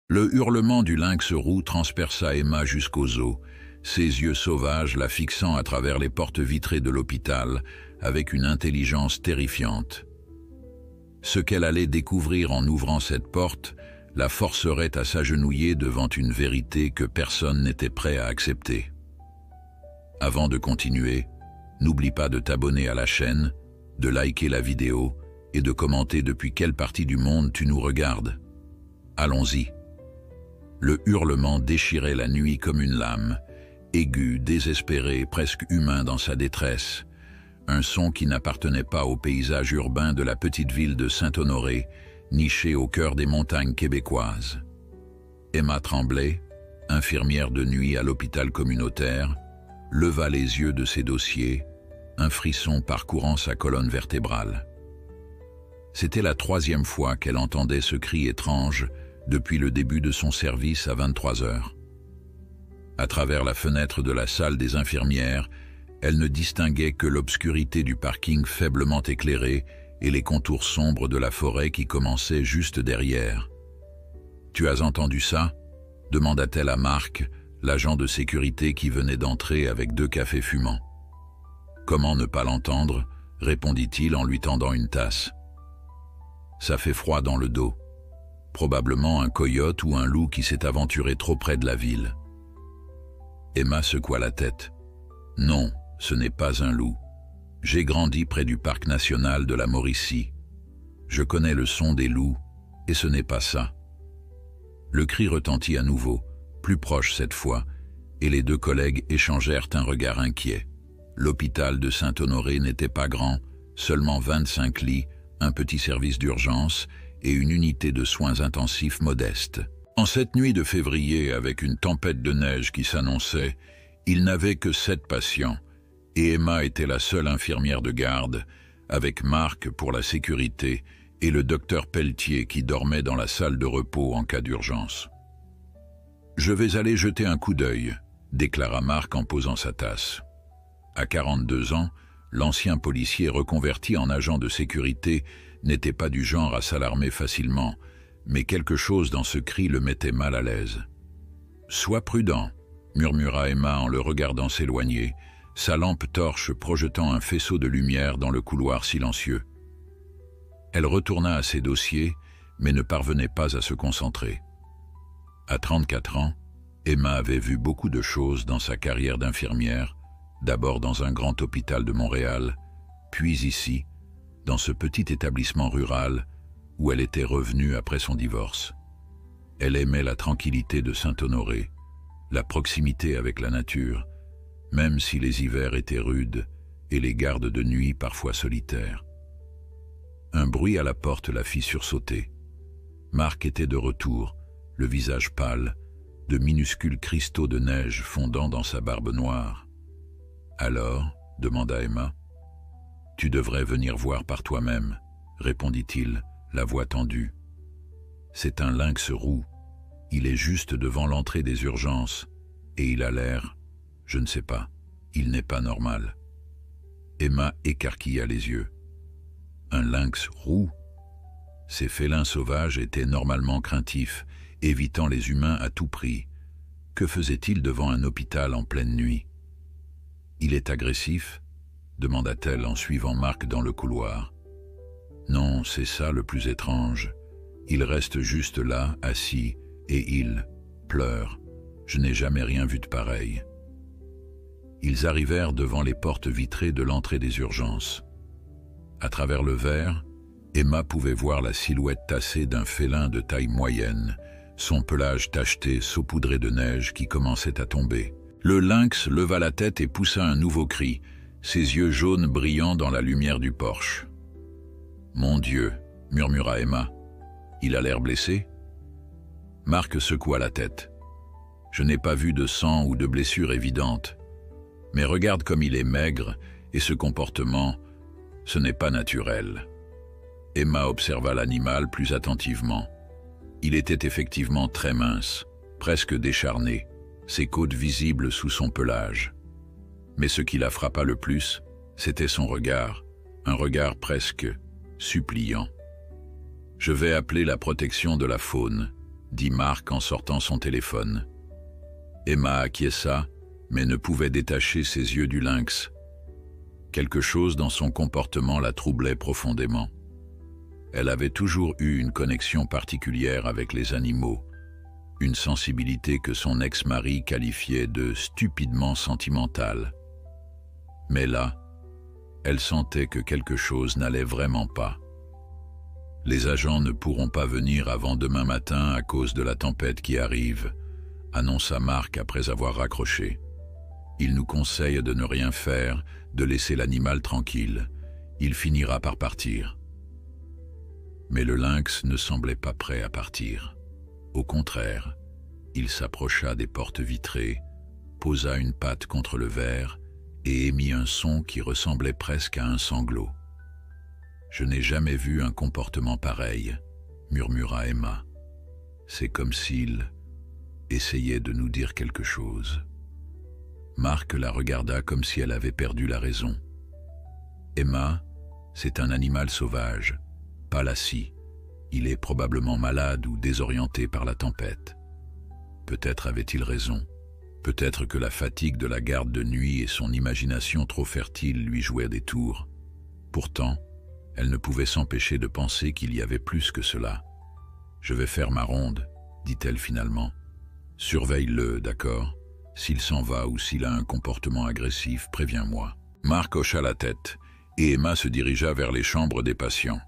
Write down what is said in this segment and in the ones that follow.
Le hurlement du lynx roux transperça Emma jusqu'aux os, ses yeux sauvages la fixant à travers les portes vitrées de l'hôpital avec une intelligence terrifiante. Ce qu'elle allait découvrir en ouvrant cette porte la forcerait à s'agenouiller devant une vérité que personne n'était prêt à accepter. Avant de continuer, n'oublie pas de t'abonner à la chaîne, de liker la vidéo et de commenter depuis quelle partie du monde tu nous regardes. Allons-y. Le hurlement déchirait la nuit comme une lame, aigu, désespéré, presque humain dans sa détresse. Un son qui n'appartenait pas au paysage urbain de la petite ville de Saint-Honoré, nichée au cœur des montagnes québécoises. Emma Tremblay, infirmière de nuit à l'hôpital communautaire, leva les yeux de ses dossiers, un frisson parcourant sa colonne vertébrale. C'était la 3e fois qu'elle entendait ce cri étrange depuis le début de son service à 23 heures. À travers la fenêtre de la salle des infirmières, elle ne distinguait que l'obscurité du parking faiblement éclairé et les contours sombres de la forêt qui commençaient juste derrière. « Tu as entendu ça ?» demanda-t-elle à Marc, l'agent de sécurité qui venait d'entrer avec 2 cafés fumants. « Comment ne pas l'entendre ?» répondit-il en lui tendant une tasse. « Ça fait froid dans le dos. Probablement un coyote ou un loup qui s'est aventuré trop près de la ville. » Emma secoua la tête. « Non, ce n'est pas un loup. J'ai grandi près du parc national de la Mauricie. Je connais le son des loups, et ce n'est pas ça. » Le cri retentit à nouveau, plus proche cette fois, et les 2 collègues échangèrent un regard inquiet. L'hôpital de Saint-Honoré n'était pas grand, seulement 25 lits, un petit service d'urgence et une unité de soins intensifs modeste. En cette nuit de février, avec une tempête de neige qui s'annonçait, il n'avait que 7 patients, et Emma était la seule infirmière de garde, avec Marc pour la sécurité et le docteur Pelletier qui dormait dans la salle de repos en cas d'urgence. « Je vais aller jeter un coup d'œil », déclara Marc en posant sa tasse. À 42 ans, l'ancien policier reconverti en agent de sécurité n'était pas du genre à s'alarmer facilement, mais quelque chose dans ce cri le mettait mal à l'aise. « Sois prudent », murmura Emma en le regardant s'éloigner, sa lampe torche projetant un faisceau de lumière dans le couloir silencieux. Elle retourna à ses dossiers, mais ne parvenait pas à se concentrer. À 34 ans, Emma avait vu beaucoup de choses dans sa carrière d'infirmière, d'abord dans un grand hôpital de Montréal, puis ici, dans ce petit établissement rural où elle était revenue après son divorce. Elle aimait la tranquillité de Saint-Honoré, la proximité avec la nature, même si les hivers étaient rudes et les gardes de nuit parfois solitaires. Un bruit à la porte la fit sursauter. Marc était de retour, le visage pâle, de minuscules cristaux de neige fondant dans sa barbe noire. « Alors ?» demanda Emma. « Tu devrais venir voir par toi-même, » répondit-il, la voix tendue. « C'est un lynx roux. Il est juste devant l'entrée des urgences, et il a l'air, je ne sais pas, il n'est pas normal. » Emma écarquilla les yeux. Un lynx roux? Ces félins sauvages étaient normalement craintifs, évitant les humains à tout prix. Que faisait-il devant un hôpital en pleine nuit? « Il est agressif ?» demanda-t-elle en suivant Marc dans le couloir. « Non, c'est ça le plus étrange. Il reste juste là, assis, et il pleure. Je n'ai jamais rien vu de pareil. » Ils arrivèrent devant les portes vitrées de l'entrée des urgences. À travers le verre, Emma pouvait voir la silhouette tassée d'un félin de taille moyenne, son pelage tacheté saupoudré de neige qui commençait à tomber. Le lynx leva la tête et poussa un nouveau cri, ses yeux jaunes brillant dans la lumière du porche. « Mon Dieu !» murmura Emma. « Il a l'air blessé ?» Marc secoua la tête. « Je n'ai pas vu de sang ou de blessure évidente. Mais regarde comme il est maigre et ce comportement, ce n'est pas naturel. » Emma observa l'animal plus attentivement. Il était effectivement très mince, presque décharné, ses côtes visibles sous son pelage. Mais ce qui la frappa le plus, c'était son regard, un regard presque suppliant. « Je vais appeler la protection de la faune, » dit Marc en sortant son téléphone. Emma acquiesça, mais ne pouvait détacher ses yeux du lynx. Quelque chose dans son comportement la troublait profondément. Elle avait toujours eu une connexion particulière avec les animaux, une sensibilité que son ex-mari qualifiait de stupidement sentimentale. Mais là, elle sentait que quelque chose n'allait vraiment pas. Les agents ne pourront pas venir avant demain matin à cause de la tempête qui arrive, annonça Marc après avoir raccroché. Il nous conseille de ne rien faire, de laisser l'animal tranquille. Il finira par partir. Mais le lynx ne semblait pas prêt à partir. Au contraire, il s'approcha des portes vitrées, posa une patte contre le verre et émit un son qui ressemblait presque à un sanglot. « Je n'ai jamais vu un comportement pareil, » murmura Emma. « C'est comme s'il essayait de nous dire quelque chose. » Marc la regarda comme si elle avait perdu la raison. « Emma, c'est un animal sauvage, pas la scie. Il est probablement malade ou désorienté par la tempête. » Peut-être avait-il raison. Peut-être que la fatigue de la garde de nuit et son imagination trop fertile lui jouaient des tours. Pourtant, elle ne pouvait s'empêcher de penser qu'il y avait plus que cela. « Je vais faire ma ronde, » dit-elle finalement. « Surveille-le, d'accord ? S'il s'en va ou s'il a un comportement agressif, préviens-moi. » Marc hocha la tête, et Emma se dirigea vers les chambres des patients.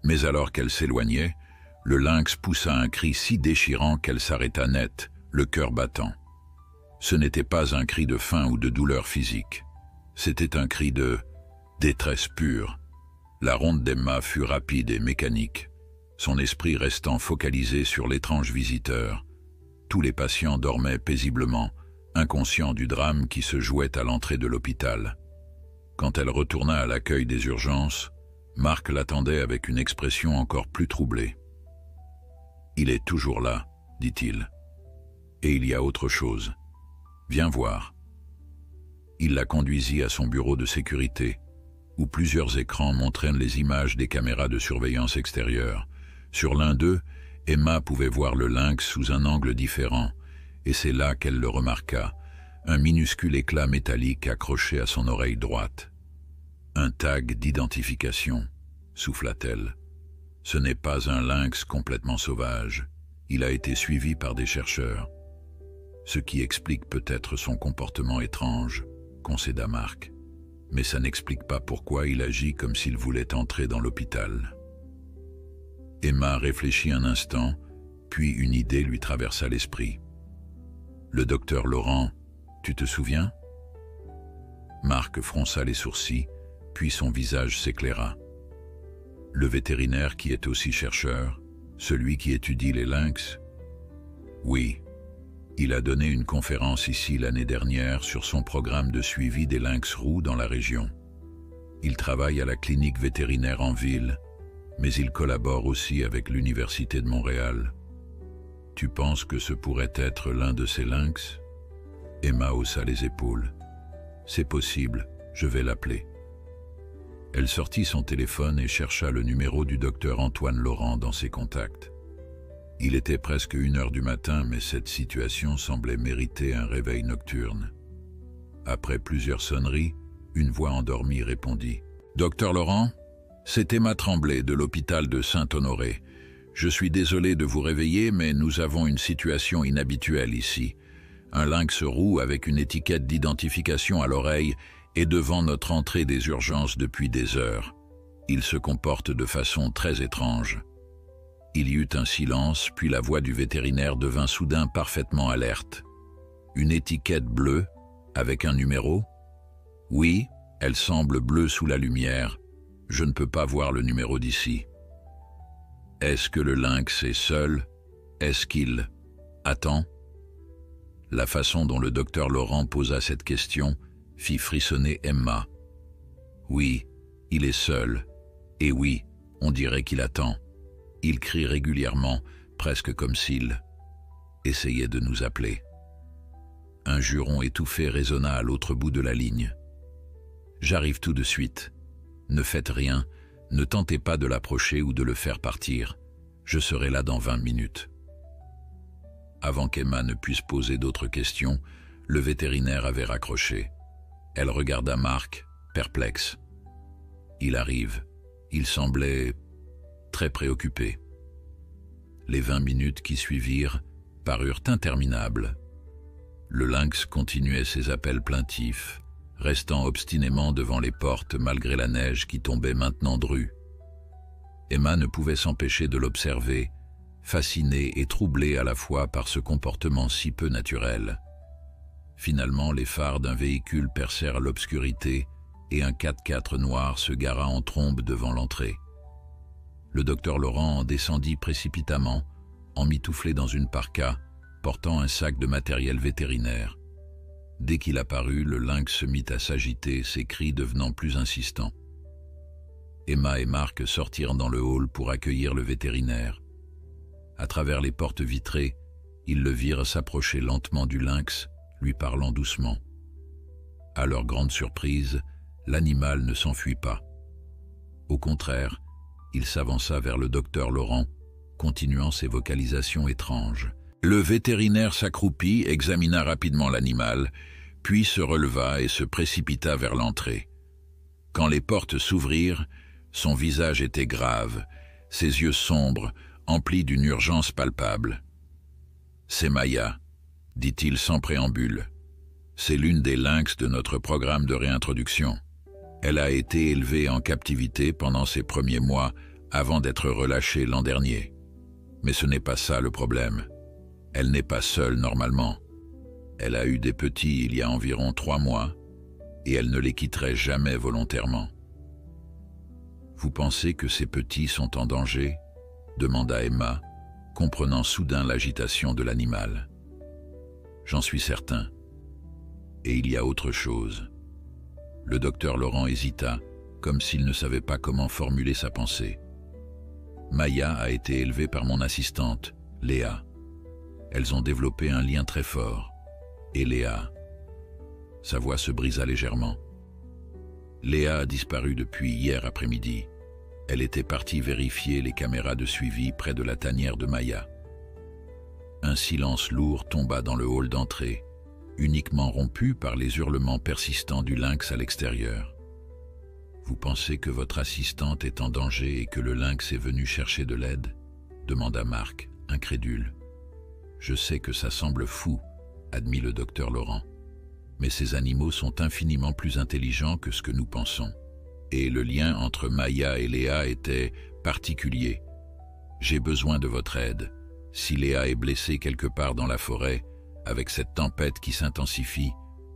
Mais alors qu'elle s'éloignait, le lynx poussa un cri si déchirant qu'elle s'arrêta net, le cœur battant. Ce n'était pas un cri de faim ou de douleur physique. C'était un cri de détresse pure. La ronde d'Emma fut rapide et mécanique, son esprit restant focalisé sur l'étrange visiteur. Tous les patients dormaient paisiblement, inconscients du drame qui se jouait à l'entrée de l'hôpital. Quand elle retourna à l'accueil des urgences, Marc l'attendait avec une expression encore plus troublée. « Il est toujours là, dit-il. Et il y a autre chose. Viens voir. » Il la conduisit à son bureau de sécurité, où plusieurs écrans montraient les images des caméras de surveillance extérieure. Sur l'un d'eux, Emma pouvait voir le lynx sous un angle différent, et c'est là qu'elle le remarqua, un minuscule éclat métallique accroché à son oreille droite. « Un tag d'identification, » souffla-t-elle. « Ce n'est pas un lynx complètement sauvage. Il a été suivi par des chercheurs. Ce qui explique peut-être son comportement étrange, » concéda Marc. « Mais ça n'explique pas pourquoi il agit comme s'il voulait entrer dans l'hôpital. » Emma réfléchit un instant, puis une idée lui traversa l'esprit. « Le docteur Laurent, tu te souviens ?» Marc fronça les sourcils, puis son visage s'éclaira. « Le vétérinaire qui est aussi chercheur, celui qui étudie les lynx ?» « Oui, il a donné une conférence ici l'année dernière sur son programme de suivi des lynx roux dans la région. Il travaille à la clinique vétérinaire en ville, mais il collabore aussi avec l'Université de Montréal. Tu penses que ce pourrait être l'un de ces lynx ?» Emma haussa les épaules. « C'est possible, je vais l'appeler. » Elle sortit son téléphone et chercha le numéro du docteur Antoine Laurent dans ses contacts. Il était presque 1h du matin, mais cette situation semblait mériter un réveil nocturne. Après plusieurs sonneries, une voix endormie répondit. « Docteur Laurent, c'est Emma Tremblay de l'hôpital de Saint-Honoré. Je suis désolé de vous réveiller, mais nous avons une situation inhabituelle ici. Un lynx roux avec une étiquette d'identification à l'oreille est devant notre entrée des urgences depuis des heures. Il se comporte de façon très étrange. » Il y eut un silence, puis la voix du vétérinaire devint soudain parfaitement alerte. « Une étiquette bleue, avec un numéro ? Oui, elle semble bleue sous la lumière. Je ne peux pas voir le numéro d'ici. Est-ce que le lynx est seul ? Est-ce qu'il attend ?» La façon dont le docteur Laurent posa cette question fit frissonner Emma. « Oui, il est seul. Et oui, on dirait qu'il attend. Il crie régulièrement, presque comme s'il essayait de nous appeler. » Un juron étouffé résonna à l'autre bout de la ligne. « J'arrive tout de suite. Ne faites rien, ne tentez pas de l'approcher ou de le faire partir. Je serai là dans 20 minutes. » Avant qu'Emma ne puisse poser d'autres questions, le vétérinaire avait raccroché. Elle regarda Marc, perplexe. Il arrive. Il semblait très préoccupé. Les 20 minutes qui suivirent parurent interminables. Le lynx continuait ses appels plaintifs, restant obstinément devant les portes malgré la neige qui tombait maintenant drue. Emma ne pouvait s'empêcher de l'observer, fascinée et troublée à la fois par ce comportement si peu naturel. Finalement, les phares d'un véhicule percèrent l'obscurité et un 4x4 noir se gara en trombe devant l'entrée. Le docteur Laurent en descendit précipitamment, emmitouflé dans une parka, portant un sac de matériel vétérinaire. Dès qu'il apparut, le lynx se mit à s'agiter, ses cris devenant plus insistants. Emma et Marc sortirent dans le hall pour accueillir le vétérinaire. À travers les portes vitrées, ils le virent s'approcher lentement du lynx, lui parlant doucement. À leur grande surprise, l'animal ne s'enfuit pas. Au contraire, il s'avança vers le docteur Laurent, continuant ses vocalisations étranges. Le vétérinaire s'accroupit, examina rapidement l'animal, puis se releva et se précipita vers l'entrée. Quand les portes s'ouvrirent, son visage était grave, ses yeux sombres, emplis d'une urgence palpable. « C'est Maya », dit-il sans préambule. « C'est l'une des lynx de notre programme de réintroduction. Elle a été élevée en captivité pendant ses premiers mois avant d'être relâchée l'an dernier. Mais ce n'est pas ça le problème. Elle n'est pas seule normalement. Elle a eu des petits il y a environ 3 mois et elle ne les quitterait jamais volontairement. » « Vous pensez que ces petits sont en danger ?» demanda Emma, comprenant soudain l'agitation de l'animal. « J'en suis certain. Et il y a autre chose. » Le docteur Laurent hésita, comme s'il ne savait pas comment formuler sa pensée. « Maya a été élevée par mon assistante, Léa. Elles ont développé un lien très fort. Et Léa... » Sa voix se brisa légèrement. Léa a disparu depuis hier après-midi. Elle était partie vérifier les caméras de suivi près de la tanière de Maya. Un silence lourd tomba dans le hall d'entrée, uniquement rompu par les hurlements persistants du lynx à l'extérieur. « Vous pensez que votre assistante est en danger et que le lynx est venu chercher de l'aide ?» demanda Marc, incrédule. « Je sais que ça semble fou, » admit le docteur Laurent. Mais ces animaux sont infiniment plus intelligents que ce que nous pensons. Et le lien entre Maya et Léa était particulier. J'ai besoin de votre aide. Si Léa est blessée quelque part dans la forêt, avec cette tempête qui s'intensifie,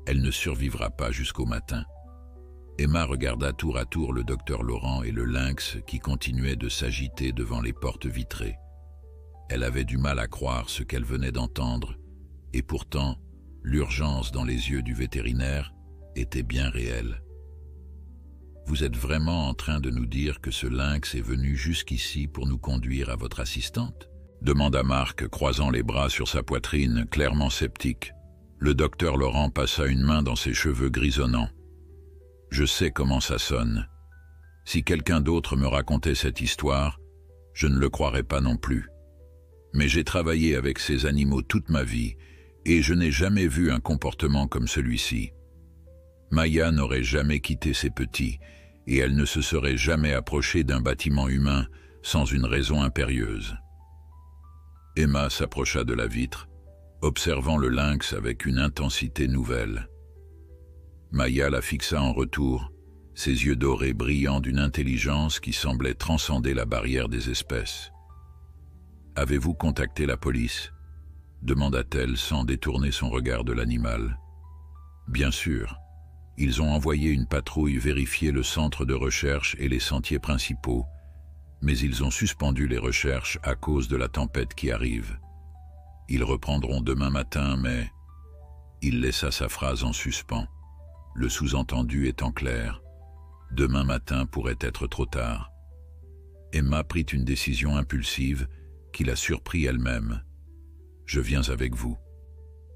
elle ne survivra pas jusqu'au matin. Emma regarda tour à tour le docteur Laurent et le lynx qui continuait de s'agiter devant les portes vitrées. Elle avait du mal à croire ce qu'elle venait d'entendre, et pourtant, l'urgence dans les yeux du vétérinaire était bien réelle. « Vous êtes vraiment en train de nous dire que ce lynx est venu jusqu'ici pour nous conduire à votre assistante ?» demanda Marc, croisant les bras sur sa poitrine, clairement sceptique. Le docteur Laurent passa une main dans ses cheveux grisonnants. « Je sais comment ça sonne. Si quelqu'un d'autre me racontait cette histoire, je ne le croirais pas non plus. Mais j'ai travaillé avec ces animaux toute ma vie, et je n'ai jamais vu un comportement comme celui-ci. Maya n'aurait jamais quitté ses petits, et elle ne se serait jamais approchée d'un bâtiment humain sans une raison impérieuse. » Emma s'approcha de la vitre, observant le lynx avec une intensité nouvelle. Maya la fixa en retour, ses yeux dorés brillant d'une intelligence qui semblait transcender la barrière des espèces. « Avez-vous contacté la police ?» demanda-t-elle sans détourner son regard de l'animal. « Bien sûr. Ils ont envoyé une patrouille vérifier le centre de recherche et les sentiers principaux, mais ils ont suspendu les recherches à cause de la tempête qui arrive. Ils reprendront demain matin, mais... » Il laissa sa phrase en suspens, le sous-entendu étant clair. Demain matin pourrait être trop tard. Emma prit une décision impulsive qui la surprit elle-même. « Je viens avec vous. »«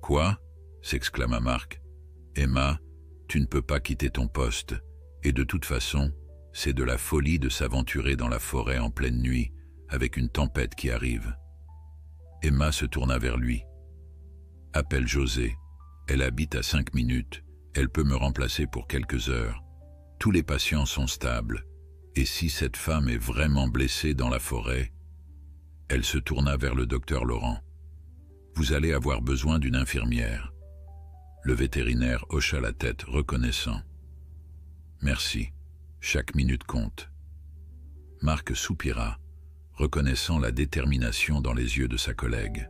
Quoi ?» s'exclama Marc. « Emma, tu ne peux pas quitter ton poste, et de toute façon, c'est de la folie de s'aventurer dans la forêt en pleine nuit, avec une tempête qui arrive. » Emma se tourna vers lui. Appelle José. Elle habite à 5 minutes. Elle peut me remplacer pour quelques heures. Tous les patients sont stables. Et si cette femme est vraiment blessée dans la forêt? Elle se tourna vers le docteur Laurent. Vous allez avoir besoin d'une infirmière. Le vétérinaire hocha la tête, reconnaissant. Merci. Chaque minute compte. Marc soupira, reconnaissant la détermination dans les yeux de sa collègue.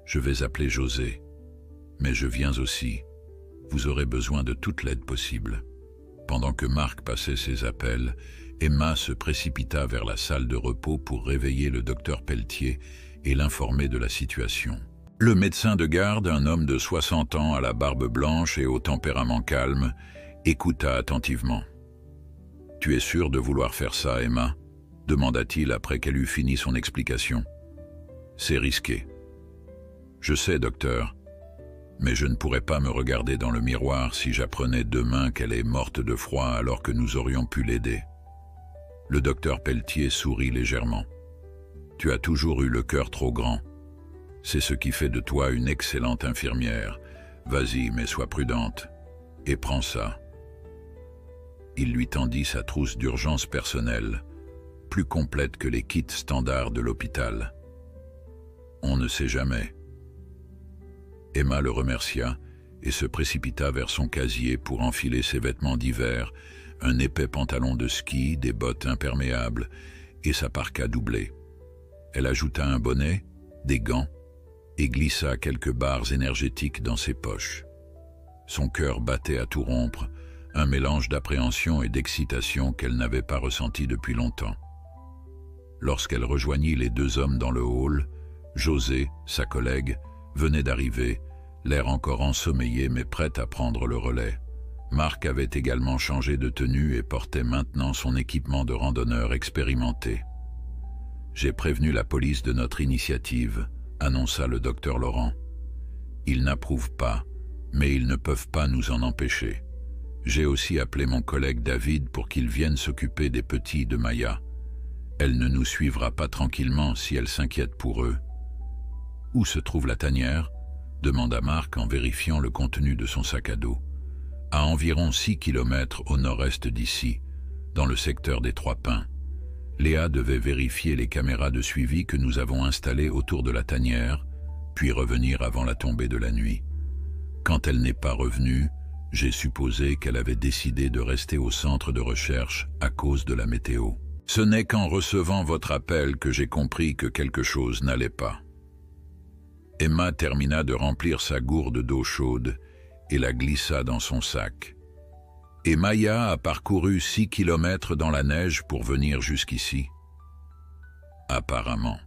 Je vais appeler José, mais je viens aussi. Vous aurez besoin de toute l'aide possible. Pendant que Marc passait ses appels, Emma se précipita vers la salle de repos pour réveiller le docteur Pelletier et l'informer de la situation. Le médecin de garde, un homme de 60 ans à la barbe blanche et au tempérament calme, écouta attentivement. « Tu es sûre de vouloir faire ça, Emma ?» demanda-t-il après qu'elle eut fini son explication. « C'est risqué. »« Je sais, docteur, mais je ne pourrais pas me regarder dans le miroir si j'apprenais demain qu'elle est morte de froid alors que nous aurions pu l'aider. » Le docteur Pelletier sourit légèrement. « Tu as toujours eu le cœur trop grand. C'est ce qui fait de toi une excellente infirmière. Vas-y, mais sois prudente. Et prends ça. » Il lui tendit sa trousse d'urgence personnelle, plus complète que les kits standards de l'hôpital. On ne sait jamais. Emma le remercia et se précipita vers son casier pour enfiler ses vêtements d'hiver, un épais pantalon de ski, des bottes imperméables et sa parka doublée. Elle ajouta un bonnet, des gants et glissa quelques barres énergétiques dans ses poches. Son cœur battait à tout rompre, un mélange d'appréhension et d'excitation qu'elle n'avait pas ressenti depuis longtemps. Lorsqu'elle rejoignit les deux hommes dans le hall, José, sa collègue, venait d'arriver, l'air encore ensommeillé mais prête à prendre le relais. Marc avait également changé de tenue et portait maintenant son équipement de randonneur expérimenté. « J'ai prévenu la police de notre initiative », annonça le docteur Laurent. « Ils n'approuvent pas, mais ils ne peuvent pas nous en empêcher. J'ai aussi appelé mon collègue David pour qu'il vienne s'occuper des petits de Maya. Elle ne nous suivra pas tranquillement si elle s'inquiète pour eux. » « Où se trouve la tanière ?» demanda Marc en vérifiant le contenu de son sac à dos. « À environ 6 kilomètres au nord-est d'ici, dans le secteur des Trois Pins. Léa devait vérifier les caméras de suivi que nous avons installées autour de la tanière, puis revenir avant la tombée de la nuit. Quand elle n'est pas revenue, j'ai supposé qu'elle avait décidé de rester au centre de recherche à cause de la météo. Ce n'est qu'en recevant votre appel que j'ai compris que quelque chose n'allait pas. » Emma termina de remplir sa gourde d'eau chaude et la glissa dans son sac. « Et Maya a parcouru 6 kilomètres dans la neige pour venir jusqu'ici. » Apparemment.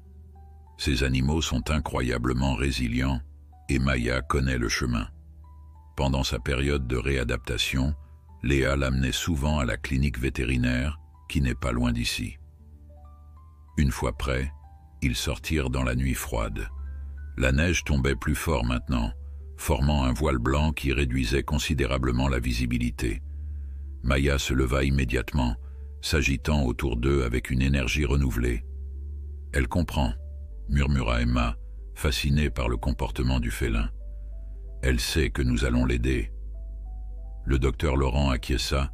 Ces animaux sont incroyablement résilients et Maya connaît le chemin. Pendant sa période de réadaptation, Léa l'amenait souvent à la clinique vétérinaire, qui n'est pas loin d'ici. Une fois prêts, ils sortirent dans la nuit froide. La neige tombait plus fort maintenant, formant un voile blanc qui réduisait considérablement la visibilité. Maya se leva immédiatement, s'agitant autour d'eux avec une énergie renouvelée. « Elle comprend », murmura Emma, fascinée par le comportement du félin. « Elle sait que nous allons l'aider. » Le docteur Laurent acquiesça,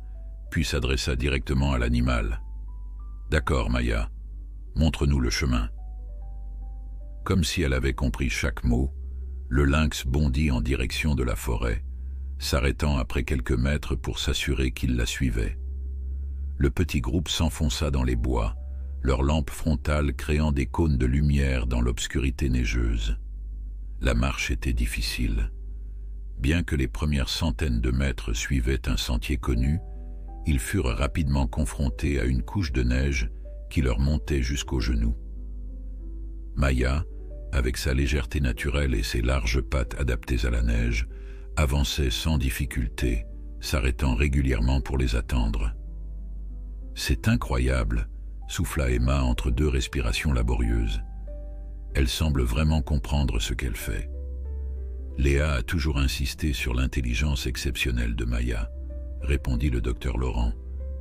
puis s'adressa directement à l'animal. « D'accord, Maya, montre-nous le chemin. » Comme si elle avait compris chaque mot, le lynx bondit en direction de la forêt, s'arrêtant après quelques mètres pour s'assurer qu'il la suivait. Le petit groupe s'enfonça dans les bois, leurs lampes frontales créant des cônes de lumière dans l'obscurité neigeuse. La marche était difficile. Bien que les premières centaines de mètres suivaient un sentier connu, ils furent rapidement confrontés à une couche de neige qui leur montait jusqu'aux genoux. Maya, avec sa légèreté naturelle et ses larges pattes adaptées à la neige, avançait sans difficulté, s'arrêtant régulièrement pour les attendre. « C'est incroyable !» souffla Emma entre deux respirations laborieuses. Elle semble vraiment comprendre ce qu'elle fait. Léa a toujours insisté sur l'intelligence exceptionnelle de Maya, répondit le docteur Laurent,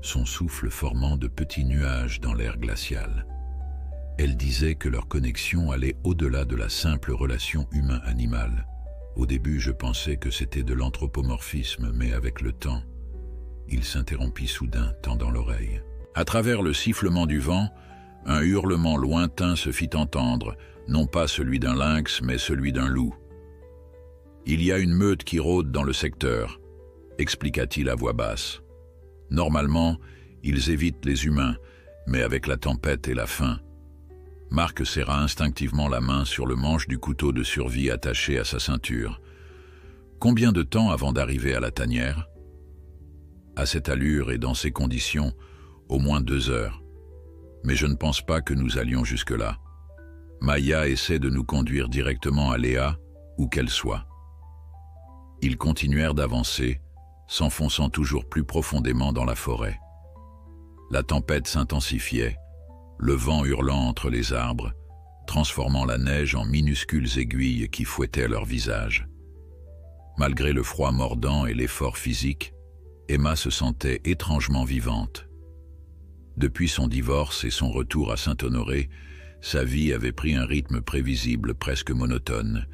son souffle formant de petits nuages dans l'air glacial. Elle disait que leur connexion allait au-delà de la simple relation humain-animal. Au début, je pensais que c'était de l'anthropomorphisme, mais avec le temps, il s'interrompit soudain, tendant l'oreille. À travers le sifflement du vent, un hurlement lointain se fit entendre, non pas celui d'un lynx, mais celui d'un loup. « Il y a une meute qui rôde dans le secteur », expliqua-t-il à voix basse. « Normalement, ils évitent les humains, mais avec la tempête et la faim. » Marc serra instinctivement la main sur le manche du couteau de survie attaché à sa ceinture. Combien de temps avant d'arriver à la tanière? À cette allure et dans ces conditions, au moins 2 heures. Mais je ne pense pas que nous allions jusque-là. Maya essaie de nous conduire directement à Léa, où qu'elle soit. Ils continuèrent d'avancer, s'enfonçant toujours plus profondément dans la forêt. La tempête s'intensifiait, le vent hurlant entre les arbres, transformant la neige en minuscules aiguilles qui fouettaient leur visage. Malgré le froid mordant et l'effort physique, Emma se sentait étrangement vivante. Depuis son divorce et son retour à Saint-Honoré, sa vie avait pris un rythme prévisible, presque monotone.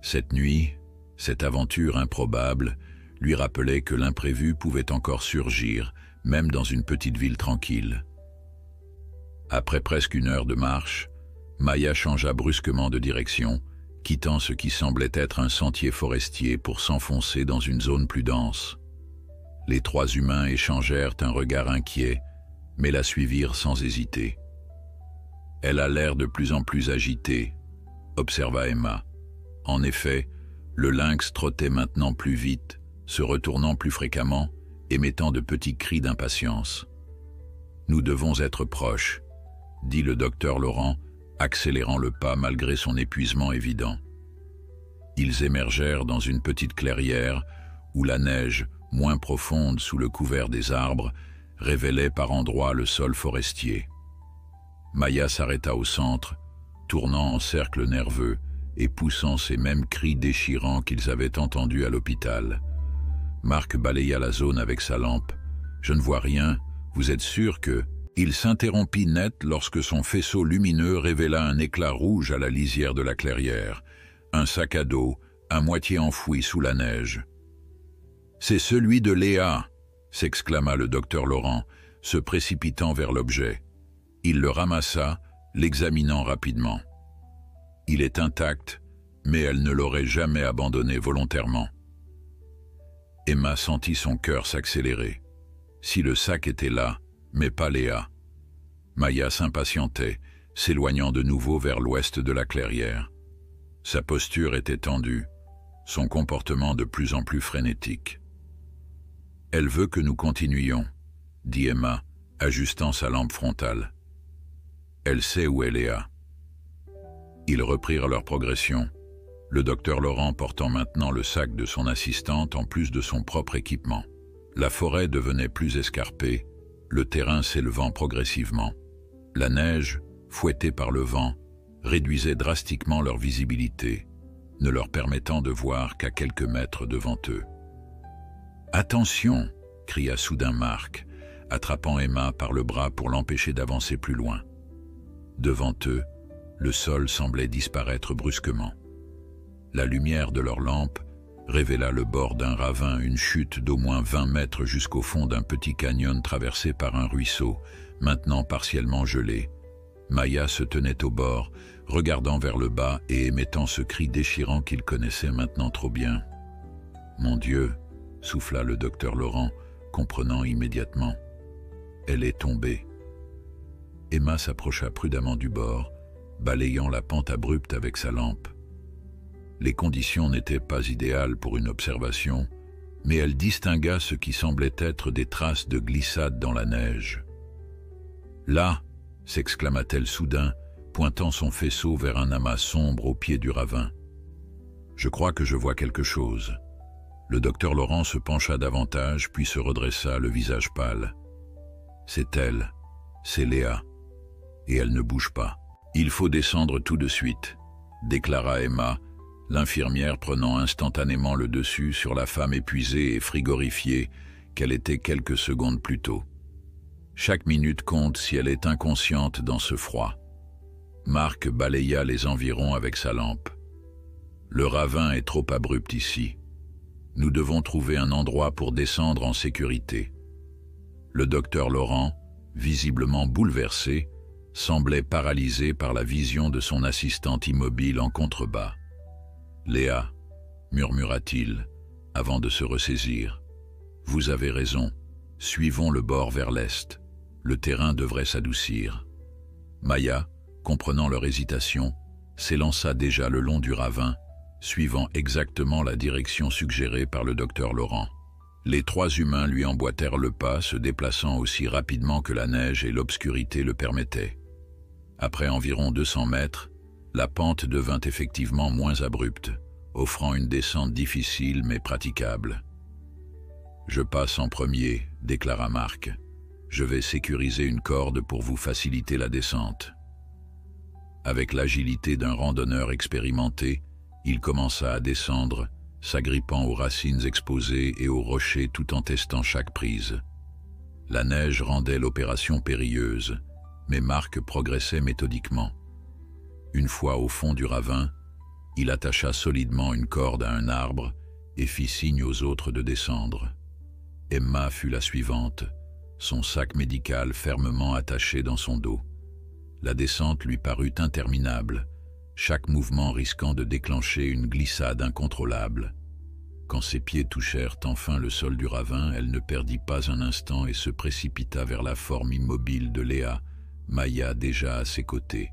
Cette nuit, cette aventure improbable, lui rappelait que l'imprévu pouvait encore surgir, même dans une petite ville tranquille. Après presque 1 heure de marche, Maya changea brusquement de direction, quittant ce qui semblait être un sentier forestier pour s'enfoncer dans une zone plus dense. Les 3 humains échangèrent un regard inquiet, mais la suivirent sans hésiter. « Elle a l'air de plus en plus agitée », observa Emma. En effet, le lynx trottait maintenant plus vite, se retournant plus fréquemment, émettant de petits cris d'impatience. « Nous devons être proches », dit le docteur Laurent, accélérant le pas malgré son épuisement évident. Ils émergèrent dans une petite clairière où la neige, moins profonde sous le couvert des arbres, révélait par endroits le sol forestier. Maya s'arrêta au centre, tournant en cercle nerveux et poussant ces mêmes cris déchirants qu'ils avaient entendus à l'hôpital. Marc balaya la zone avec sa lampe. « Je ne vois rien, vous êtes sûr que… » Il s'interrompit net lorsque son faisceau lumineux révéla un éclat rouge à la lisière de la clairière, un sac à dos, à moitié enfoui sous la neige. « C'est celui de Léa !» s'exclama le docteur Laurent, se précipitant vers l'objet. Il le ramassa, l'examinant rapidement. Il est intact, mais elle ne l'aurait jamais abandonné volontairement. Emma sentit son cœur s'accélérer. Si le sac était là, mais pas Léa. Maya s'impatientait, s'éloignant de nouveau vers l'ouest de la clairière. Sa posture était tendue, son comportement de plus en plus frénétique. « Elle veut que nous continuions », dit Emma, ajustant sa lampe frontale. « Elle sait où est Léa. » Ils reprirent leur progression, le docteur Laurent portant maintenant le sac de son assistante en plus de son propre équipement. La forêt devenait plus escarpée, le terrain s'élevant progressivement. La neige, fouettée par le vent, réduisait drastiquement leur visibilité, ne leur permettant de voir qu'à quelques mètres devant eux. « Attention !» cria soudain Marc, attrapant Emma par le bras pour l'empêcher d'avancer plus loin. Devant eux, le sol semblait disparaître brusquement. La lumière de leur lampe révéla le bord d'un ravin, une chute d'au moins 20 mètres jusqu'au fond d'un petit canyon traversé par un ruisseau, maintenant partiellement gelé. Maya se tenait au bord, regardant vers le bas et émettant ce cri déchirant qu'il connaissait maintenant trop bien. « Mon Dieu !» souffla le docteur Laurent, comprenant immédiatement. « Elle est tombée. » Emma s'approcha prudemment du bord, balayant la pente abrupte avec sa lampe. Les conditions n'étaient pas idéales pour une observation, mais elle distingua ce qui semblait être des traces de glissade dans la neige. « Là !» s'exclama-t-elle soudain, pointant son faisceau vers un amas sombre au pied du ravin. « Je crois que je vois quelque chose. » Le docteur Laurent se pencha davantage, puis se redressa, le visage pâle. « C'est elle, c'est Léa, et elle ne bouge pas. Il faut descendre tout de suite, » déclara Emma, l'infirmière prenant instantanément le dessus sur la femme épuisée et frigorifiée qu'elle était quelques secondes plus tôt. Chaque minute compte si elle est inconsciente dans ce froid. Marc balaya les environs avec sa lampe. Le ravin est trop abrupt ici. Nous devons trouver un endroit pour descendre en sécurité. Le docteur Laurent, visiblement bouleversé, semblait paralysé par la vision de son assistante immobile en contrebas. « Léa, murmura-t-il, avant de se ressaisir. Vous avez raison, suivons le bord vers l'est. Le terrain devrait s'adoucir. » Maya, comprenant leur hésitation, s'élança déjà le long du ravin, suivant exactement la direction suggérée par le docteur Laurent. Les trois humains lui emboîtèrent le pas, se déplaçant aussi rapidement que la neige et l'obscurité le permettaient. Après environ 200 mètres, la pente devint effectivement moins abrupte, offrant une descente difficile mais praticable. « Je passe en premier, » déclara Marc. « Je vais sécuriser une corde pour vous faciliter la descente. » Avec l'agilité d'un randonneur expérimenté, il commença à descendre, s'agrippant aux racines exposées et aux rochers tout en testant chaque prise. La neige rendait l'opération périlleuse, mais Marc progressait méthodiquement. Une fois au fond du ravin, il attacha solidement une corde à un arbre et fit signe aux autres de descendre. Emma fut la suivante, son sac médical fermement attaché dans son dos. La descente lui parut interminable, chaque mouvement risquant de déclencher une glissade incontrôlable. Quand ses pieds touchèrent enfin le sol du ravin, elle ne perdit pas un instant et se précipita vers la forme immobile de Léa, Maya déjà à ses côtés.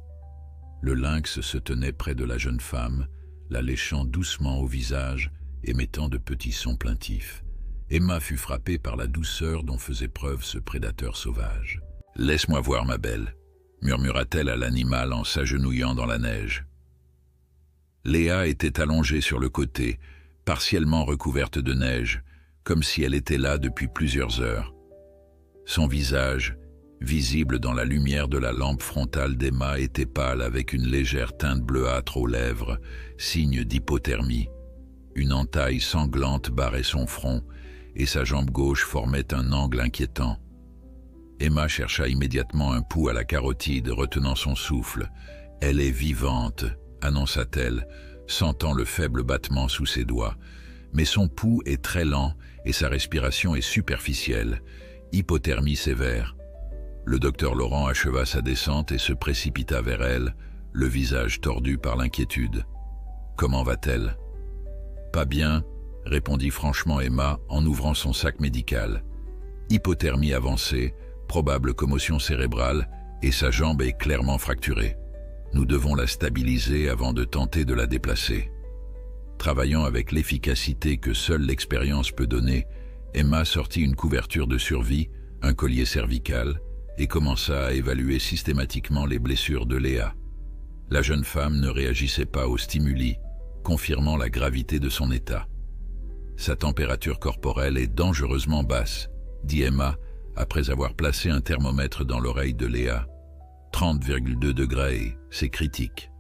Le lynx se tenait près de la jeune femme, la léchant doucement au visage, émettant de petits sons plaintifs. Emma fut frappée par la douceur dont faisait preuve ce prédateur sauvage. « Laisse-moi voir, ma belle », murmura-t-elle à l'animal en s'agenouillant dans la neige. Léa était allongée sur le côté, partiellement recouverte de neige, comme si elle était là depuis plusieurs heures. Son visage, visible dans la lumière de la lampe frontale d'Emma, était pâle avec une légère teinte bleuâtre aux lèvres, signe d'hypothermie. Une entaille sanglante barrait son front, et sa jambe gauche formait un angle inquiétant. Emma chercha immédiatement un pouls à la carotide, retenant son souffle. « Elle est vivante », annonça-t-elle, sentant le faible battement sous ses doigts. Mais son pouls est très lent et sa respiration est superficielle. Hypothermie sévère. Le docteur Laurent acheva sa descente et se précipita vers elle, le visage tordu par l'inquiétude. « Comment va-t-elle ?»« Pas bien », répondit franchement Emma en ouvrant son sac médical. « Hypothermie avancée, probable commotion cérébrale, et sa jambe est clairement fracturée. Nous devons la stabiliser avant de tenter de la déplacer. » Travaillant avec l'efficacité que seule l'expérience peut donner, Emma sortit une couverture de survie, un collier cervical, et commença à évaluer systématiquement les blessures de Léa. La jeune femme ne réagissait pas aux stimuli, confirmant la gravité de son état. « Sa température corporelle est dangereusement basse », dit Emma, après avoir placé un thermomètre dans l'oreille de Léa. 30,2 degrés, c'est critique.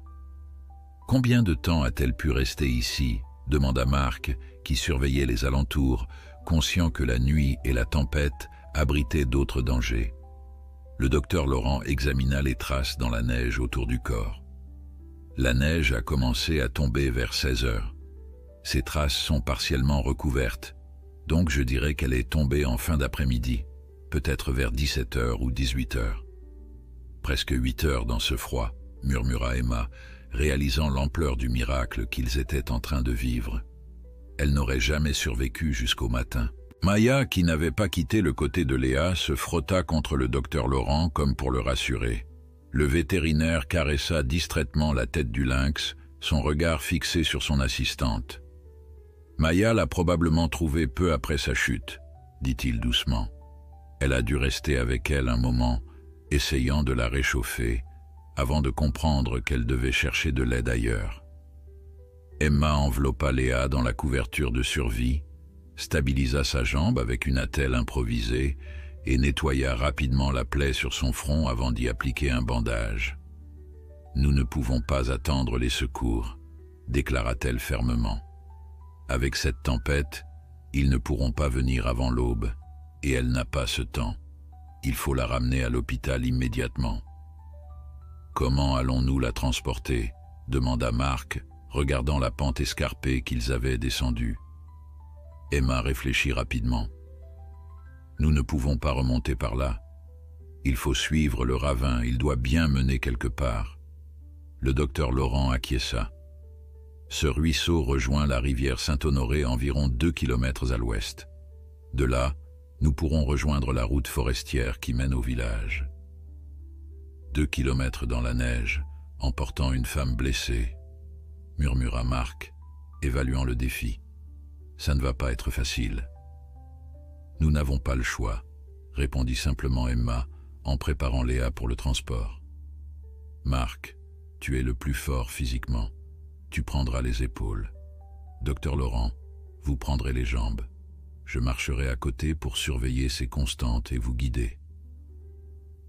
« Combien de temps a-t-elle pu rester ici ?» demanda Marc, qui surveillait les alentours, conscient que la nuit et la tempête abritaient d'autres dangers. Le docteur Laurent examina les traces dans la neige autour du corps. La neige a commencé à tomber vers 16 heures. Ces traces sont partiellement recouvertes, donc je dirais qu'elle est tombée en fin d'après-midi, peut-être vers 17 heures ou 18 heures. Presque 8 heures dans ce froid, murmura Emma, réalisant l'ampleur du miracle qu'ils étaient en train de vivre. Elle n'aurait jamais survécu jusqu'au matin. Maya, qui n'avait pas quitté le côté de Léa, se frotta contre le docteur Laurent comme pour le rassurer. Le vétérinaire caressa distraitement la tête du lynx, son regard fixé sur son assistante. « Maya l'a probablement trouvée peu après sa chute, » dit-il doucement. Elle a dû rester avec elle un moment, essayant de la réchauffer, avant de comprendre qu'elle devait chercher de l'aide ailleurs. Emma enveloppa Léa dans la couverture de survie, stabilisa sa jambe avec une attelle improvisée et nettoya rapidement la plaie sur son front avant d'y appliquer un bandage. « Nous ne pouvons pas attendre les secours », déclara-t-elle fermement. « Avec cette tempête, ils ne pourront pas venir avant l'aube, et elle n'a pas ce temps. Il faut la ramener à l'hôpital immédiatement. » Comment allons-nous la transporter? Demanda Marc, regardant la pente escarpée qu'ils avaient descendue. Emma réfléchit rapidement. Nous ne pouvons pas remonter par là. Il faut suivre le ravin, il doit bien mener quelque part. Le docteur Laurent acquiesça. Ce ruisseau rejoint la rivière Saint-Honoré environ 2 kilomètres à l'ouest. De là, nous pourrons rejoindre la route forestière qui mène au village. 2 kilomètres dans la neige, emportant une femme blessée, murmura Marc, évaluant le défi. Ça ne va pas être facile. Nous n'avons pas le choix, répondit simplement Emma en préparant Léa pour le transport. Marc, tu es le plus fort physiquement. Tu prendras les épaules. Docteur Laurent, vous prendrez les jambes. Je marcherai à côté pour surveiller ces constantes et vous guider.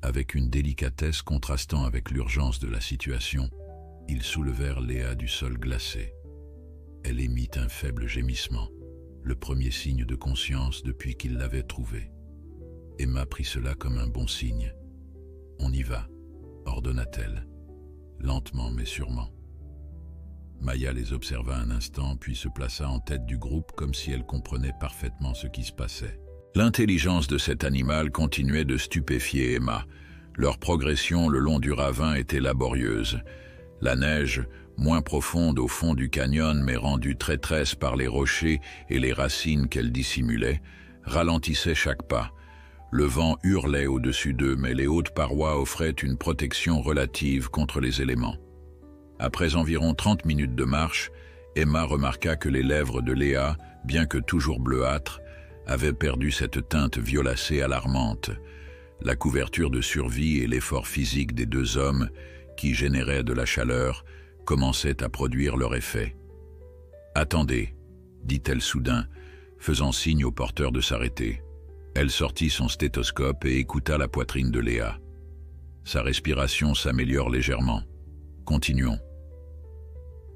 Avec une délicatesse contrastant avec l'urgence de la situation, ils soulevèrent Léa du sol glacé. Elle émit un faible gémissement, le premier signe de conscience depuis qu'ils l'avaient trouvée. Emma prit cela comme un bon signe. « On y va », ordonna-t-elle, lentement mais sûrement. Maya les observa un instant, puis se plaça en tête du groupe comme si elle comprenait parfaitement ce qui se passait. L'intelligence de cet animal continuait de stupéfier Emma. Leur progression le long du ravin était laborieuse. La neige, moins profonde au fond du canyon mais rendue traîtresse par les rochers et les racines qu'elle dissimulait, ralentissait chaque pas. Le vent hurlait au-dessus d'eux, mais les hautes parois offraient une protection relative contre les éléments. Après environ 30 minutes de marche, Emma remarqua que les lèvres de Léa, bien que toujours bleuâtres, avaient perdu cette teinte violacée alarmante. La couverture de survie et l'effort physique des deux hommes, qui généraient de la chaleur, commençaient à produire leur effet. « Attendez », dit-elle soudain, faisant signe au porteur de s'arrêter. Elle sortit son stéthoscope et écouta la poitrine de Léa. Sa respiration s'améliore légèrement. Continuons.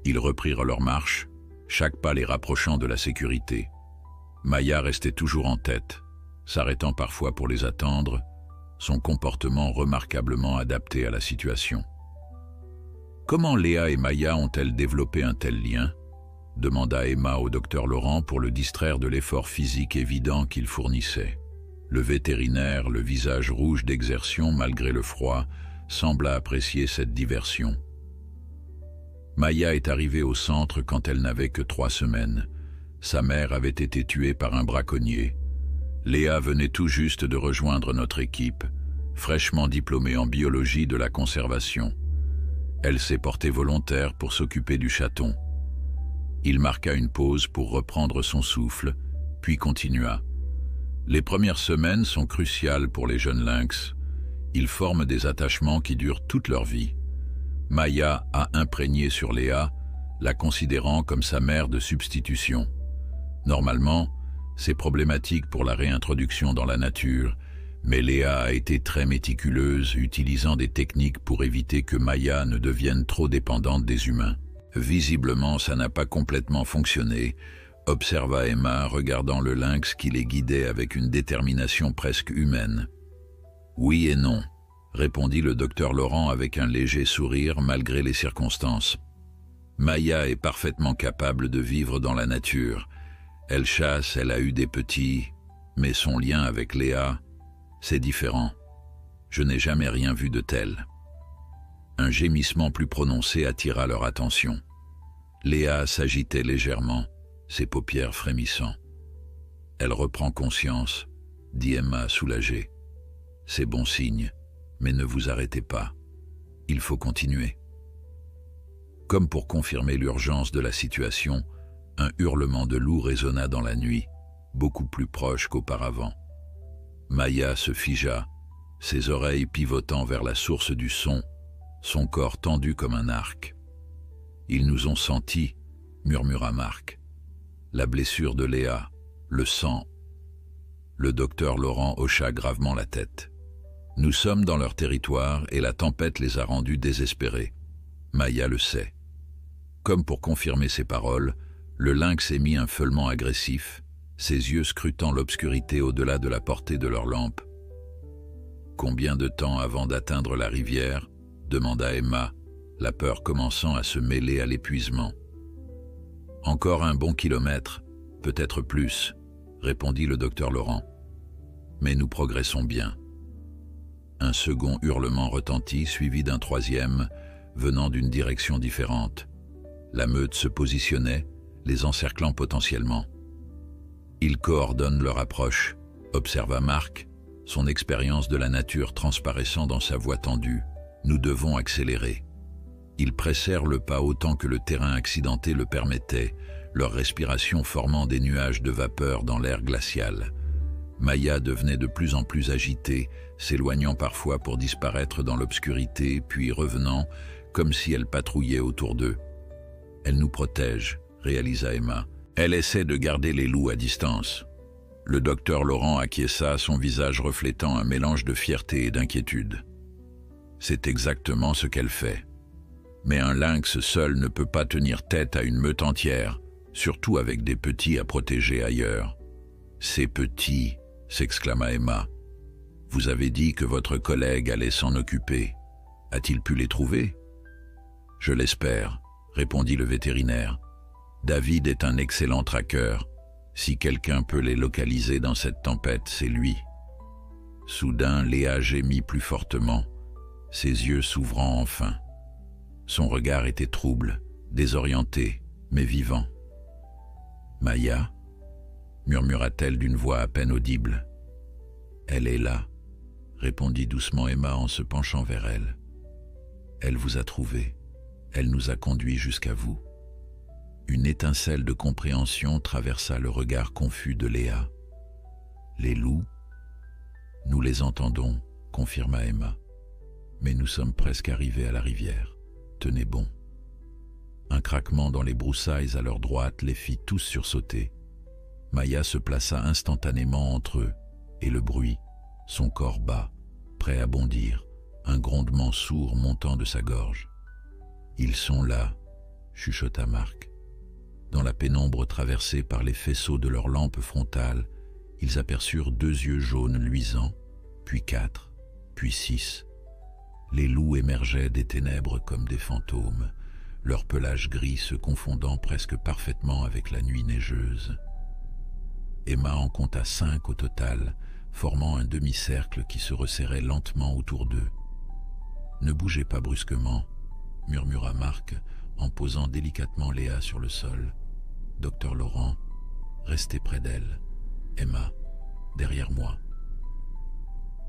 Ils reprirent leur marche, chaque pas les rapprochant de la sécurité. Maya restait toujours en tête, s'arrêtant parfois pour les attendre, son comportement remarquablement adapté à la situation. Comment Léa et Maya ont-elles développé un tel lien? Demanda Emma au docteur Laurent pour le distraire de l'effort physique évident qu'il fournissait. Le vétérinaire, le visage rouge d'exertion malgré le froid, sembla apprécier cette diversion. Maya est arrivée au centre quand elle n'avait que 3 semaines. Sa mère avait été tuée par un braconnier. Léa venait tout juste de rejoindre notre équipe, fraîchement diplômée en biologie de la conservation. Elle s'est portée volontaire pour s'occuper du chaton. Il marqua une pause pour reprendre son souffle, puis continua. Les premières semaines sont cruciales pour les jeunes lynx. Ils forment des attachements qui durent toute leur vie. Maya a imprégné sur Léa, la considérant comme sa mère de substitution. Normalement, c'est problématique pour la réintroduction dans la nature, mais Léa a été très méticuleuse, utilisant des techniques pour éviter que Maya ne devienne trop dépendante des humains. Visiblement, ça n'a pas complètement fonctionné, observa Emma, regardant le lynx qui les guidait avec une détermination presque humaine. Oui et non, répondit le docteur Laurent avec un léger sourire malgré les circonstances. Maya est parfaitement capable de vivre dans la nature. Elle chasse, elle a eu des petits, mais son lien avec Léa, c'est différent. Je n'ai jamais rien vu de tel. Un gémissement plus prononcé attira leur attention. Léa s'agitait légèrement, ses paupières frémissant. « Elle reprend conscience », dit Emma soulagée. « C'est bon signe, mais ne vous arrêtez pas. Il faut continuer. » Comme pour confirmer l'urgence de la situation, un hurlement de loup résonna dans la nuit, beaucoup plus proche qu'auparavant. Maya se figea, ses oreilles pivotant vers la source du son, son corps tendu comme un arc. « Ils nous ont sentis », murmura Marc. « La blessure de Léa, le sang. » Le docteur Laurent hocha gravement la tête. « Nous sommes dans leur territoire et la tempête les a rendus désespérés. Maya le sait. » Comme pour confirmer ses paroles, le lynx émit un feulement agressif, ses yeux scrutant l'obscurité au-delà de la portée de leur lampe. « Combien de temps avant d'atteindre la rivière » demanda Emma, la peur commençant à se mêler à l'épuisement. Encore un bon kilomètre, peut-être plus, répondit le docteur Laurent. Mais nous progressons bien. Un second hurlement retentit, suivi d'un troisième, venant d'une direction différente. La meute se positionnait, les encerclant potentiellement. Ils coordonnent leur approche, observa Marc, son expérience de la nature transparaissant dans sa voix tendue. Nous devons accélérer. Ils pressèrent le pas autant que le terrain accidenté le permettait, leur respiration formant des nuages de vapeur dans l'air glacial. Maya devenait de plus en plus agitée, s'éloignant parfois pour disparaître dans l'obscurité, puis revenant, comme si elle patrouillait autour d'eux. « Elle nous protège », réalisa Emma. « Elle essaie de garder les loups à distance. » Le docteur Laurent acquiesça, son visage reflétant un mélange de fierté et d'inquiétude. C'est exactement ce qu'elle fait. Mais un lynx seul ne peut pas tenir tête à une meute entière, surtout avec des petits à protéger ailleurs. « Ces petits !» s'exclama Emma. « Vous avez dit que votre collègue allait s'en occuper. A-t-il pu les trouver ?»« Je l'espère, » répondit le vétérinaire. « David est un excellent tracker. Si quelqu'un peut les localiser dans cette tempête, c'est lui. » Soudain, Léa gémit plus fortement, ses yeux s'ouvrant enfin. Son regard était trouble, désorienté, mais vivant. « Maya ?» murmura-t-elle d'une voix à peine audible. « Elle est là », répondit doucement Emma en se penchant vers elle. « Elle vous a trouvé, elle nous a conduits jusqu'à vous. » Une étincelle de compréhension traversa le regard confus de Léa. « Les loups ?» ?»« Nous les entendons, » confirma Emma. « Mais nous sommes presque arrivés à la rivière. Tenez bon. » Un craquement dans les broussailles à leur droite les fit tous sursauter. Maya se plaça instantanément entre eux, et le bruit, son corps bas, prêt à bondir, un grondement sourd montant de sa gorge. « Ils sont là, » chuchota Marc. Dans la pénombre traversée par les faisceaux de leur lampe frontale, ils aperçurent 2 yeux jaunes luisants, puis 4, puis 6. Les loups émergeaient des ténèbres comme des fantômes, leur pelage gris se confondant presque parfaitement avec la nuit neigeuse. Emma en compta 5 au total, formant un demi-cercle qui se resserrait lentement autour d'eux. « Ne bougez pas brusquement », murmura Marc en posant délicatement Léa sur le sol. « Docteur Laurent, restez près d'elle. Emma, derrière moi. »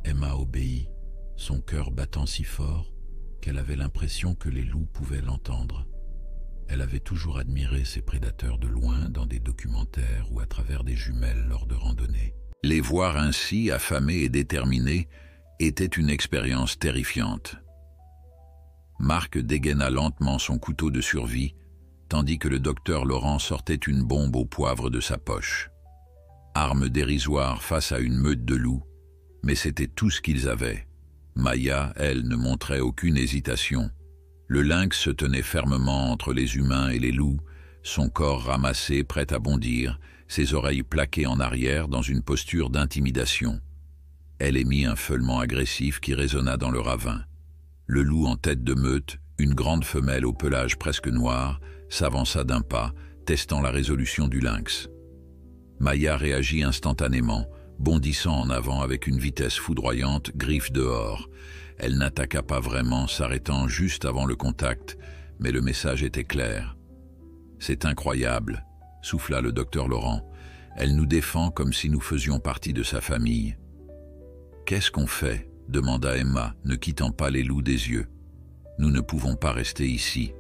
Emma obéit, son cœur battant si fort qu'elle avait l'impression que les loups pouvaient l'entendre. Elle avait toujours admiré ces prédateurs de loin dans des documentaires ou à travers des jumelles lors de randonnées. Les voir ainsi, affamés et déterminés, était une expérience terrifiante. Marc dégaina lentement son couteau de survie, tandis que le docteur Laurent sortait une bombe au poivre de sa poche. Arme dérisoire face à une meute de loups, mais c'était tout ce qu'ils avaient. Maya, elle, ne montrait aucune hésitation. Le lynx se tenait fermement entre les humains et les loups, son corps ramassé, prêt à bondir, ses oreilles plaquées en arrière dans une posture d'intimidation. Elle émit un feulement agressif qui résonna dans le ravin. Le loup en tête de meute, une grande femelle au pelage presque noir, s'avança d'un pas, testant la résolution du lynx. Maya réagit instantanément, bondissant en avant avec une vitesse foudroyante, griffe dehors. Elle n'attaqua pas vraiment, s'arrêtant juste avant le contact, mais le message était clair. « C'est incroyable », souffla le docteur Laurent. « Elle nous défend comme si nous faisions partie de sa famille. »« Qu'est-ce qu'on fait ?» demanda Emma, ne quittant pas les loups des yeux. « Nous ne pouvons pas rester ici. »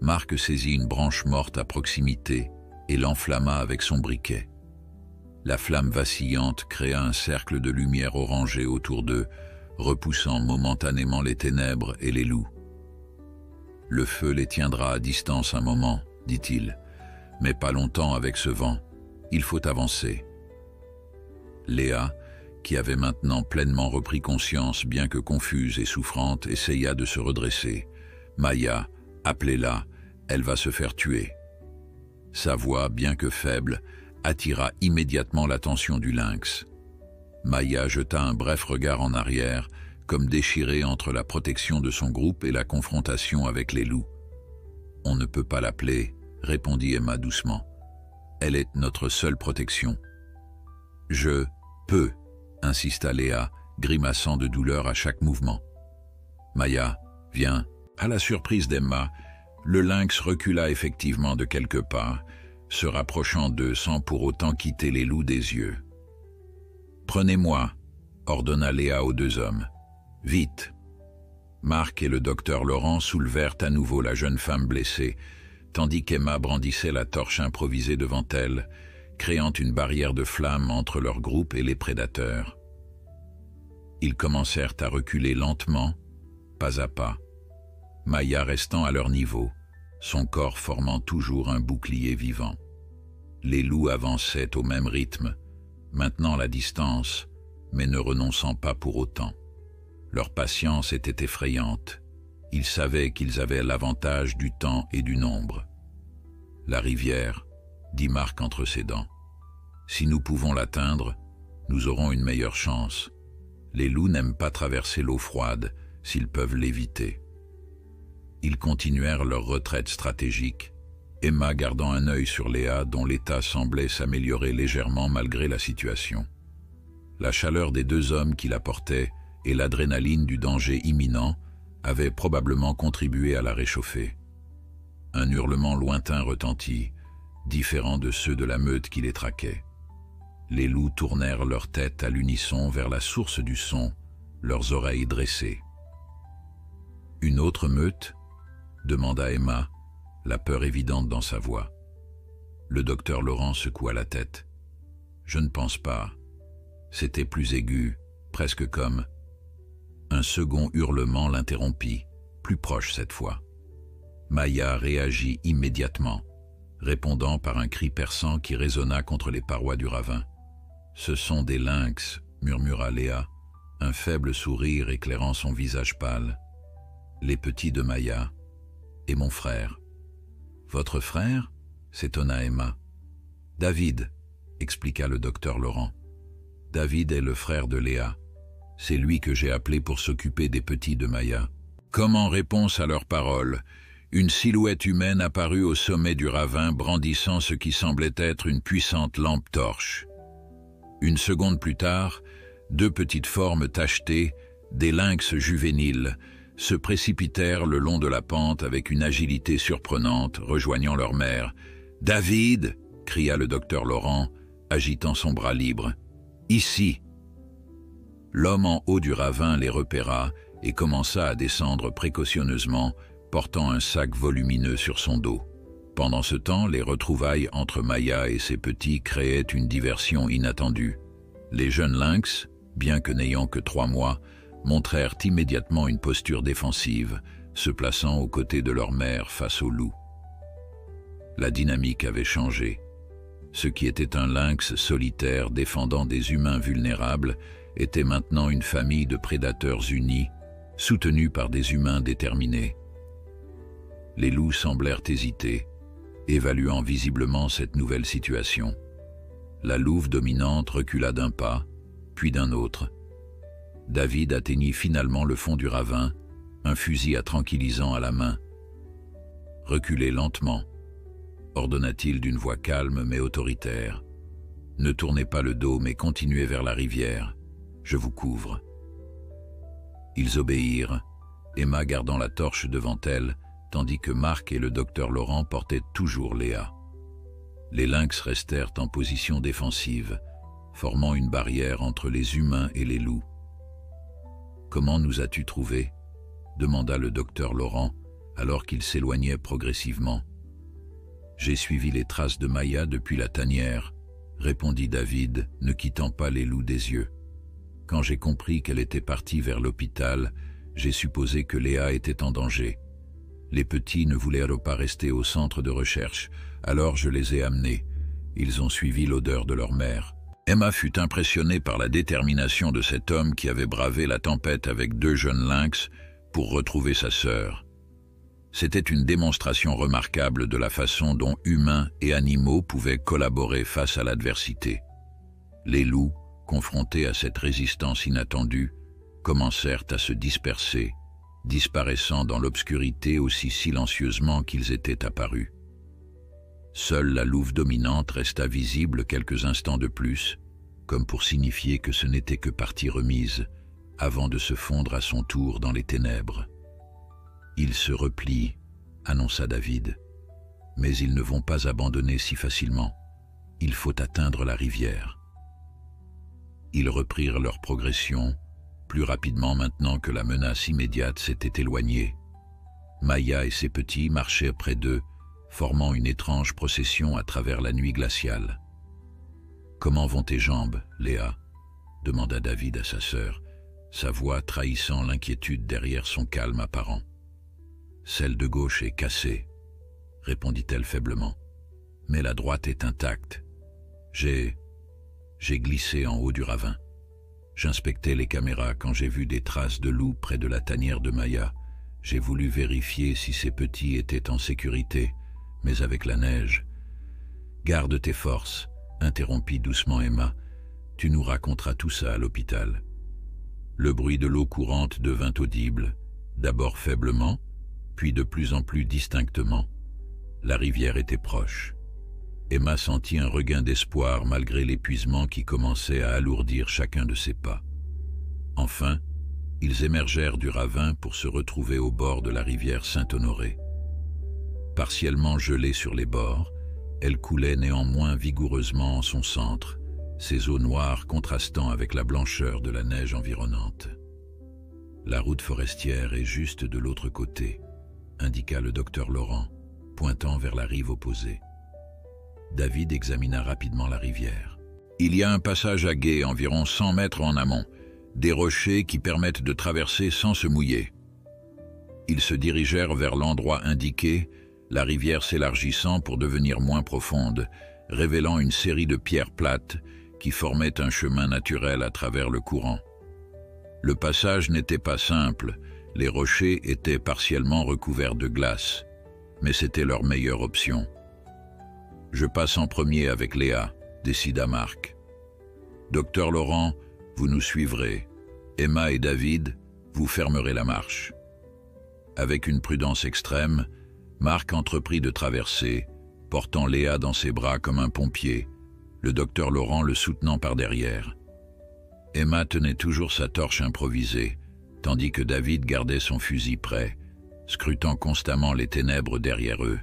Marc saisit une branche morte à proximité et l'enflamma avec son briquet. La flamme vacillante créa un cercle de lumière orangée autour d'eux, repoussant momentanément les ténèbres et les loups. « Le feu les tiendra à distance un moment, » dit-il, « mais pas longtemps avec ce vent. Il faut avancer. » Léa, qui avait maintenant pleinement repris conscience, bien que confuse et souffrante, essaya de se redresser. « Maya, appelez-la, elle va se faire tuer. » Sa voix, bien que faible, attira immédiatement l'attention du lynx. Maya jeta un bref regard en arrière, comme déchiré entre la protection de son groupe et la confrontation avec les loups. « On ne peut pas l'appeler, » répondit Emma doucement. « Elle est notre seule protection. »« Je peux, » insista Léa, grimaçant de douleur à chaque mouvement. « Maya, viens. » À la surprise d'Emma, le lynx recula effectivement de quelques pas, se rapprochant d'eux sans pour autant quitter les loups des yeux. « Prenez-moi, » ordonna Léa aux deux hommes. « Vite !» Marc et le docteur Laurent soulevèrent à nouveau la jeune femme blessée, tandis qu'Emma brandissait la torche improvisée devant elle, créant une barrière de flammes entre leur groupe et les prédateurs. Ils commencèrent à reculer lentement, pas à pas, Maya restant à leur niveau, son corps formant toujours un bouclier vivant. Les loups avançaient au même rythme, maintenant la distance, mais ne renonçant pas pour autant. Leur patience était effrayante. Ils savaient qu'ils avaient l'avantage du temps et du nombre. « La rivière, » dit Marc entre ses dents. « Si nous pouvons l'atteindre, nous aurons une meilleure chance. Les loups n'aiment pas traverser l'eau froide s'ils peuvent l'éviter. » Ils continuèrent leur retraite stratégique, Emma gardant un œil sur Léa dont l'état semblait s'améliorer légèrement malgré la situation. La chaleur des deux hommes qui la portaient et l'adrénaline du danger imminent avaient probablement contribué à la réchauffer. Un hurlement lointain retentit, différent de ceux de la meute qui les traquait. Les loups tournèrent leur tête à l'unisson vers la source du son, leurs oreilles dressées. « Une autre meute ?» demanda Emma, la peur évidente dans sa voix. Le docteur Laurent secoua la tête. « Je ne pense pas. C'était plus aigu, presque comme... » Un second hurlement l'interrompit, plus proche cette fois. Maya réagit immédiatement, répondant par un cri perçant qui résonna contre les parois du ravin. « Ce sont des lynx, » murmura Léa, un faible sourire éclairant son visage pâle. « Les petits de Maya. Et mon frère. »« Votre frère ?» s'étonna Emma. « David, » expliqua le docteur Laurent. « David est le frère de Léa. C'est lui que j'ai appelé pour s'occuper des petits de Maya. » Comme en réponse à leurs paroles, une silhouette humaine apparut au sommet du ravin brandissant ce qui semblait être une puissante lampe torche. Une seconde plus tard, deux petites formes tachetées, des lynx juvéniles, se précipitèrent le long de la pente avec une agilité surprenante, rejoignant leur mère. « David !» cria le docteur Laurent, agitant son bras libre. « Ici !» L'homme en haut du ravin les repéra et commença à descendre précautionneusement, portant un sac volumineux sur son dos. Pendant ce temps, les retrouvailles entre Maya et ses petits créaient une diversion inattendue. Les jeunes lynx, bien que n'ayant que 3 mois, montrèrent immédiatement une posture défensive, se plaçant aux côtés de leur mère face au loup. La dynamique avait changé. Ce qui était un lynx solitaire défendant des humains vulnérables était maintenant une famille de prédateurs unis, soutenus par des humains déterminés. Les loups semblèrent hésiter, évaluant visiblement cette nouvelle situation. La louve dominante recula d'un pas, puis d'un autre. David atteignit finalement le fond du ravin, un fusil à tranquillisant à la main. « Reculez lentement », ordonna-t-il d'une voix calme mais autoritaire. « Ne tournez pas le dos mais continuez vers la rivière. Je vous couvre. » Ils obéirent, Emma gardant la torche devant elle, tandis que Marc et le docteur Laurent portaient toujours Léa. Les lynx restèrent en position défensive, formant une barrière entre les humains et les loups. « Comment nous as-tu trouvés ?» demanda le docteur Laurent, alors qu'ils s'éloignaient progressivement. « J'ai suivi les traces de Maya depuis la tanière, » répondit David, ne quittant pas les loups des yeux. « Quand j'ai compris qu'elle était partie vers l'hôpital, j'ai supposé que Léa était en danger. Les petits ne voulaient alors pas rester au centre de recherche, alors je les ai amenés. Ils ont suivi l'odeur de leur mère. » Emma fut impressionnée par la détermination de cet homme qui avait bravé la tempête avec 2 jeunes lynx pour retrouver sa sœur. C'était une démonstration remarquable de la façon dont humains et animaux pouvaient collaborer face à l'adversité. Les loups, confrontés à cette résistance inattendue, commencèrent à se disperser, disparaissant dans l'obscurité aussi silencieusement qu'ils étaient apparus. Seule la louve dominante resta visible quelques instants de plus, comme pour signifier que ce n'était que partie remise, avant de se fondre à son tour dans les ténèbres. « Ils se replient », annonça David, « mais ils ne vont pas abandonner si facilement. Il faut atteindre la rivière. » Ils reprirent leur progression, plus rapidement maintenant que la menace immédiate s'était éloignée. Maya et ses petits marchaient près d'eux, formant une étrange procession à travers la nuit glaciale. « Comment vont tes jambes, Léa ?» demanda David à sa sœur, sa voix trahissant l'inquiétude derrière son calme apparent. « Celle de gauche est cassée, » répondit-elle faiblement, « mais la droite est intacte. J'ai glissé en haut du ravin. J'inspectais les caméras quand j'ai vu des traces de loup près de la tanière de Maya. J'ai voulu vérifier si ses petits étaient en sécurité, mais avec la neige. « Garde tes forces, » interrompit doucement Emma. « Tu nous raconteras tout ça à l'hôpital. » Le bruit de l'eau courante devint audible, d'abord faiblement, puis de plus en plus distinctement. La rivière était proche. Emma sentit un regain d'espoir malgré l'épuisement qui commençait à alourdir chacun de ses pas. Enfin, ils émergèrent du ravin pour se retrouver au bord de la rivière Saint-Honoré. Partiellement gelée sur les bords, elle coulait néanmoins vigoureusement en son centre, ses eaux noires contrastant avec la blancheur de la neige environnante. « La route forestière est juste de l'autre côté », indiqua le docteur Laurent, pointant vers la rive opposée. David examina rapidement la rivière. « Il y a un passage à gué environ 100 mètres en amont, des rochers qui permettent de traverser sans se mouiller. » Ils se dirigèrent vers l'endroit indiqué, la rivière s'élargissant pour devenir moins profonde, révélant une série de pierres plates qui formaient un chemin naturel à travers le courant. Le passage n'était pas simple, les rochers étaient partiellement recouverts de glace, mais c'était leur meilleure option. « Je passe en premier avec Léa », décida Marc. « Docteur Laurent, vous nous suivrez. Emma et David, vous fermerez la marche. » Avec une prudence extrême, Marc entreprit de traverser, portant Léa dans ses bras comme un pompier, le docteur Laurent le soutenant par derrière. Emma tenait toujours sa torche improvisée, tandis que David gardait son fusil prêt, scrutant constamment les ténèbres derrière eux.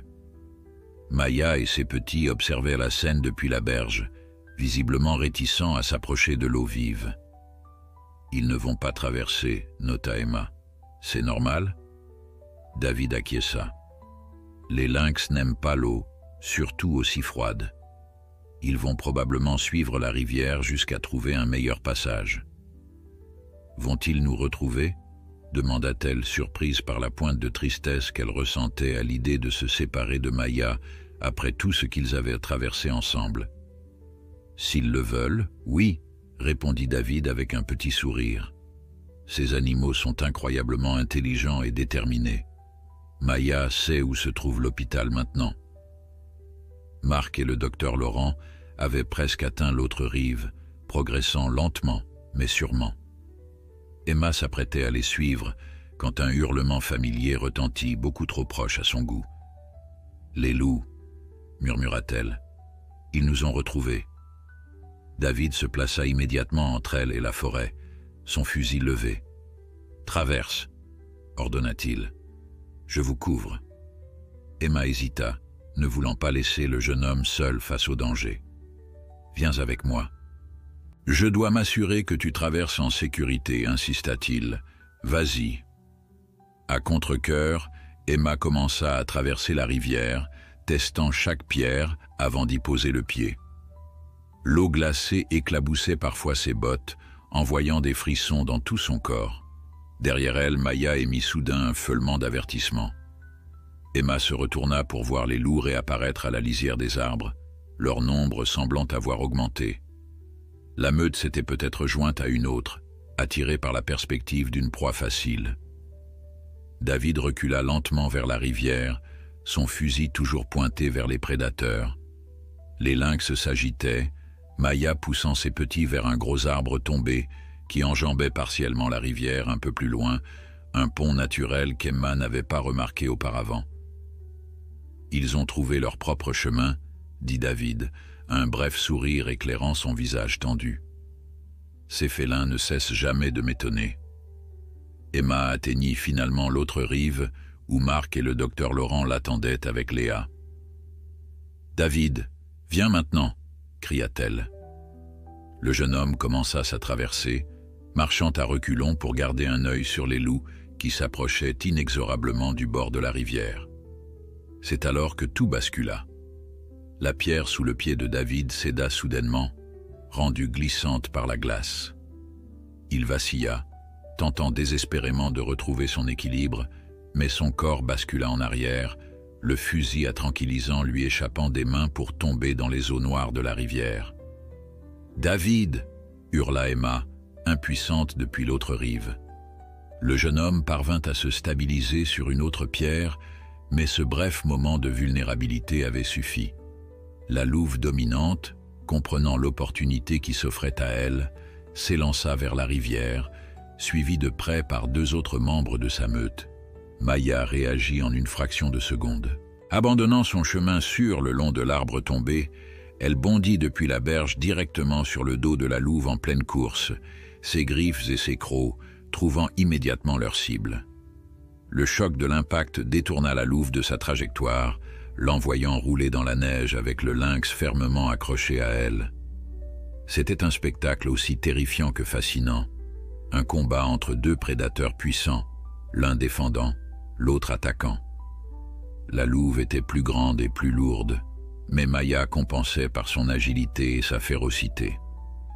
Maya et ses petits observaient la scène depuis la berge, visiblement réticents à s'approcher de l'eau vive. « Ils ne vont pas traverser, » nota Emma. « C'est normal ?» David acquiesça. « Les lynx n'aiment pas l'eau, surtout aussi froide. Ils vont probablement suivre la rivière jusqu'à trouver un meilleur passage. »« Vont-ils nous retrouver ?» demanda-t-elle, surprise par la pointe de tristesse qu'elle ressentait à l'idée de se séparer de Maya après tout ce qu'ils avaient traversé ensemble. « S'ils le veulent, oui, » répondit David avec un petit sourire. « Ces animaux sont incroyablement intelligents et déterminés. Maya sait où se trouve l'hôpital maintenant. » Marc et le docteur Laurent avaient presque atteint l'autre rive, progressant lentement, mais sûrement. Emma s'apprêtait à les suivre quand un hurlement familier retentit beaucoup trop proche à son goût. « Les loups !» murmura-t-elle. « Ils nous ont retrouvés. » David se plaça immédiatement entre elle et la forêt, son fusil levé. « Traverse !» ordonna-t-il. « Je vous couvre. » Emma hésita, ne voulant pas laisser le jeune homme seul face au danger. « Viens avec moi. »« Je dois m'assurer que tu traverses en sécurité, » insista-t-il. « Vas-y. » À contre-cœur, Emma commença à traverser la rivière, testant chaque pierre avant d'y poser le pied. L'eau glacée éclaboussait parfois ses bottes, envoyant des frissons dans tout son corps. Derrière elle, Maya émit soudain un feulement d'avertissement. Emma se retourna pour voir les loups réapparaître à la lisière des arbres, leur nombre semblant avoir augmenté. La meute s'était peut-être jointe à une autre, attirée par la perspective d'une proie facile. David recula lentement vers la rivière, son fusil toujours pointé vers les prédateurs. Les lynx s'agitaient, Maya poussant ses petits vers un gros arbre tombé, qui enjambait partiellement la rivière un peu plus loin, un pont naturel qu'Emma n'avait pas remarqué auparavant. « Ils ont trouvé leur propre chemin », dit David, un bref sourire éclairant son visage tendu. « Ces félins ne cessent jamais de m'étonner. » Emma atteignit finalement l'autre rive, où Marc et le docteur Laurent l'attendaient avec Léa. « David, viens maintenant !» cria-t-elle. Le jeune homme commença sa traversée, marchant à reculons pour garder un œil sur les loups qui s'approchaient inexorablement du bord de la rivière. C'est alors que tout bascula. La pierre sous le pied de David céda soudainement, rendue glissante par la glace. Il vacilla, tentant désespérément de retrouver son équilibre, mais son corps bascula en arrière, le fusil à tranquillisant lui échappant des mains pour tomber dans les eaux noires de la rivière. « David !» hurla Emma, impuissante depuis l'autre rive. Le jeune homme parvint à se stabiliser sur une autre pierre, mais ce bref moment de vulnérabilité avait suffi. La louve dominante, comprenant l'opportunité qui s'offrait à elle, s'élança vers la rivière, suivie de près par deux autres membres de sa meute. Maya réagit en une fraction de seconde. Abandonnant son chemin sûr le long de l'arbre tombé, elle bondit depuis la berge directement sur le dos de la louve en pleine course, ses griffes et ses crocs trouvant immédiatement leur cible. Le choc de l'impact détourna la louve de sa trajectoire, l'envoyant rouler dans la neige avec le lynx fermement accroché à elle. C'était un spectacle aussi terrifiant que fascinant, un combat entre deux prédateurs puissants, l'un défendant, l'autre attaquant. La louve était plus grande et plus lourde, mais Maya compensait par son agilité et sa férocité.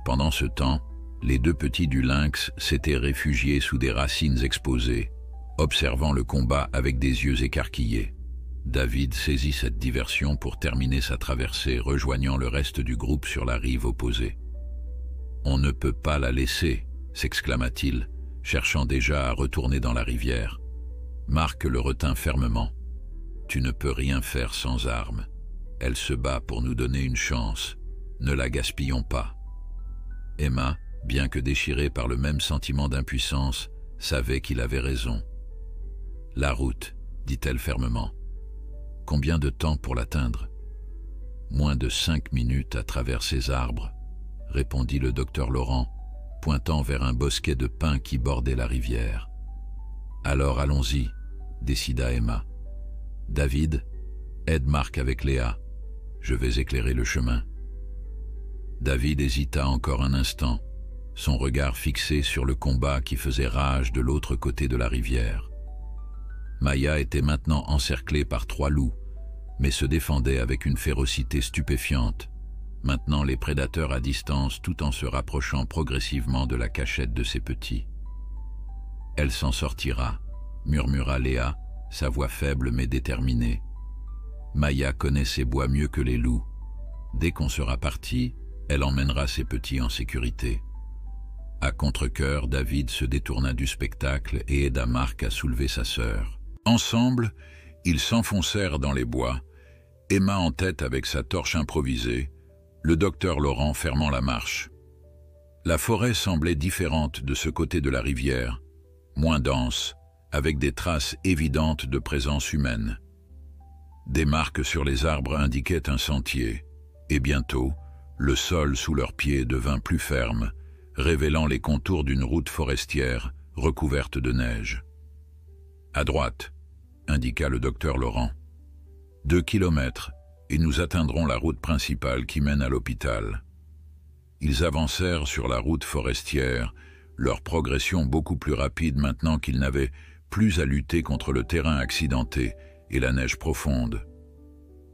Pendant ce temps, les deux petits du lynx s'étaient réfugiés sous des racines exposées, observant le combat avec des yeux écarquillés. David saisit cette diversion pour terminer sa traversée, rejoignant le reste du groupe sur la rive opposée. « On ne peut pas la laisser !» s'exclama-t-il, cherchant déjà à retourner dans la rivière. Marc le retint fermement. « Tu ne peux rien faire sans armes. Elle se bat pour nous donner une chance. Ne la gaspillons pas. » Emma, bien que déchirée par le même sentiment d'impuissance, savait qu'il avait raison. « La route, » dit-elle fermement. « Combien de temps pour l'atteindre ? » « Moins de 5 minutes à travers ces arbres, » répondit le docteur Laurent, pointant vers un bosquet de pins qui bordait la rivière. « Alors allons-y, » décida Emma. « David, aide Marc avec Léa. Je vais éclairer le chemin. » David hésita encore un instant, son regard fixé sur le combat qui faisait rage de l'autre côté de la rivière. Maya était maintenant encerclée par 3 loups, mais se défendait avec une férocité stupéfiante, maintenant les prédateurs à distance tout en se rapprochant progressivement de la cachette de ses petits. « Elle s'en sortira », murmura Léa, sa voix faible mais déterminée. Maya connaît ses bois mieux que les loups. Dès qu'on sera parti, elle emmènera ses petits en sécurité. À contre-cœur, David se détourna du spectacle et aida Marc à soulever sa sœur. Ensemble, ils s'enfoncèrent dans les bois, Emma en tête avec sa torche improvisée, le docteur Laurent fermant la marche. La forêt semblait différente de ce côté de la rivière, moins dense, avec des traces évidentes de présence humaine. Des marques sur les arbres indiquaient un sentier, et bientôt, le sol sous leurs pieds devint plus ferme, révélant les contours d'une route forestière recouverte de neige. « À droite », indiqua le docteur Laurent. 2 kilomètres, et nous atteindrons la route principale qui mène à l'hôpital. Ils avancèrent sur la route forestière, leur progression beaucoup plus rapide maintenant qu'ils n'avaient plus à lutter contre le terrain accidenté et la neige profonde.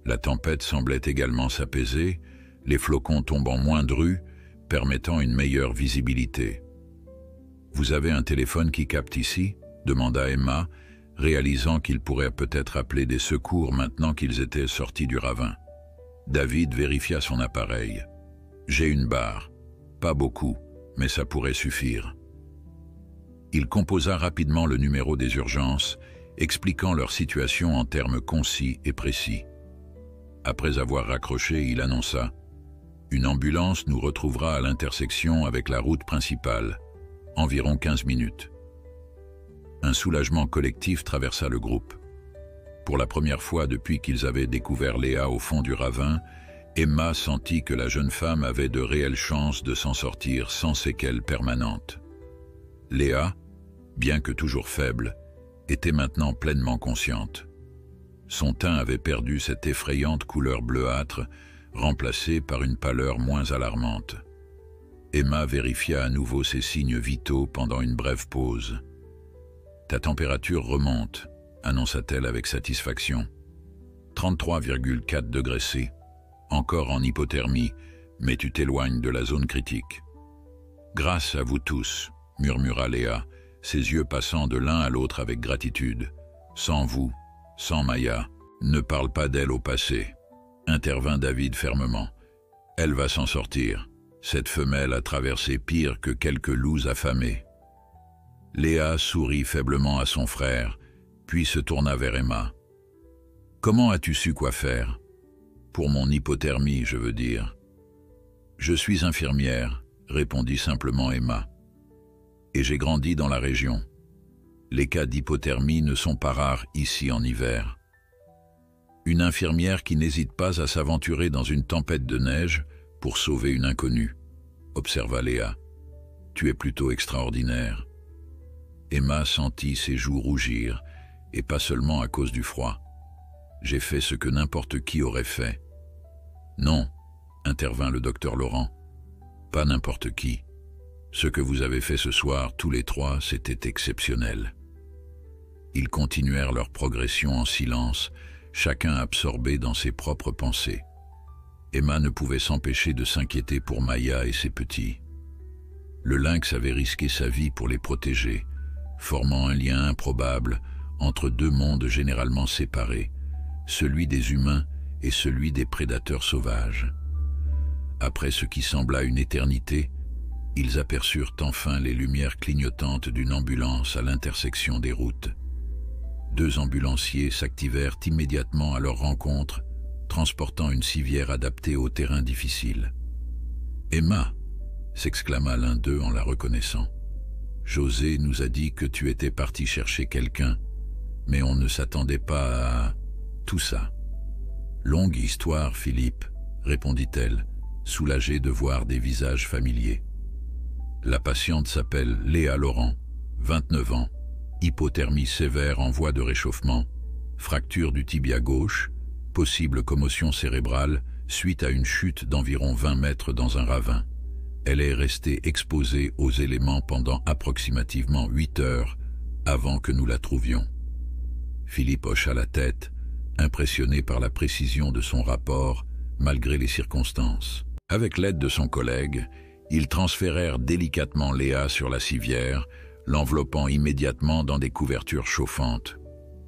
La tempête semblait également s'apaiser, les flocons tombant moins drus, permettant une meilleure visibilité. « Vous avez un téléphone qui capte ici ?» demanda Emma, réalisant qu'il pourrait peut-être appeler des secours maintenant qu'ils étaient sortis du ravin. David vérifia son appareil. « J'ai une barre. Pas beaucoup, mais ça pourrait suffire. » Il composa rapidement le numéro des urgences, expliquant leur situation en termes concis et précis. Après avoir raccroché, il annonça « Une ambulance nous retrouvera à l'intersection avec la route principale. Environ 15 minutes. Un soulagement collectif traversa le groupe. Pour la première fois depuis qu'ils avaient découvert Léa au fond du ravin, Emma sentit que la jeune femme avait de réelles chances de s'en sortir sans séquelles permanentes. Léa, bien que toujours faible, était maintenant pleinement consciente. Son teint avait perdu cette effrayante couleur bleuâtre, remplacée par une pâleur moins alarmante. Emma vérifia à nouveau ses signes vitaux pendant une brève pause. « Ta température remonte », annonça-t-elle avec satisfaction. 33,4 degrés C. Encore en hypothermie, mais tu t'éloignes de la zone critique. « Grâce à vous tous », murmura Léa, ses yeux passant de l'un à l'autre avec gratitude. « Sans vous, sans Maya, ne parle pas d'elle au passé », intervint David fermement. « Elle va s'en sortir. Cette femelle a traversé pire que quelques loups affamés. » Léa sourit faiblement à son frère, puis se tourna vers Emma. « Comment as-tu su quoi faire ? Pour mon hypothermie, je veux dire. »« Je suis infirmière, » répondit simplement Emma. « Et j'ai grandi dans la région. Les cas d'hypothermie ne sont pas rares ici en hiver. » Une infirmière qui n'hésite pas à s'aventurer dans une tempête de neige pour sauver une inconnue, observa Léa. « Tu es plutôt extraordinaire. » Emma sentit ses joues rougir, et pas seulement à cause du froid. « J'ai fait ce que n'importe qui aurait fait. »« Non, » intervint le docteur Laurent. « Pas n'importe qui. Ce que vous avez fait ce soir, tous les trois, c'était exceptionnel. » Ils continuèrent leur progression en silence, chacun absorbé dans ses propres pensées. Emma ne pouvait s'empêcher de s'inquiéter pour Maya et ses petits. Le lynx avait risqué sa vie pour les protéger, formant un lien improbable entre deux mondes généralement séparés, celui des humains et celui des prédateurs sauvages. Après ce qui sembla une éternité, ils aperçurent enfin les lumières clignotantes d'une ambulance à l'intersection des routes. Deux ambulanciers s'activèrent immédiatement à leur rencontre, transportant une civière adaptée au terrain difficile. « Emma !» s'exclama l'un d'eux en la reconnaissant. « José nous a dit que tu étais partie chercher quelqu'un, mais on ne s'attendait pas à tout ça. »« Longue histoire, Philippe, » répondit-elle, soulagée de voir des visages familiers. La patiente s'appelle Léa Laurent, 29 ans, hypothermie sévère en voie de réchauffement, fracture du tibia gauche, possible commotion cérébrale suite à une chute d'environ 20 mètres dans un ravin. Elle est restée exposée aux éléments pendant approximativement 8 heures avant que nous la trouvions. Philippe hocha la tête, impressionné par la précision de son rapport malgré les circonstances. Avec l'aide de son collègue, ils transférèrent délicatement Léa sur la civière, l'enveloppant immédiatement dans des couvertures chauffantes.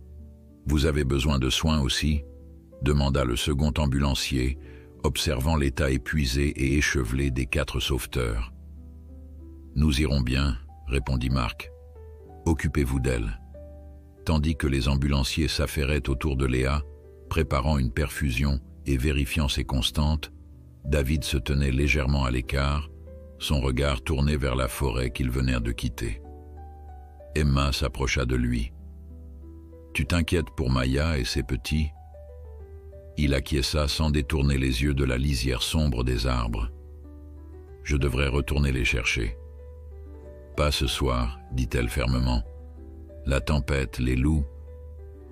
« Vous avez besoin de soins aussi ?» demanda le second ambulancier, observant l'état épuisé et échevelé des 4 sauveteurs. « Nous irons bien, » répondit Marc. « Occupez-vous d'elle. » Tandis que les ambulanciers s'affairaient autour de Léa, préparant une perfusion et vérifiant ses constantes, David se tenait légèrement à l'écart, son regard tourné vers la forêt qu'ils venèrent de quitter. Emma s'approcha de lui. « Tu t'inquiètes pour Maya et ses petits ?» Il acquiesça sans détourner les yeux de la lisière sombre des arbres. « Je devrais retourner les chercher. »« Pas ce soir, » dit-elle fermement. « La tempête, les loups,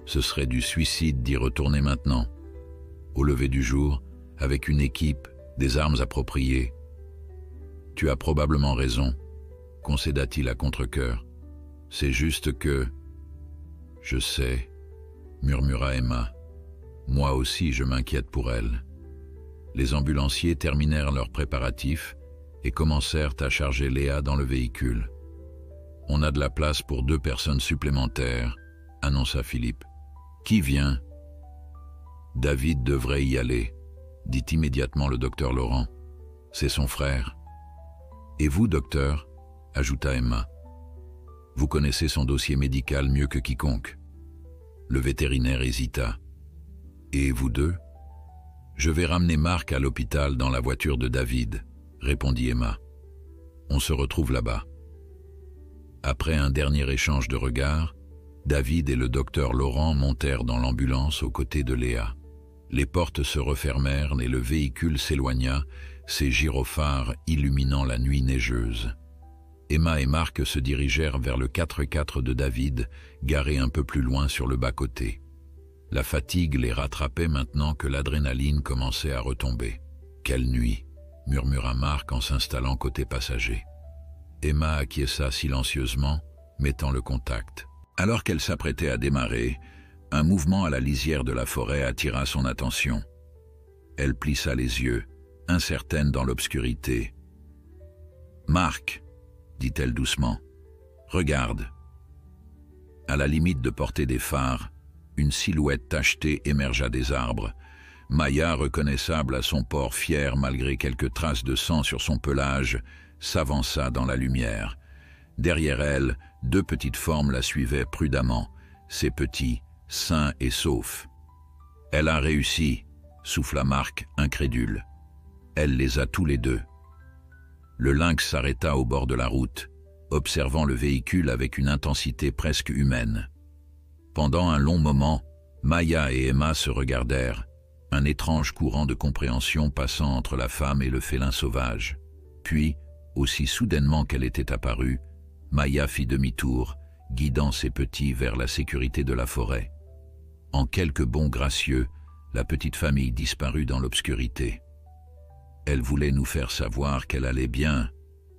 ce serait du suicide d'y retourner maintenant. Au lever du jour, avec une équipe, des armes appropriées. »« Tu as probablement raison, » concéda-t-il à contre-cœur. « C'est juste que... »« Je sais, » murmura Emma. « Moi aussi, je m'inquiète pour elle. » Les ambulanciers terminèrent leurs préparatifs et commencèrent à charger Léa dans le véhicule. « On a de la place pour 2 personnes supplémentaires, » annonça Philippe. « Qui vient ?»« David devrait y aller, » dit immédiatement le docteur Laurent. « C'est son frère. »« Et vous, docteur ?» ajouta Emma. « Vous connaissez son dossier médical mieux que quiconque. » Le vétérinaire hésita. « Et vous deux ?»« Je vais ramener Marc à l'hôpital dans la voiture de David, » répondit Emma. « On se retrouve là-bas. » Après un dernier échange de regards, David et le docteur Laurent montèrent dans l'ambulance aux côtés de Léa. Les portes se refermèrent et le véhicule s'éloigna, ses gyrophares illuminant la nuit neigeuse. Emma et Marc se dirigèrent vers le 4x4 de David, garé un peu plus loin sur le bas-côté. La fatigue les rattrapait maintenant que l'adrénaline commençait à retomber. « Quelle nuit !» murmura Marc en s'installant côté passager. Emma acquiesça silencieusement, mettant le contact. Alors qu'elle s'apprêtait à démarrer, un mouvement à la lisière de la forêt attira son attention. Elle plissa les yeux, incertaine dans l'obscurité. « Marc !» dit-elle doucement. « Regarde !» À la limite de portée des phares, une silhouette tachetée émergea des arbres. Maya, reconnaissable à son port fier malgré quelques traces de sang sur son pelage, s'avança dans la lumière. Derrière elle, deux petites formes la suivaient prudemment, ces petits, sains et saufs. « Elle a réussi !» souffla Marc, incrédule. « Elle les a tous les deux. » Le lynx s'arrêta au bord de la route, observant le véhicule avec une intensité presque humaine. Pendant un long moment, Maya et Emma se regardèrent, un étrange courant de compréhension passant entre la femme et le félin sauvage. Puis, aussi soudainement qu'elle était apparue, Maya fit demi-tour, guidant ses petits vers la sécurité de la forêt. En quelques bonds gracieux, la petite famille disparut dans l'obscurité. « Elle voulait nous faire savoir qu'elle allait bien »,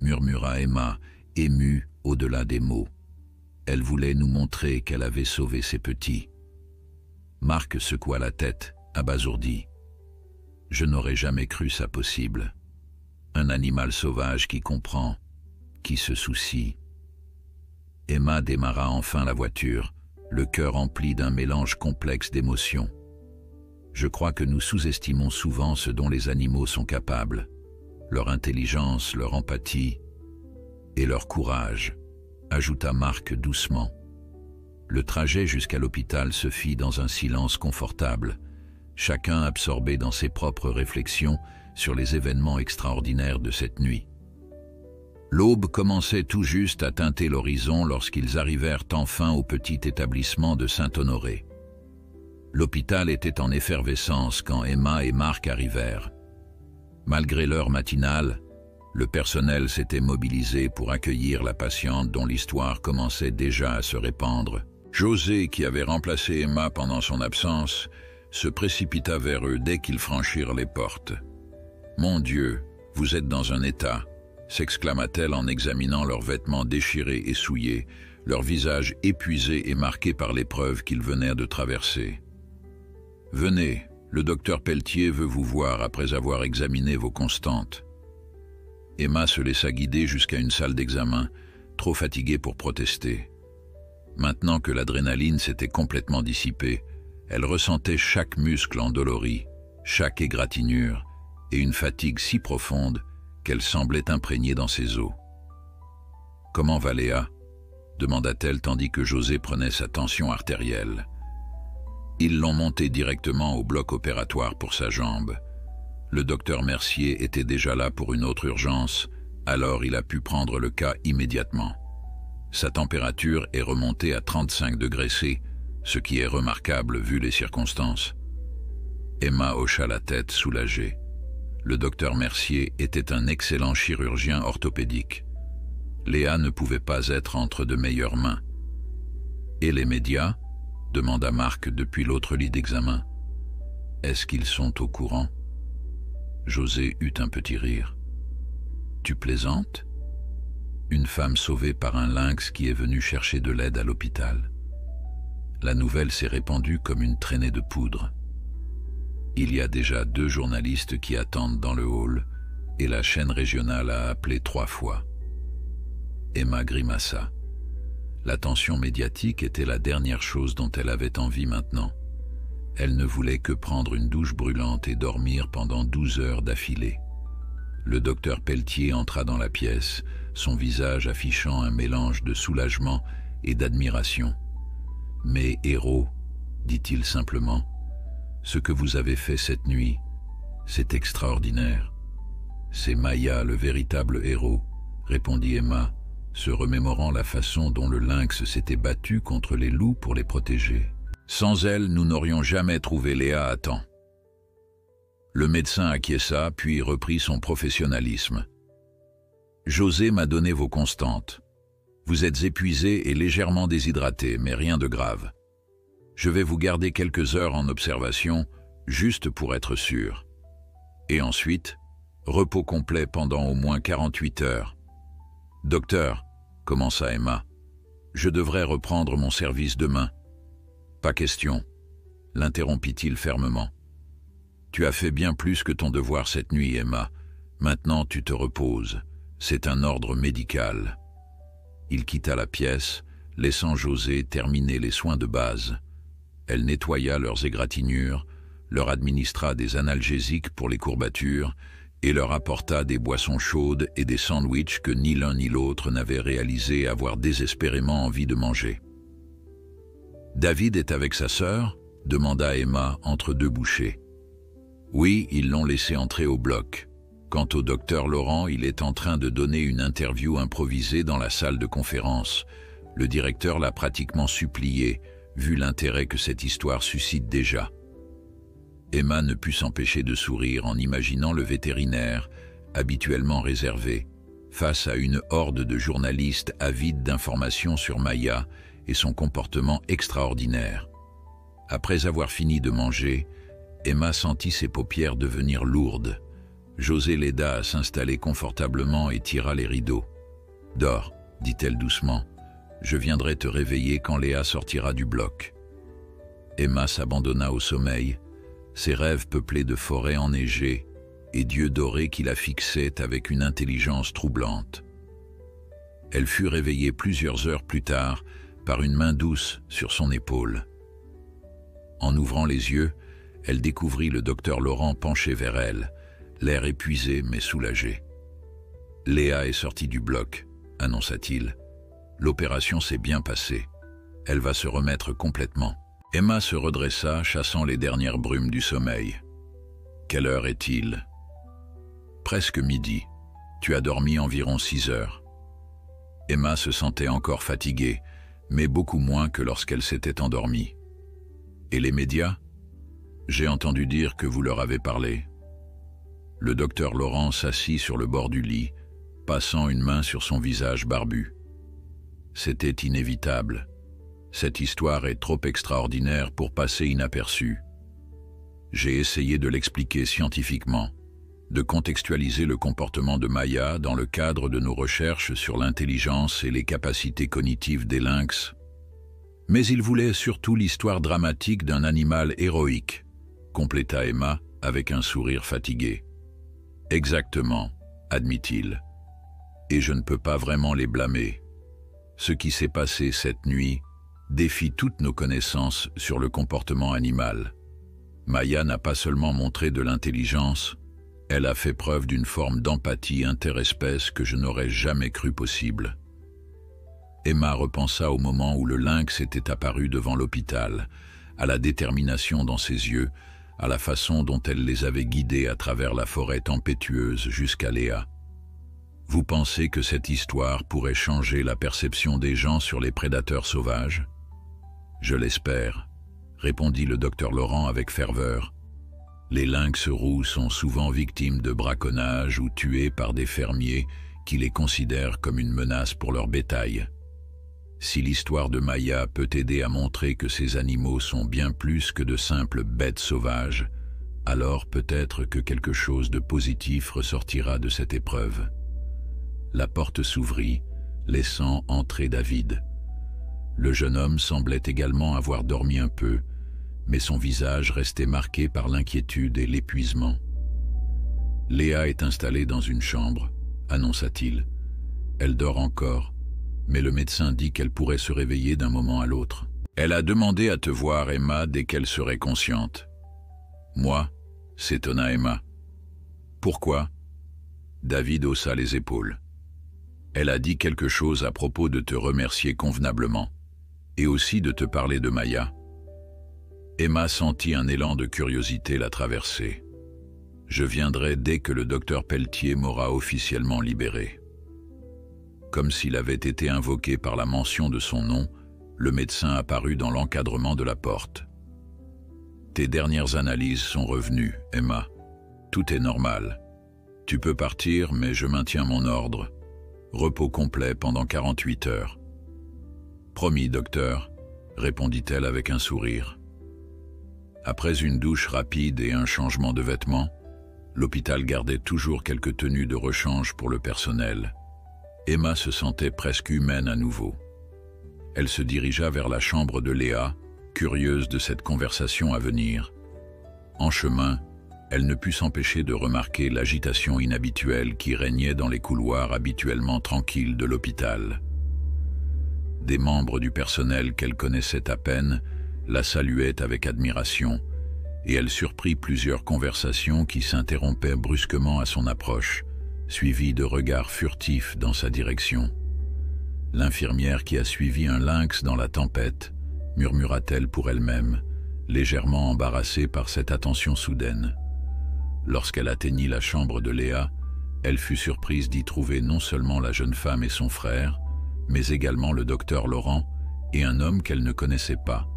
murmura Emma, émue au-delà des mots. « Elle voulait nous montrer qu'elle avait sauvé ses petits. » Marc secoua la tête, abasourdi. « Je n'aurais jamais cru ça possible. Un animal sauvage qui comprend, qui se soucie. » Emma démarra enfin la voiture, le cœur empli d'un mélange complexe d'émotions. Je crois que nous sous-estimons souvent ce dont les animaux sont capables, leur intelligence, leur empathie et leur courage, ajouta Marc doucement. Le trajet jusqu'à l'hôpital se fit dans un silence confortable, chacun absorbé dans ses propres réflexions sur les événements extraordinaires de cette nuit. L'aube commençait tout juste à teinter l'horizon lorsqu'ils arrivèrent enfin au petit établissement de Saint-Honoré. L'hôpital était en effervescence quand Emma et Marc arrivèrent. Malgré l'heure matinale, le personnel s'était mobilisé pour accueillir la patiente dont l'histoire commençait déjà à se répandre. José, qui avait remplacé Emma pendant son absence, se précipita vers eux dès qu'ils franchirent les portes. « Mon Dieu, vous êtes dans un état !» s'exclama-t-elle en examinant leurs vêtements déchirés et souillés, leurs visages épuisés et marqués par l'épreuve qu'ils venaient de traverser. « Venez, le docteur Pelletier veut vous voir après avoir examiné vos constantes. » Emma se laissa guider jusqu'à une salle d'examen, trop fatiguée pour protester. Maintenant que l'adrénaline s'était complètement dissipée, elle ressentait chaque muscle endolori, chaque égratignure, et une fatigue si profonde qu'elle semblait imprégnée dans ses os. « Comment va Léa ?» demanda-t-elle tandis que José prenait sa tension artérielle. Ils l'ont montée directement au bloc opératoire pour sa jambe. Le docteur Mercier était déjà là pour une autre urgence, alors il a pu prendre le cas immédiatement. Sa température est remontée à 35 degrés C, ce qui est remarquable vu les circonstances. Emma hocha la tête soulagée. Le docteur Mercier était un excellent chirurgien orthopédique. Léa ne pouvait pas être entre de meilleures mains. « Et les médias ?» demanda Marc depuis l'autre lit d'examen. « Est-ce qu'ils sont au courant ?» José eut un petit rire. « Tu plaisantes ?» Une femme sauvée par un lynx qui est venu chercher de l'aide à l'hôpital. La nouvelle s'est répandue comme une traînée de poudre. Il y a déjà 2 journalistes qui attendent dans le hall et la chaîne régionale a appelé 3 fois. Emma grimaça. L'attention médiatique était la dernière chose dont elle avait envie maintenant. Elle ne voulait que prendre une douche brûlante et dormir pendant 12 heures d'affilée. Le docteur Pelletier entra dans la pièce, son visage affichant un mélange de soulagement et d'admiration. « Mais héros, dit-il simplement, ce que vous avez fait cette nuit, c'est extraordinaire. C'est Maya, le véritable héros, répondit Emma, se remémorant la façon dont le lynx s'était battu contre les loups pour les protéger. Sans elle, nous n'aurions jamais trouvé Léa à temps. Le médecin acquiesça, puis reprit son professionnalisme. José m'a donné vos constantes. Vous êtes épuisé et légèrement déshydraté, mais rien de grave. Je vais vous garder quelques heures en observation, juste pour être sûr. Et ensuite, repos complet pendant au moins 48 heures. Docteur, commença Emma, je devrais reprendre mon service demain. Pas question, l'interrompit-il fermement. Tu as fait bien plus que ton devoir cette nuit, Emma. Maintenant, tu te reposes. C'est un ordre médical. Il quitta la pièce, laissant José terminer les soins de base. Elle nettoya leurs égratignures, leur administra des analgésiques pour les courbatures et leur apporta des boissons chaudes et des sandwichs que ni l'un ni l'autre n'avaient réalisé avoir désespérément envie de manger. « David est avec sa sœur ?» demanda Emma entre deux bouchées. « Oui, ils l'ont laissé entrer au bloc. Quant au docteur Laurent, il est en train de donner une interview improvisée dans la salle de conférence. Le directeur l'a pratiquement supplié, vu l'intérêt que cette histoire suscite déjà. » Emma ne put s'empêcher de sourire en imaginant le vétérinaire, habituellement réservé, face à une horde de journalistes avides d'informations sur Maya et son comportement extraordinaire. Après avoir fini de manger, Emma sentit ses paupières devenir lourdes. José l'aida à s'installer confortablement et tira les rideaux. « Dors, dit-elle doucement. Je viendrai te réveiller quand Léa sortira du bloc. » Emma s'abandonna au sommeil, ses rêves peuplés de forêts enneigées et d'yeux dorés qui la fixaient avec une intelligence troublante. Elle fut réveillée plusieurs heures plus tard par une main douce sur son épaule. En ouvrant les yeux, elle découvrit le docteur Laurent penché vers elle, l'air épuisé mais soulagé. « Léa est sortie du bloc », annonça-t-il. « L'opération s'est bien passée. Elle va se remettre complètement. » Emma se redressa, chassant les dernières brumes du sommeil. « Quelle heure est-il » ? ?»« Presque midi. Tu as dormi environ 6 heures. » Emma se sentait encore fatiguée, mais beaucoup moins que lorsqu'elle s'était endormie. « Et les médias ? J'ai entendu dire que vous leur avez parlé. » Le docteur Laurent s'assit sur le bord du lit, passant une main sur son visage barbu. C'était inévitable. Cette histoire est trop extraordinaire pour passer inaperçue. J'ai essayé de l'expliquer scientifiquement, de contextualiser le comportement de Maya dans le cadre de nos recherches sur l'intelligence et les capacités cognitives des lynx. Mais il voulait surtout l'histoire dramatique d'un animal héroïque, compléta Emma avec un sourire fatigué. Exactement, admit-il. Et je ne peux pas vraiment les blâmer. Ce qui s'est passé cette nuit défie toutes nos connaissances sur le comportement animal. Maya n'a pas seulement montré de l'intelligence, elle a fait preuve d'une forme d'empathie interespèce que je n'aurais jamais cru possible. Emma repensa au moment où le lynx était apparu devant l'hôpital, à la détermination dans ses yeux, à la façon dont elle les avait guidés à travers la forêt tempétueuse jusqu'à Léa. Vous pensez que cette histoire pourrait changer la perception des gens sur les prédateurs sauvages ? Je l'espère, répondit le docteur Laurent avec ferveur. Les lynx roux sont souvent victimes de braconnage ou tués par des fermiers qui les considèrent comme une menace pour leur bétail. Si l'histoire de Maya peut aider à montrer que ces animaux sont bien plus que de simples bêtes sauvages, alors peut-être que quelque chose de positif ressortira de cette épreuve. La porte s'ouvrit, laissant entrer David. Le jeune homme semblait également avoir dormi un peu, mais son visage restait marqué par l'inquiétude et l'épuisement. « Léa est installée dans une chambre », annonça-t-il. « Elle dort encore, mais le médecin dit qu'elle pourrait se réveiller d'un moment à l'autre. Elle a demandé à te voir, Emma, dès qu'elle serait consciente. »« Moi ?» s'étonna Emma. « Pourquoi ?» David haussa les épaules. « Elle a dit quelque chose à propos de te remercier convenablement, et aussi de te parler de Maya. » Emma sentit un élan de curiosité la traverser. « Je viendrai dès que le docteur Pelletier m'aura officiellement libéré. » Comme s'il avait été invoqué par la mention de son nom, le médecin apparut dans l'encadrement de la porte. « Tes dernières analyses sont revenues, Emma. Tout est normal. Tu peux partir, mais je maintiens mon ordre. Repos complet pendant 48 heures. »« Promis, docteur, » répondit-elle avec un sourire. Après une douche rapide et un changement de vêtements, l'hôpital gardait toujours quelques tenues de rechange pour le personnel. Emma se sentait presque humaine à nouveau. Elle se dirigea vers la chambre de Léa, curieuse de cette conversation à venir. En chemin, elle ne put s'empêcher de remarquer l'agitation inhabituelle qui régnait dans les couloirs habituellement tranquilles de l'hôpital. Des membres du personnel qu'elle connaissait à peine la saluaient avec admiration, et elle surprit plusieurs conversations qui s'interrompaient brusquement à son approche, suivies de regards furtifs dans sa direction. L'infirmière qui a suivi un lynx dans la tempête, murmura-t-elle pour elle-même, légèrement embarrassée par cette attention soudaine. Lorsqu'elle atteignit la chambre de Léa, elle fut surprise d'y trouver non seulement la jeune femme et son frère, mais également le docteur Laurent et un homme qu'elle ne connaissait pas,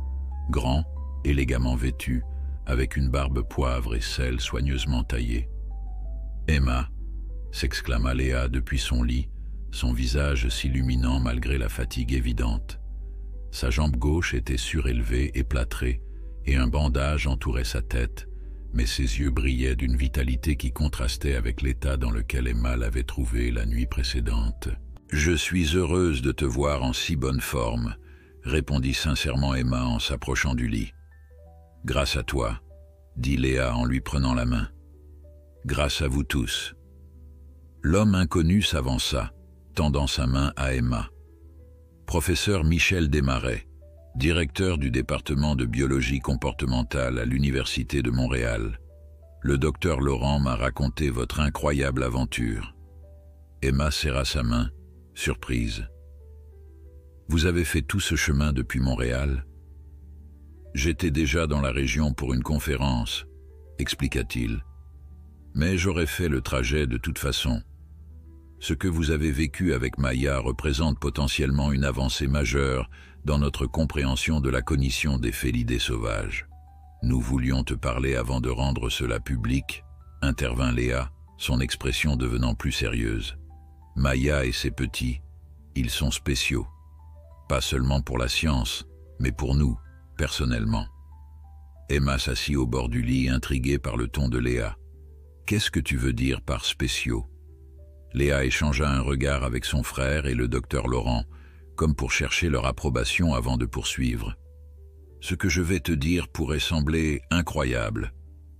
grand, élégamment vêtu, avec une barbe poivre et sel soigneusement taillée. « Emma !» s'exclama Léa depuis son lit, son visage s'illuminant malgré la fatigue évidente. Sa jambe gauche était surélevée et plâtrée, et un bandage entourait sa tête, mais ses yeux brillaient d'une vitalité qui contrastait avec l'état dans lequel Emma l'avait trouvée la nuit précédente. « Je suis heureuse de te voir en si bonne forme, » répondit sincèrement Emma en s'approchant du lit. « Grâce à toi, » dit Léa en lui prenant la main. « Grâce à vous tous. » L'homme inconnu s'avança, tendant sa main à Emma. Professeur Michel Desmarais, directeur du département de biologie comportementale à l'Université de Montréal. Le docteur Laurent m'a raconté votre incroyable aventure. Emma serra sa main, surprise. Vous avez fait tout ce chemin depuis Montréal? J'étais déjà dans la région pour une conférence, expliqua-t-il. Mais j'aurais fait le trajet de toute façon. Ce que vous avez vécu avec Maya représente potentiellement une avancée majeure dans notre compréhension de la cognition des félidés sauvages. Nous voulions te parler avant de rendre cela public, intervint Léa, son expression devenant plus sérieuse. Maya et ses petits, ils sont spéciaux. Pas seulement pour la science, mais pour nous, personnellement. Emma s'assit au bord du lit, intriguée par le ton de Léa. Qu'est-ce que tu veux dire par spéciaux? Léa échangea un regard avec son frère et le docteur Laurent, comme pour chercher leur approbation avant de poursuivre. Ce que je vais te dire pourrait sembler incroyable,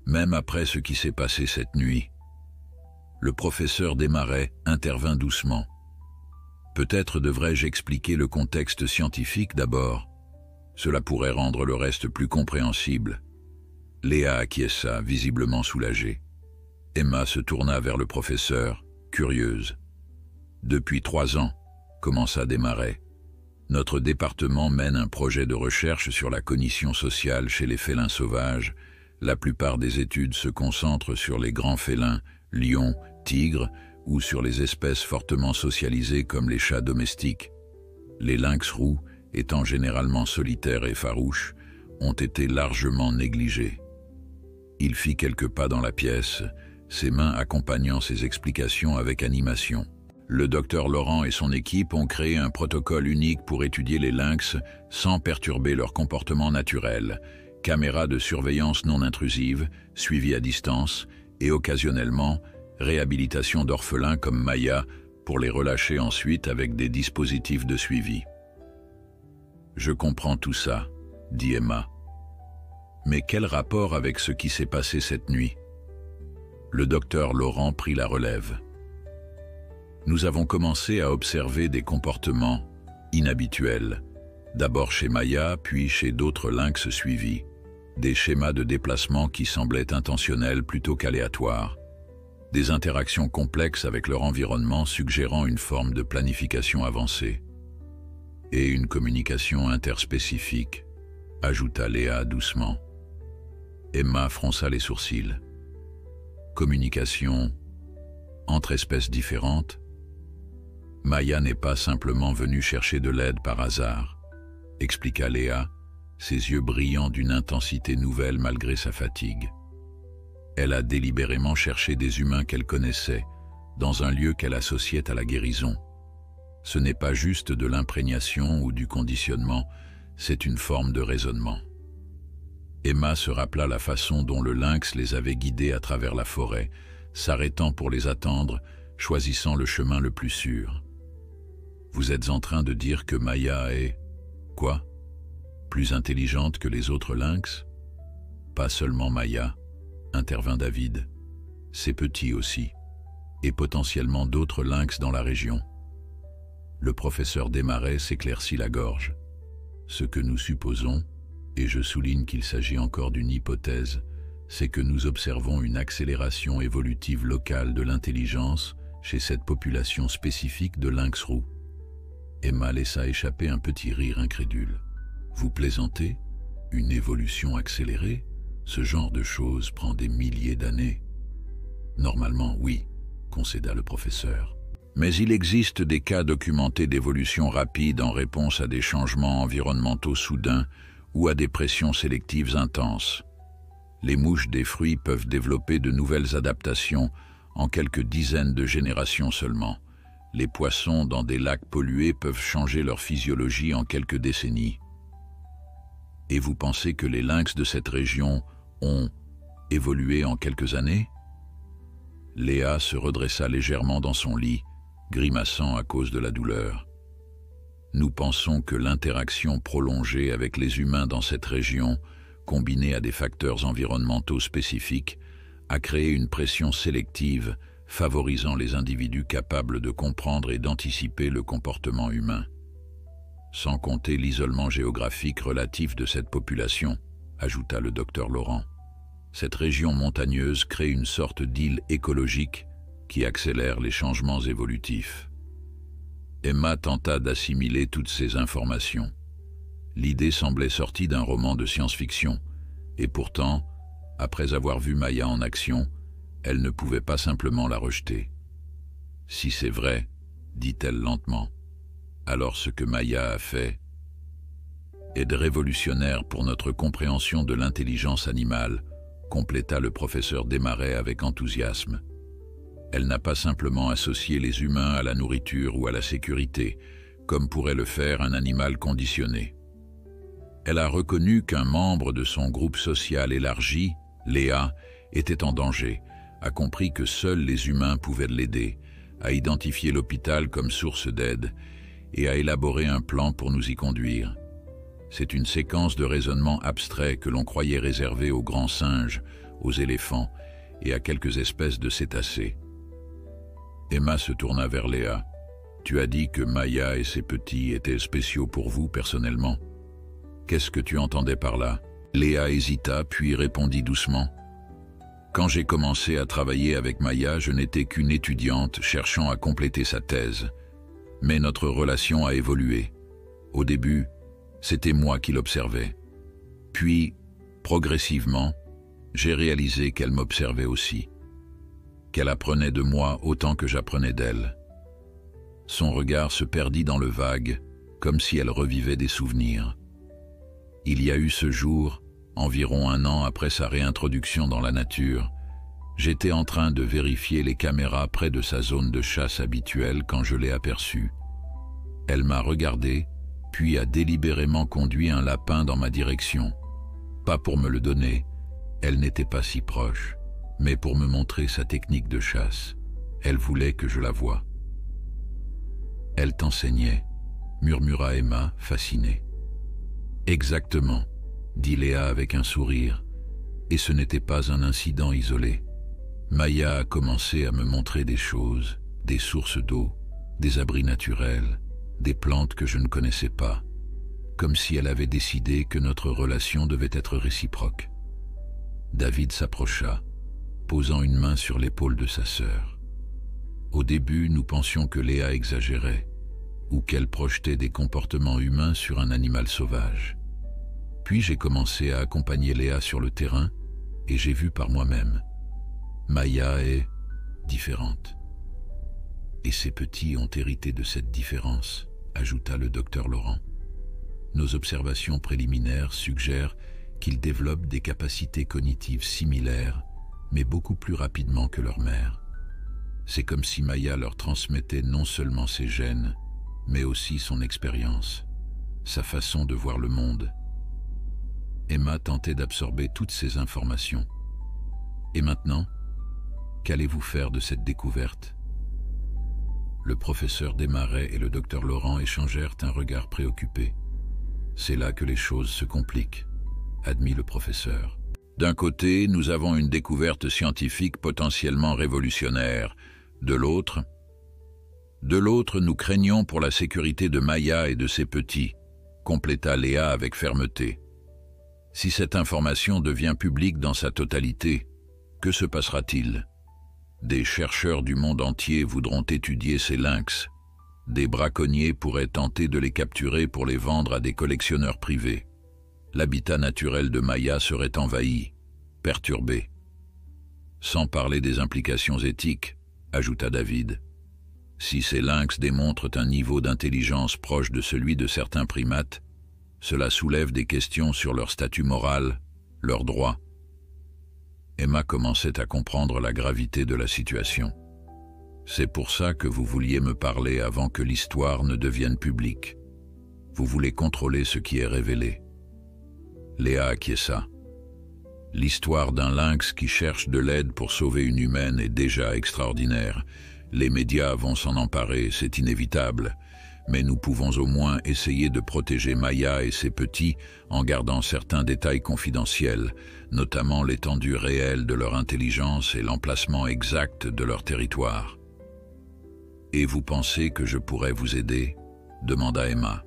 même après ce qui s'est passé cette nuit. Le professeur Desmarais intervint doucement. Peut-être devrais-je expliquer le contexte scientifique d'abord. Cela pourrait rendre le reste plus compréhensible. Léa acquiesça, visiblement soulagée. Emma se tourna vers le professeur, curieuse. « Depuis 3 ans, » commença Desmarais, « notre département mène un projet de recherche sur la cognition sociale chez les félins sauvages. La plupart des études se concentrent sur les grands félins, lions, tigres, ou sur les espèces fortement socialisées comme les chats domestiques. Les lynx roux, étant généralement solitaires et farouches, ont été largement négligés. » Il fit quelques pas dans la pièce, ses mains accompagnant ses explications avec animation. Le docteur Laurent et son équipe ont créé un protocole unique pour étudier les lynx sans perturber leur comportement naturel. Caméras de surveillance non intrusive, suivies à distance, et occasionnellement, réhabilitation d'orphelins comme Maya pour les relâcher ensuite avec des dispositifs de suivi. « Je comprends tout ça, » dit Emma. « Mais quel rapport avec ce qui s'est passé cette nuit ?» Le docteur Laurent prit la relève. Nous avons commencé à observer des comportements inhabituels, d'abord chez Maya, puis chez d'autres lynx suivis, des schémas de déplacement qui semblaient intentionnels plutôt qu'aléatoires, des interactions complexes avec leur environnement suggérant une forme de planification avancée, et une communication interspécifique, ajouta Léa doucement. Emma fronça les sourcils. Communication entre espèces différentes? Maya n'est pas simplement venue chercher de l'aide par hasard, expliqua Léa, ses yeux brillant d'une intensité nouvelle malgré sa fatigue. Elle a délibérément cherché des humains qu'elle connaissait, dans un lieu qu'elle associait à la guérison. Ce n'est pas juste de l'imprégnation ou du conditionnement, c'est une forme de raisonnement. Emma se rappela la façon dont le lynx les avait guidés à travers la forêt, s'arrêtant pour les attendre, choisissant le chemin le plus sûr. Vous êtes en train de dire que Maya est... Quoi? Plus intelligente que les autres lynx? Pas seulement Maya, intervint David. C'est petit aussi, et potentiellement d'autres lynx dans la région. Le professeur Desmarais s'éclaircit la gorge. Ce que nous supposons, et je souligne qu'il s'agit encore d'une hypothèse, c'est que nous observons une accélération évolutive locale de l'intelligence chez cette population spécifique de lynx roux. Emma laissa échapper un petit rire incrédule. Vous plaisantez? Une évolution accélérée? Ce genre de choses prend des milliers d'années. Normalement, oui, concéda le professeur. Mais il existe des cas documentés d'évolution rapide en réponse à des changements environnementaux soudains ou à des pressions sélectives intenses. Les mouches des fruits peuvent développer de nouvelles adaptations en quelques dizaines de générations seulement. Les poissons dans des lacs pollués peuvent changer leur physiologie en quelques décennies. Et vous pensez que les lynx de cette région ont évolué en quelques années? Léa se redressa légèrement dans son lit, grimaçant à cause de la douleur. Nous pensons que l'interaction prolongée avec les humains dans cette région, combinée à des facteurs environnementaux spécifiques, a créé une pression sélective favorisant les individus capables de comprendre et d'anticiper le comportement humain. Sans compter l'isolement géographique relatif de cette population, ajouta le docteur Laurent. Cette région montagneuse crée une sorte d'île écologique qui accélère les changements évolutifs. Emma tenta d'assimiler toutes ces informations. L'idée semblait sortie d'un roman de science-fiction, et pourtant, après avoir vu Maya en action, elle ne pouvait pas simplement la rejeter. Si c'est vrai, dit-elle lentement, alors ce que Maya a fait est révolutionnaire pour notre compréhension de l'intelligence animale, compléta le professeur Desmarais avec enthousiasme. Elle n'a pas simplement associé les humains à la nourriture ou à la sécurité, comme pourrait le faire un animal conditionné. Elle a reconnu qu'un membre de son groupe social élargi, Léa, était en danger, a compris que seuls les humains pouvaient l'aider, a identifié l'hôpital comme source d'aide et a élaboré un plan pour nous y conduire. C'est une séquence de raisonnement abstrait que l'on croyait réservée aux grands singes, aux éléphants et à quelques espèces de cétacés. Emma se tourna vers Léa. « Tu as dit que Maya et ses petits étaient spéciaux pour vous personnellement. Qu'est-ce que tu entendais par là ?» Léa hésita, puis répondit doucement. « Quand j'ai commencé à travailler avec Maya, je n'étais qu'une étudiante cherchant à compléter sa thèse. Mais notre relation a évolué. Au début, c'était moi qui l'observais. Puis, progressivement, j'ai réalisé qu'elle m'observait aussi, qu'elle apprenait de moi autant que j'apprenais d'elle. Son regard se perdit dans le vague, comme si elle revivait des souvenirs. Il y a eu ce jour, environ 1 an après sa réintroduction dans la nature, j'étais en train de vérifier les caméras près de sa zone de chasse habituelle quand je l'ai aperçue. Elle m'a regardé, puis a délibérément conduit un lapin dans ma direction. Pas pour me le donner, elle n'était pas si proche, mais pour me montrer sa technique de chasse. Elle voulait que je la voie. Elle t'enseignait, murmura Emma, fascinée. Exactement, dit Léa avec un sourire, et ce n'était pas un incident isolé. Maya a commencé à me montrer des choses, des sources d'eau, des abris naturels, des plantes que je ne connaissais pas, comme si elle avait décidé que notre relation devait être réciproque. David s'approcha, posant une main sur l'épaule de sa sœur. Au début, nous pensions que Léa exagérait, ou qu'elle projetait des comportements humains sur un animal sauvage. Puis j'ai commencé à accompagner Léa sur le terrain, et j'ai vu par moi-même. Maya est différente. Et ces petits ont hérité de cette différence, ajouta le docteur Laurent. Nos observations préliminaires suggèrent qu'ils développent des capacités cognitives similaires, mais beaucoup plus rapidement que leur mère. C'est comme si Maya leur transmettait non seulement ses gènes, mais aussi son expérience, sa façon de voir le monde. Emma tentait d'absorber toutes ces informations. Et maintenant, qu'allez-vous faire de cette découverte? Le professeur Desmarais et le docteur Laurent échangèrent un regard préoccupé. C'est là que les choses se compliquent, admit le professeur. D'un côté, nous avons une découverte scientifique potentiellement révolutionnaire. De l'autre, nous craignons pour la sécurité de Maya et de ses petits, compléta Léa avec fermeté. Si cette information devient publique dans sa totalité, que se passera-t-il? Des chercheurs du monde entier voudront étudier ces lynx. Des braconniers pourraient tenter de les capturer pour les vendre à des collectionneurs privés. L'habitat naturel de Maya serait envahi, perturbé. Sans parler des implications éthiques, ajouta David. Si ces lynx démontrent un niveau d'intelligence proche de celui de certains primates, cela soulève des questions sur leur statut moral, leurs droits. Emma commençait à comprendre la gravité de la situation. C'est pour ça que vous vouliez me parler avant que l'histoire ne devienne publique. Vous voulez contrôler ce qui est révélé. Léa acquiesça. L'histoire d'un lynx qui cherche de l'aide pour sauver une humaine est déjà extraordinaire. Les médias vont s'en emparer, c'est inévitable. Mais nous pouvons au moins essayer de protéger Maya et ses petits en gardant certains détails confidentiels, notamment l'étendue réelle de leur intelligence et l'emplacement exact de leur territoire. « Et vous pensez que je pourrais vous aider ?» demanda Emma.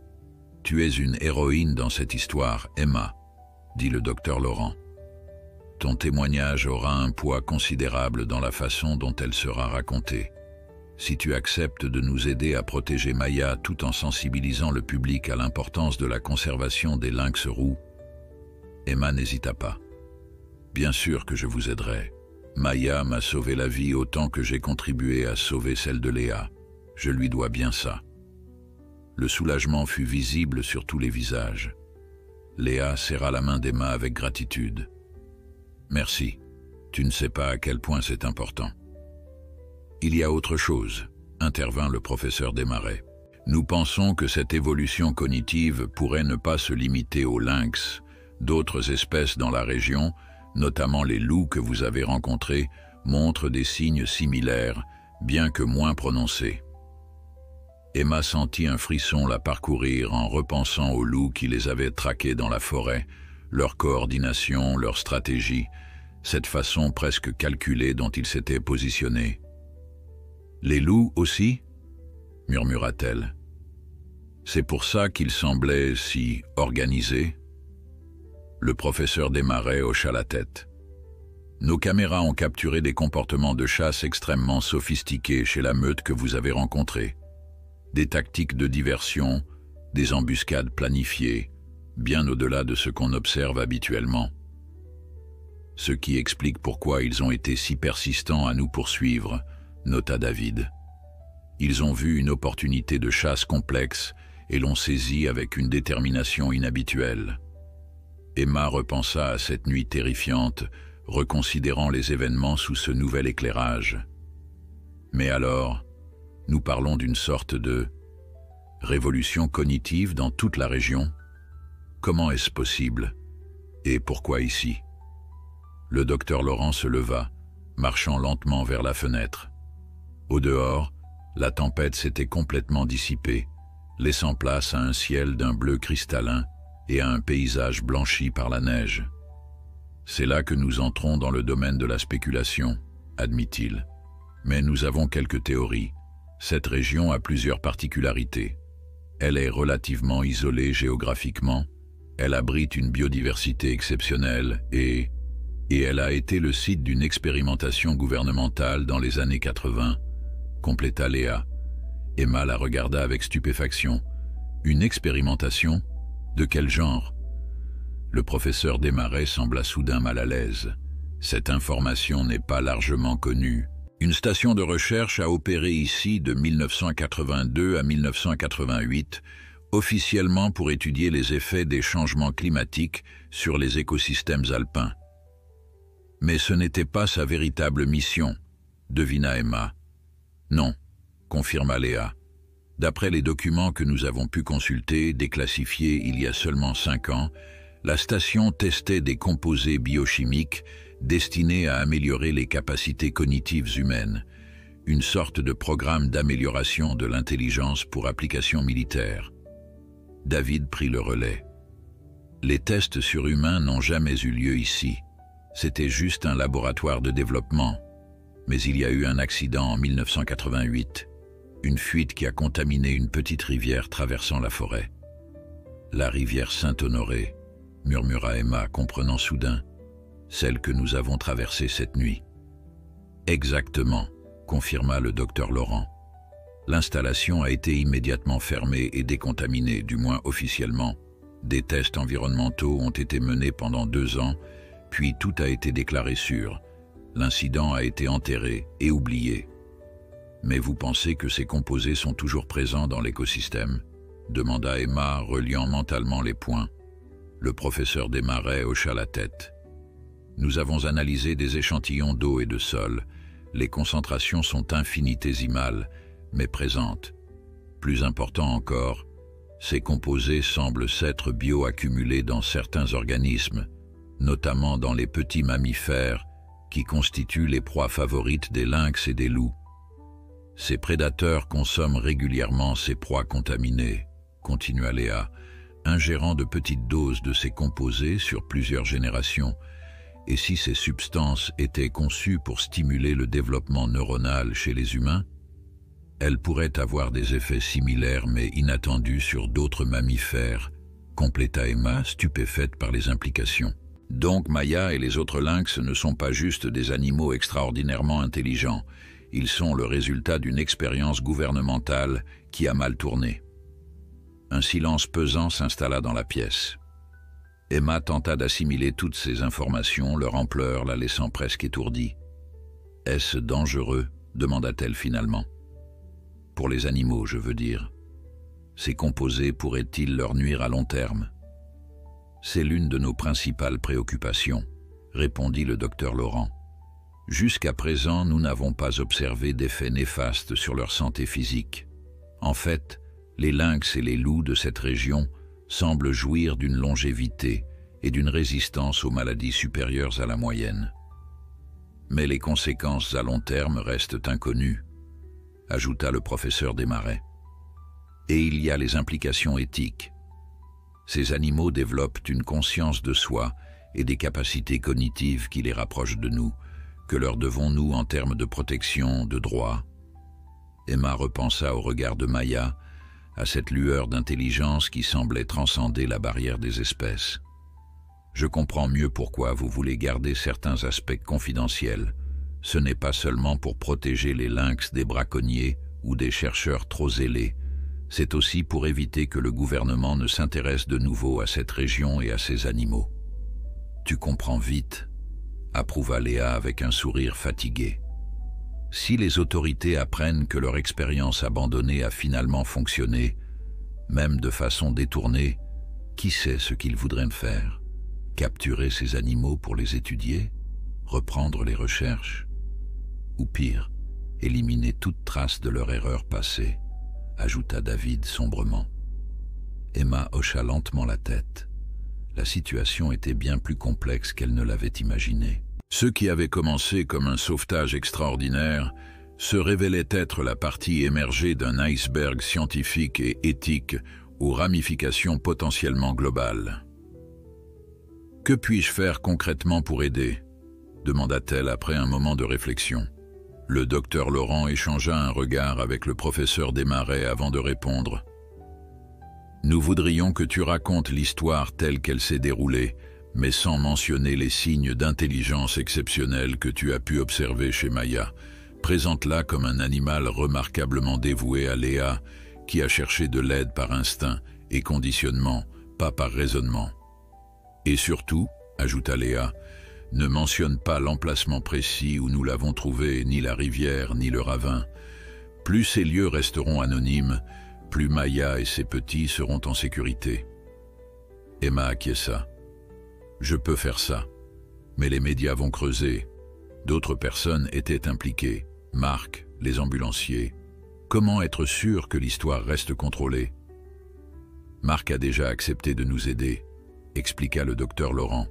« Tu es une héroïne dans cette histoire, Emma, » dit le docteur Laurent. « Ton témoignage aura un poids considérable dans la façon dont elle sera racontée. Si tu acceptes de nous aider à protéger Maya tout en sensibilisant le public à l'importance de la conservation des lynx roux, » Emma n'hésita pas. « Bien sûr que je vous aiderai. Maya m'a sauvé la vie autant que j'ai contribué à sauver celle de Léa. Je lui dois bien ça. » Le soulagement fut visible sur tous les visages. Léa serra la main d'Emma avec gratitude. « Merci. Tu ne sais pas à quel point c'est important. » « Il y a autre chose, » intervint le professeur Desmarais. « Nous pensons que cette évolution cognitive pourrait ne pas se limiter aux lynx. D'autres espèces dans la région, notamment les loups que vous avez rencontrés, montrent des signes similaires, bien que moins prononcés. » Emma sentit un frisson la parcourir en repensant aux loups qui les avaient traqués dans la forêt, leur coordination, leur stratégie, cette façon presque calculée dont ils s'étaient positionnés. « Les loups aussi ?» murmura-t-elle. « C'est pour ça qu'ils semblaient si organisés ?» Le professeur Desmarais hocha la tête. « Nos caméras ont capturé des comportements de chasse extrêmement sophistiqués chez la meute que vous avez rencontrée. Des tactiques de diversion, des embuscades planifiées, bien au-delà de ce qu'on observe habituellement. Ce qui explique pourquoi ils ont été si persistants à nous poursuivre, nota David. Ils ont vu une opportunité de chasse complexe et l'ont saisie avec une détermination inhabituelle. » Emma repensa à cette nuit terrifiante, reconsidérant les événements sous ce nouvel éclairage. Mais alors, nous parlons d'une sorte de révolution cognitive dans toute la région. Comment est-ce possible? Et pourquoi ici? Le docteur Laurent se leva, marchant lentement vers la fenêtre. Au dehors, la tempête s'était complètement dissipée, laissant place à un ciel d'un bleu cristallin et à un paysage blanchi par la neige. « C'est là que nous entrons dans le domaine de la spéculation, » admit-il. « Mais nous avons quelques théories. Cette région a plusieurs particularités. Elle est relativement isolée géographiquement, elle abrite une biodiversité exceptionnelle et elle a été le site d'une expérimentation gouvernementale dans les années 80, compléta Léa. Emma la regarda avec stupéfaction. Une expérimentation? De quel genre? Le professeur Desmarais sembla soudain mal à l'aise. Cette information n'est pas largement connue, Une station de recherche a opéré ici de 1982 à 1988, officiellement pour étudier les effets des changements climatiques sur les écosystèmes alpins. Mais ce n'était pas sa véritable mission, devina Emma. Non, confirma Léa. D'après les documents que nous avons pu consulter, déclassifiés il y a seulement 5 ans, la station testait des composés biochimiques destinés à améliorer les capacités cognitives humaines, une sorte de programme d'amélioration de l'intelligence pour application militaire. David prit le relais. Les tests sur humains n'ont jamais eu lieu ici. C'était juste un laboratoire de développement. Mais il y a eu un accident en 1988, une fuite qui a contaminé une petite rivière traversant la forêt. La rivière Saint-Honoré, murmura Emma, comprenant soudain, celle que nous avons traversée cette nuit. Exactement, confirma le docteur Laurent. L'installation a été immédiatement fermée et décontaminée, du moins officiellement. Des tests environnementaux ont été menés pendant 2 ans, puis tout a été déclaré sûr. L'incident a été enterré et oublié. Mais vous pensez que ces composés sont toujours présents dans l'écosystème? Demanda Emma, reliant mentalement les points. Le professeur Desmarais hocha la tête. Nous avons analysé des échantillons d'eau et de sol. Les concentrations sont infinitésimales, mais présentes. Plus important encore, ces composés semblent s'être bioaccumulés dans certains organismes, notamment dans les petits mammifères qui constituent les proies favorites des lynx et des loups. Ces prédateurs consomment régulièrement ces proies contaminées, continua Léa, ingérant de petites doses de ces composés sur plusieurs générations. Et si ces substances étaient conçues pour stimuler le développement neuronal chez les humains, elles pourraient avoir des effets similaires mais inattendus sur d'autres mammifères, compléta Emma, stupéfaite par les implications. Donc Maya et les autres lynx ne sont pas juste des animaux extraordinairement intelligents, ils sont le résultat d'une expérience gouvernementale qui a mal tourné. Un silence pesant s'installa dans la pièce. Emma tenta d'assimiler toutes ces informations, leur ampleur la laissant presque étourdie. « Est-ce dangereux ?» demanda-t-elle finalement. « Pour les animaux, je veux dire. Ces composés pourraient-ils leur nuire à long terme ?» « C'est l'une de nos principales préoccupations, » répondit le docteur Laurent. « Jusqu'à présent, nous n'avons pas observé d'effets néfastes sur leur santé physique. En fait, les lynx et les loups de cette région semblent jouir d'une longévité et d'une résistance aux maladies supérieures à la moyenne. Mais les conséquences à long terme restent inconnues, ajouta le professeur Desmarais. Et il y a les implications éthiques. Ces animaux développent une conscience de soi et des capacités cognitives qui les rapprochent de nous. Que leur devons-nous en termes de protection, de droit? Emma repensa au regard de Maya, à cette lueur d'intelligence qui semblait transcender la barrière des espèces. Je comprends mieux pourquoi vous voulez garder certains aspects confidentiels. Ce n'est pas seulement pour protéger les lynx des braconniers ou des chercheurs trop zélés. C'est aussi pour éviter que le gouvernement ne s'intéresse de nouveau à cette région et à ses animaux. Tu comprends vite, approuva Léa avec un sourire fatigué. Si les autorités apprennent que leur expérience abandonnée a finalement fonctionné, même de façon détournée, qui sait ce qu'ils voudraient faire? Capturer ces animaux pour les étudier? Reprendre les recherches? Ou pire, éliminer toute trace de leur erreur passée, ajouta David sombrement. Emma hocha lentement la tête. La situation était bien plus complexe qu'elle ne l'avait imaginé. Ce qui avait commencé comme un sauvetage extraordinaire se révélait être la partie émergée d'un iceberg scientifique et éthique aux ramifications potentiellement globales. « Que puis-je faire concrètement pour aider ?» demanda-t-elle après un moment de réflexion. Le docteur Laurent échangea un regard avec le professeur Desmarais avant de répondre. « Nous voudrions que tu racontes l'histoire telle qu'elle s'est déroulée, mais sans mentionner les signes d'intelligence exceptionnelle que tu as pu observer chez Maya. Présente-la comme un animal remarquablement dévoué à Léa, qui a cherché de l'aide par instinct et conditionnement, pas par raisonnement. Et surtout, ajouta Léa, Ne mentionne pas l'emplacement précis où nous l'avons trouvé, ni la rivière, ni le ravin. Plus ces lieux resteront anonymes, plus Maya et ses petits seront en sécurité. » Emma acquiesça. « Je peux faire ça. Mais les médias vont creuser. D'autres personnes étaient impliquées. Marc, les ambulanciers. Comment être sûr que l'histoire reste contrôlée? » « Marc a déjà accepté de nous aider, » expliqua le docteur Laurent.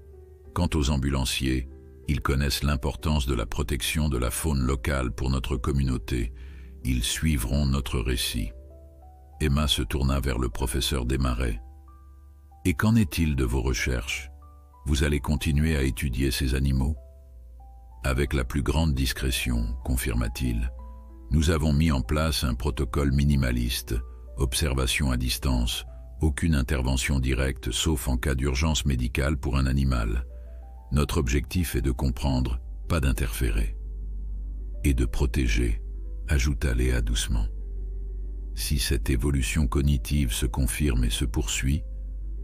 « Quant aux ambulanciers, ils connaissent l'importance de la protection de la faune locale pour notre communauté. Ils suivront notre récit. » Emma se tourna vers le professeur Desmarais. « Et qu'en est-il de vos recherches? Vous allez continuer à étudier ces animaux? » « Avec la plus grande discrétion, confirma-t-il. Nous avons mis en place un protocole minimaliste, observation à distance, aucune intervention directe sauf en cas d'urgence médicale pour un animal. Notre objectif est de comprendre, pas d'interférer. Et de protéger, ajouta Léa doucement. Si cette évolution cognitive se confirme et se poursuit,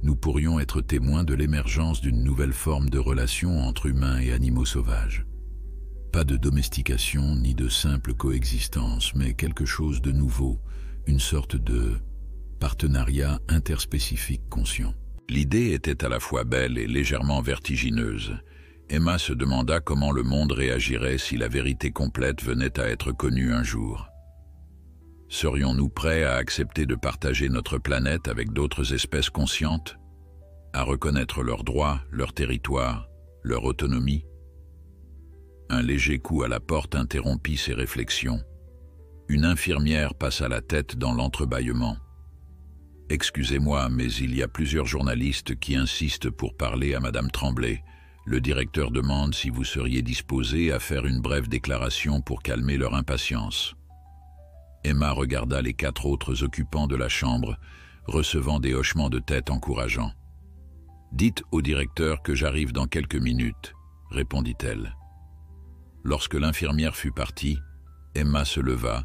nous pourrions être témoins de l'émergence d'une nouvelle forme de relation entre humains et animaux sauvages. Pas de domestication ni de simple coexistence, mais quelque chose de nouveau, une sorte de partenariat interspécifique conscient. L'idée était à la fois belle et légèrement vertigineuse. Emma se demanda comment le monde réagirait si la vérité complète venait à être connue un jour. Serions-nous prêts à accepter de partager notre planète avec d'autres espèces conscientes, à reconnaître leurs droits, leur territoire, leur autonomie? Un léger coup à la porte interrompit ses réflexions. Une infirmière passa la tête dans l'entrebâillement. « Excusez-moi, mais il y a plusieurs journalistes qui insistent pour parler à Madame Tremblay. Le directeur demande si vous seriez disposé à faire une brève déclaration pour calmer leur impatience. » Emma regarda les 4 autres occupants de la chambre, recevant des hochements de tête encourageants. « Dites au directeur que j'arrive dans quelques minutes, » répondit-elle. Lorsque l'infirmière fut partie, Emma se leva,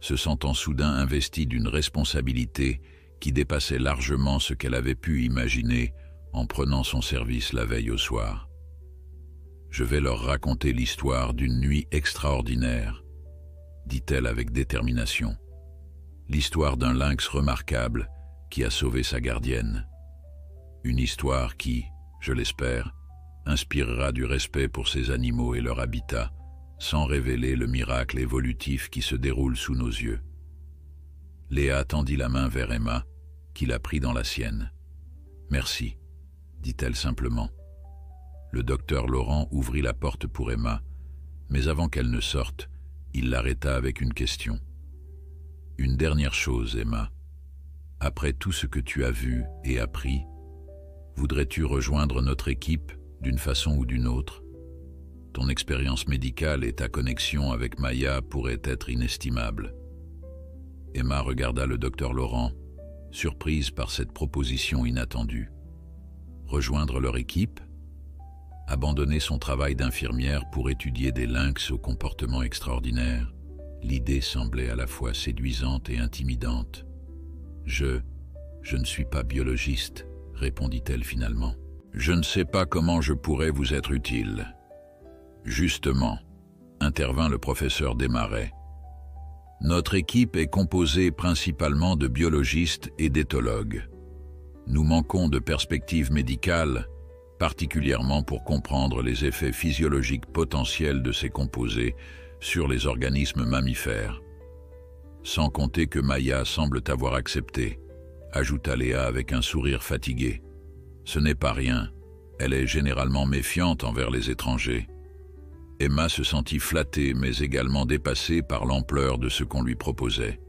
se sentant soudain investie d'une responsabilité qui dépassait largement ce qu'elle avait pu imaginer en prenant son service la veille au soir. « Je vais leur raconter l'histoire d'une nuit extraordinaire, » dit-elle avec détermination. « L'histoire d'un lynx remarquable qui a sauvé sa gardienne. Une histoire qui, je l'espère, inspirera du respect pour ces animaux et leur habitat, sans révéler le miracle évolutif qui se déroule sous nos yeux. » Léa tendit la main vers Emma, qui la prit dans la sienne. « Merci, » dit-elle simplement. Le docteur Laurent ouvrit la porte pour Emma, mais avant qu'elle ne sorte, il l'arrêta avec une question. « Une dernière chose, Emma. Après tout ce que tu as vu et appris, voudrais-tu rejoindre notre équipe d'une façon ou d'une autre? Ton expérience médicale et ta connexion avec Maya pourraient être inestimables. » Emma regarda le docteur Laurent, surprise par cette proposition inattendue. Rejoindre leur équipe? Abandonner son travail d'infirmière pour étudier des lynx au comportement extraordinaire? L'idée semblait à la fois séduisante et intimidante. « Je ne suis pas biologiste, » répondit-elle finalement. « Je ne sais pas comment je pourrais vous être utile. » Justement, intervint le professeur Desmarais. Notre équipe est composée principalement de biologistes et d'éthologues. Nous manquons de perspectives médicales, particulièrement pour comprendre les effets physiologiques potentiels de ces composés sur les organismes mammifères. Sans compter que Maya semble avoir accepté, ajouta Léa avec un sourire fatigué. Ce n'est pas rien, elle est généralement méfiante envers les étrangers. Emma se sentit flattée mais également dépassée par l'ampleur de ce qu'on lui proposait.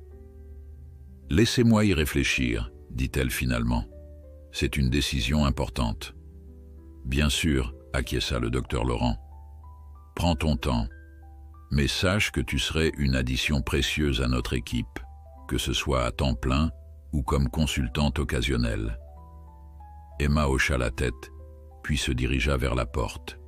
« Laissez-moi y réfléchir, » dit-elle finalement. « C'est une décision importante. » « Bien sûr, » acquiesça le docteur Laurent. « Prends ton temps, mais sache que tu serais une addition précieuse à notre équipe, que ce soit à temps plein ou comme consultante occasionnelle. » Emma hocha la tête, puis se dirigea vers la porte.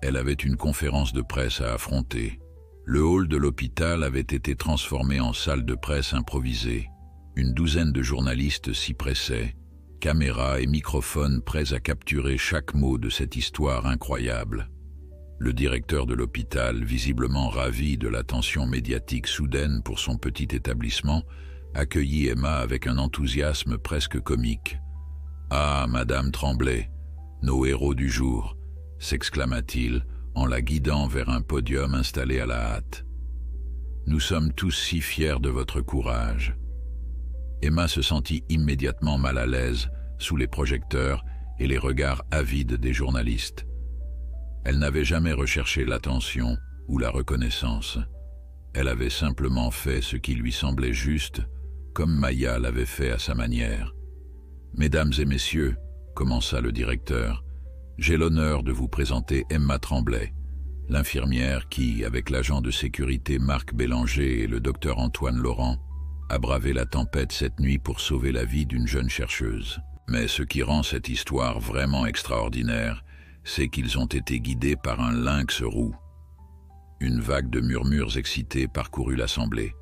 Elle avait une conférence de presse à affronter. Le hall de l'hôpital avait été transformé en salle de presse improvisée. Une douzaine de journalistes s'y pressaient, caméra et microphone prêts à capturer chaque mot de cette histoire incroyable. Le directeur de l'hôpital, visiblement ravi de l'attention médiatique soudaine pour son petit établissement, accueillit Emma avec un enthousiasme presque comique. « Ah, Madame Tremblay, nos héros du jour !» s'exclama-t-il en la guidant vers un podium installé à la hâte. « Nous sommes tous si fiers de votre courage. » Emma se sentit immédiatement mal à l'aise sous les projecteurs et les regards avides des journalistes. Elle n'avait jamais recherché l'attention ou la reconnaissance. Elle avait simplement fait ce qui lui semblait juste, comme Maya l'avait fait à sa manière. « Mesdames et messieurs, » commença le directeur, « j'ai l'honneur de vous présenter Emma Tremblay, l'infirmière qui, avec l'agent de sécurité Marc Bélanger et le docteur Antoine Laurent, a bravé la tempête cette nuit pour sauver la vie d'une jeune chercheuse. Mais ce qui rend cette histoire vraiment extraordinaire, c'est qu'ils ont été guidés par un lynx roux. » Une vague de murmures excités parcourut l'assemblée.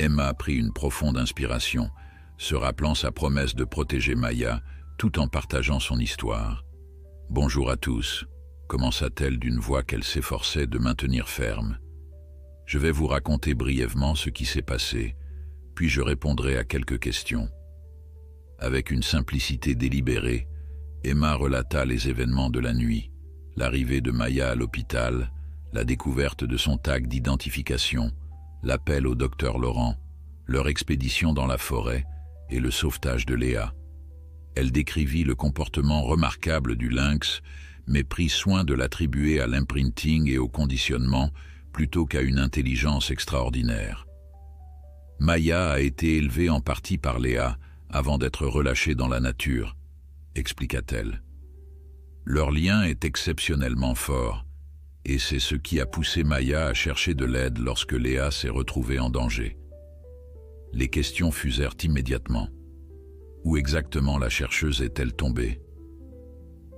Emma prit une profonde inspiration, se rappelant sa promesse de protéger Maya tout en partageant son histoire. « Bonjour à tous », commença-t-elle d'une voix qu'elle s'efforçait de maintenir ferme. « Je vais vous raconter brièvement ce qui s'est passé, puis je répondrai à quelques questions. » Avec une simplicité délibérée, Emma relata les événements de la nuit, l'arrivée de Maya à l'hôpital, la découverte de son tag d'identification, l'appel au docteur Laurent, leur expédition dans la forêt et le sauvetage de Léa. Elle décrivit le comportement remarquable du lynx, mais prit soin de l'attribuer à l'imprinting et au conditionnement plutôt qu'à une intelligence extraordinaire. Maya a été élevée en partie par Léa avant d'être relâchée dans la nature, expliqua-t-elle. Leur lien est exceptionnellement fort, et c'est ce qui a poussé Maya à chercher de l'aide lorsque Léa s'est retrouvée en danger. Les questions fusèrent immédiatement. Où exactement la chercheuse est-elle tombée?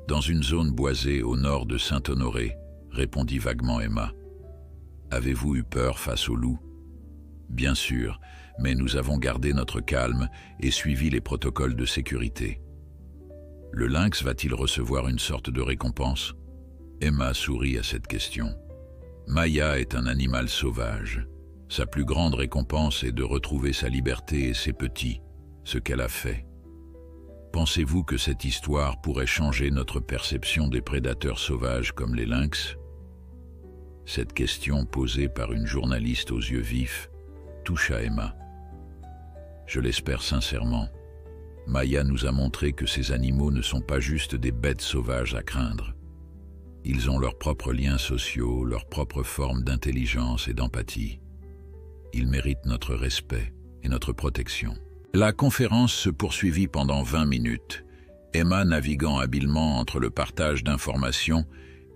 Dans une zone boisée au nord de Saint-Honoré, répondit vaguement Emma. Avez-vous eu peur face au loup? Bien sûr, mais nous avons gardé notre calme et suivi les protocoles de sécurité. Le lynx va-t-il recevoir une sorte de récompense? Emma sourit à cette question. Maya est un animal sauvage. Sa plus grande récompense est de retrouver sa liberté et ses petits, ce qu'elle a fait. Pensez-vous que cette histoire pourrait changer notre perception des prédateurs sauvages comme les lynx? Cette question posée par une journaliste aux yeux vifs toucha Emma. Je l'espère sincèrement. Maya nous a montré que ces animaux ne sont pas juste des bêtes sauvages à craindre. Ils ont leurs propres liens sociaux, leurs propres formes d'intelligence et d'empathie. Ils méritent notre respect et notre protection. La conférence se poursuivit pendant 20 minutes, Emma naviguant habilement entre le partage d'informations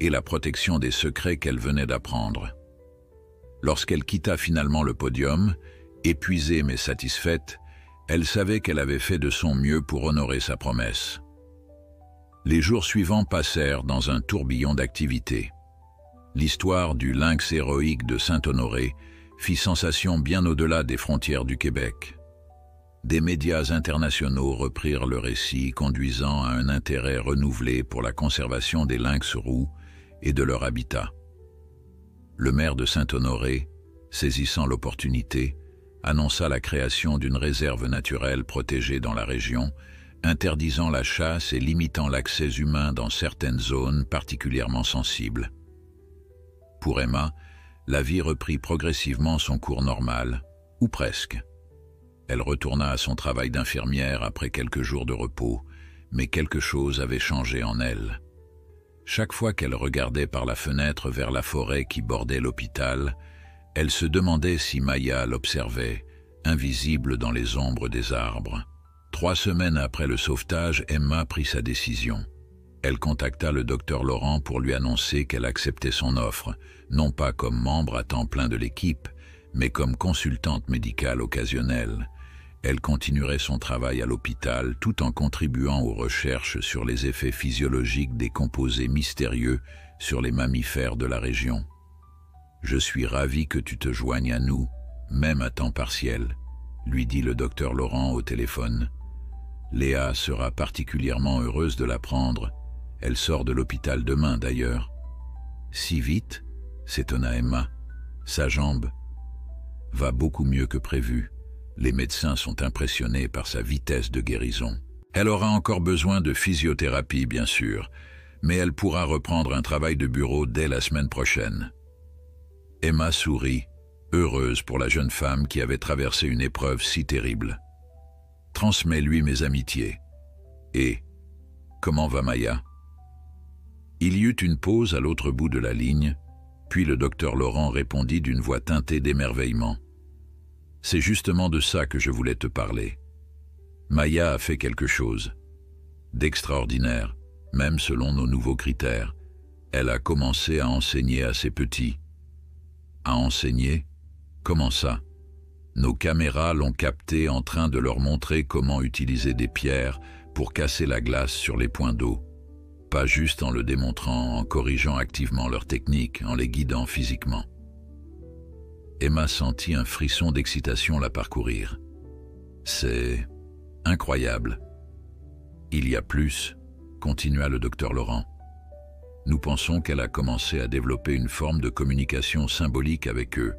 et la protection des secrets qu'elle venait d'apprendre. Lorsqu'elle quitta finalement le podium, épuisée mais satisfaite, elle savait qu'elle avait fait de son mieux pour honorer sa promesse. Les jours suivants passèrent dans un tourbillon d'activités. L'histoire du lynx héroïque de Saint-Honoré fit sensation bien au-delà des frontières du Québec. Des médias internationaux reprirent le récit, conduisant à un intérêt renouvelé pour la conservation des lynx roux et de leur habitat. Le maire de Saint-Honoré, saisissant l'opportunité, annonça la création d'une réserve naturelle protégée dans la région, interdisant la chasse et limitant l'accès humain dans certaines zones particulièrement sensibles. Pour Emma, la vie reprit progressivement son cours normal, ou presque. Elle retourna à son travail d'infirmière après quelques jours de repos, mais quelque chose avait changé en elle. Chaque fois qu'elle regardait par la fenêtre vers la forêt qui bordait l'hôpital, elle se demandait si Maya l'observait, invisible dans les ombres des arbres. 3 semaines après le sauvetage, Emma prit sa décision. Elle contacta le docteur Laurent pour lui annoncer qu'elle acceptait son offre, non pas comme membre à temps plein de l'équipe, mais comme consultante médicale occasionnelle. Elle continuerait son travail à l'hôpital tout en contribuant aux recherches sur les effets physiologiques des composés mystérieux sur les mammifères de la région. « Je suis ravi que tu te joignes à nous, même à temps partiel », lui dit le docteur Laurent au téléphone. « Léa sera particulièrement heureuse de l'apprendre. Elle sort de l'hôpital demain d'ailleurs. Si vite, s'étonna Emma. Sa jambe va beaucoup mieux que prévu. Les médecins sont impressionnés par sa vitesse de guérison. Elle aura encore besoin de physiothérapie, bien sûr, mais elle pourra reprendre un travail de bureau dès la semaine prochaine. Emma sourit, heureuse pour la jeune femme qui avait traversé une épreuve si terrible. Transmets-lui mes amitiés. Et comment va Maya? Il y eut une pause à l'autre bout de la ligne, puis le docteur Laurent répondit d'une voix teintée d'émerveillement. C'est justement de ça que je voulais te parler. Maya a fait quelque chose d'extraordinaire, même selon nos nouveaux critères. Elle a commencé à enseigner à ses petits. À enseigner? Comment ça? Nos caméras l'ont capté en train de leur montrer comment utiliser des pierres pour casser la glace sur les points d'eau. Pas juste en le démontrant, en corrigeant activement leur technique, en les guidant physiquement. Emma sentit un frisson d'excitation la parcourir. C'est incroyable. Il y a plus, continua le docteur Laurent. Nous pensons qu'elle a commencé à développer une forme de communication symbolique avec eux,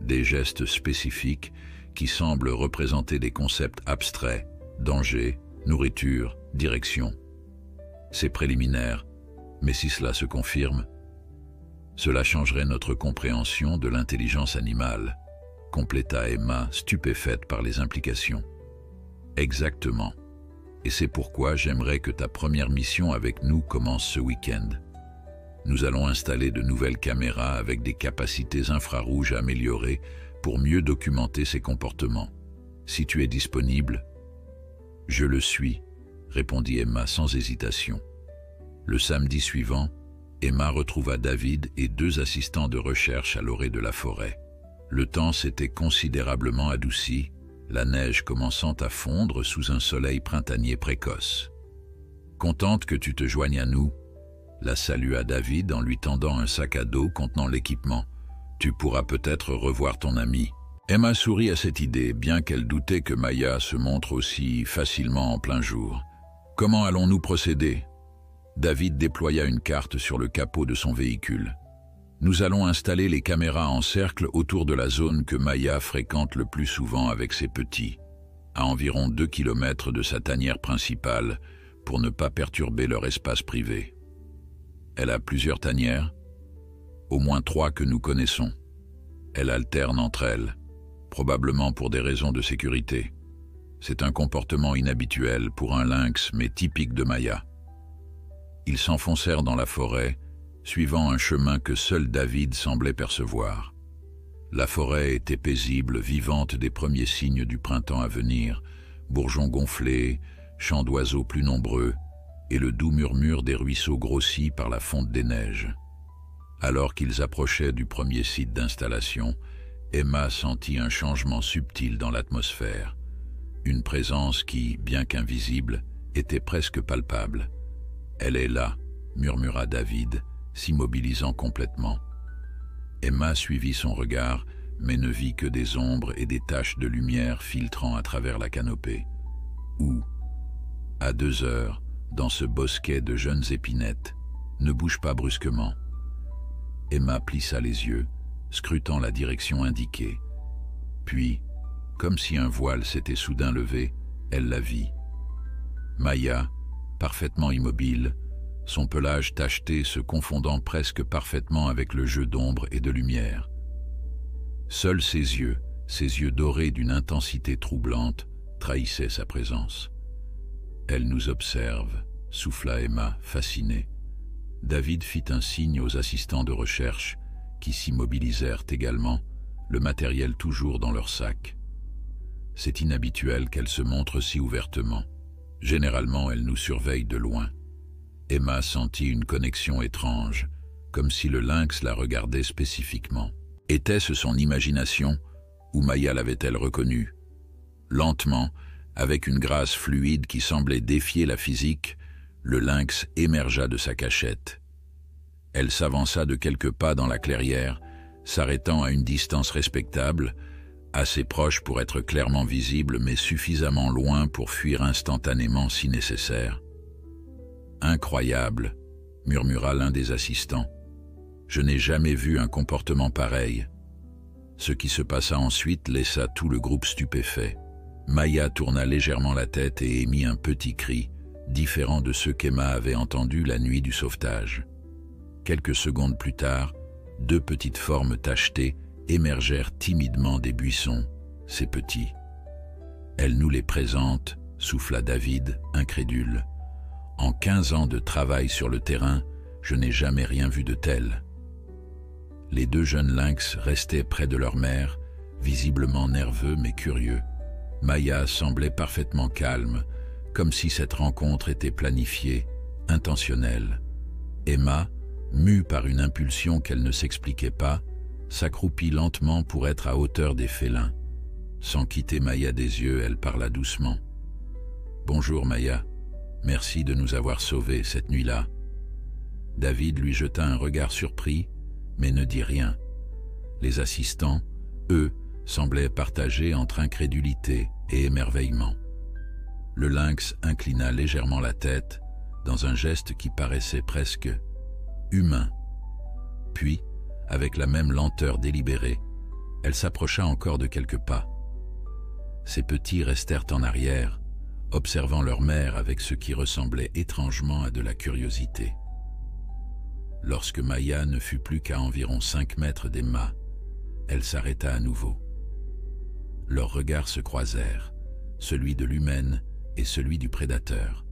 des gestes spécifiques qui semblent représenter des concepts abstraits, danger, nourriture, direction. C'est préliminaire, mais si cela se confirme, cela changerait notre compréhension de l'intelligence animale, compléta Emma, stupéfaite par les implications. Exactement. Et c'est pourquoi j'aimerais que ta première mission avec nous commence ce week-end. Nous allons installer de nouvelles caméras avec des capacités infrarouges améliorées pour mieux documenter ses comportements. Si tu es disponible, je le suis, répondit Emma sans hésitation. Le samedi suivant, Emma retrouva David et 2 assistants de recherche à l'orée de la forêt. Le temps s'était considérablement adouci, la neige commençant à fondre sous un soleil printanier précoce. « Contente que tu te joignes à nous », la salua David en lui tendant un sac à dos contenant l'équipement. « Tu pourras peut-être revoir ton ami. » Emma sourit à cette idée, bien qu'elle doutait que Maya se montre aussi facilement en plein jour. « Comment allons-nous procéder ?» David déploya une carte sur le capot de son véhicule. « Nous allons installer les caméras en cercle autour de la zone que Maya fréquente le plus souvent avec ses petits, à environ 2 km de sa tanière principale, pour ne pas perturber leur espace privé. Elle a plusieurs tanières, au moins 3 que nous connaissons. Elle alterne entre elles, probablement pour des raisons de sécurité. C'est un comportement inhabituel pour un lynx, mais typique de Maya. » Ils s'enfoncèrent dans la forêt, suivant un chemin que seul David semblait percevoir. La forêt était paisible, vivante des premiers signes du printemps à venir, bourgeons gonflés, chants d'oiseaux plus nombreux, et le doux murmure des ruisseaux grossis par la fonte des neiges. Alors qu'ils approchaient du premier site d'installation, Emma sentit un changement subtil dans l'atmosphère, une présence qui, bien qu'invisible, était presque palpable. « Elle est là », murmura David, s'immobilisant complètement. Emma suivit son regard, mais ne vit que des ombres et des taches de lumière filtrant à travers la canopée. Où, à 2 heures, dans ce bosquet de jeunes épinettes, ne bouge pas brusquement. Emma plissa les yeux, scrutant la direction indiquée. Puis, comme si un voile s'était soudain levé, elle la vit. Maya, parfaitement immobile, son pelage tacheté se confondant presque parfaitement avec le jeu d'ombre et de lumière. Seuls ses yeux dorés d'une intensité troublante, trahissaient sa présence. « Elle nous observe », souffla Emma, fascinée. David fit un signe aux assistants de recherche, qui s'immobilisèrent également, le matériel toujours dans leur sac. C'est inhabituel qu'elle se montre si ouvertement. Généralement, elle nous surveille de loin. Emma sentit une connexion étrange, comme si le lynx la regardait spécifiquement. Était-ce son imagination, ou Maya l'avait-elle reconnue? Lentement, avec une grâce fluide qui semblait défier la physique, le lynx émergea de sa cachette. Elle s'avança de quelques pas dans la clairière, s'arrêtant à une distance respectable, assez proche pour être clairement visible, mais suffisamment loin pour fuir instantanément si nécessaire. « Incroyable », murmura l'un des assistants. « Je n'ai jamais vu un comportement pareil. » Ce qui se passa ensuite laissa tout le groupe stupéfait. Maya tourna légèrement la tête et émit un petit cri, différent de ceux qu'Emma avait entendus la nuit du sauvetage. Quelques secondes plus tard, deux petites formes tachetées émergèrent timidement des buissons, ces petits. « Elle nous les présente », souffla David, incrédule. « En 15 ans de travail sur le terrain, je n'ai jamais rien vu de tel. » Les deux jeunes lynx restaient près de leur mère, visiblement nerveux mais curieux. Maya semblait parfaitement calme, comme si cette rencontre était planifiée, intentionnelle. Emma, mue par une impulsion qu'elle ne s'expliquait pas, s'accroupit lentement pour être à hauteur des félins. Sans quitter Maya des yeux, elle parla doucement. « Bonjour Maya, merci de nous avoir sauvés cette nuit-là. » David lui jeta un regard surpris, mais ne dit rien. Les assistants, eux, semblaient partagés entre incrédulité et émerveillement. Le lynx inclina légèrement la tête, dans un geste qui paraissait presque humain. Puis, avec la même lenteur délibérée, elle s'approcha encore de quelques pas. Ces petits restèrent en arrière, observant leur mère avec ce qui ressemblait étrangement à de la curiosité. Lorsque Maya ne fut plus qu'à environ 5 mètres d'Emma, elle s'arrêta à nouveau. Leurs regards se croisèrent, celui de l'humaine et celui du prédateur,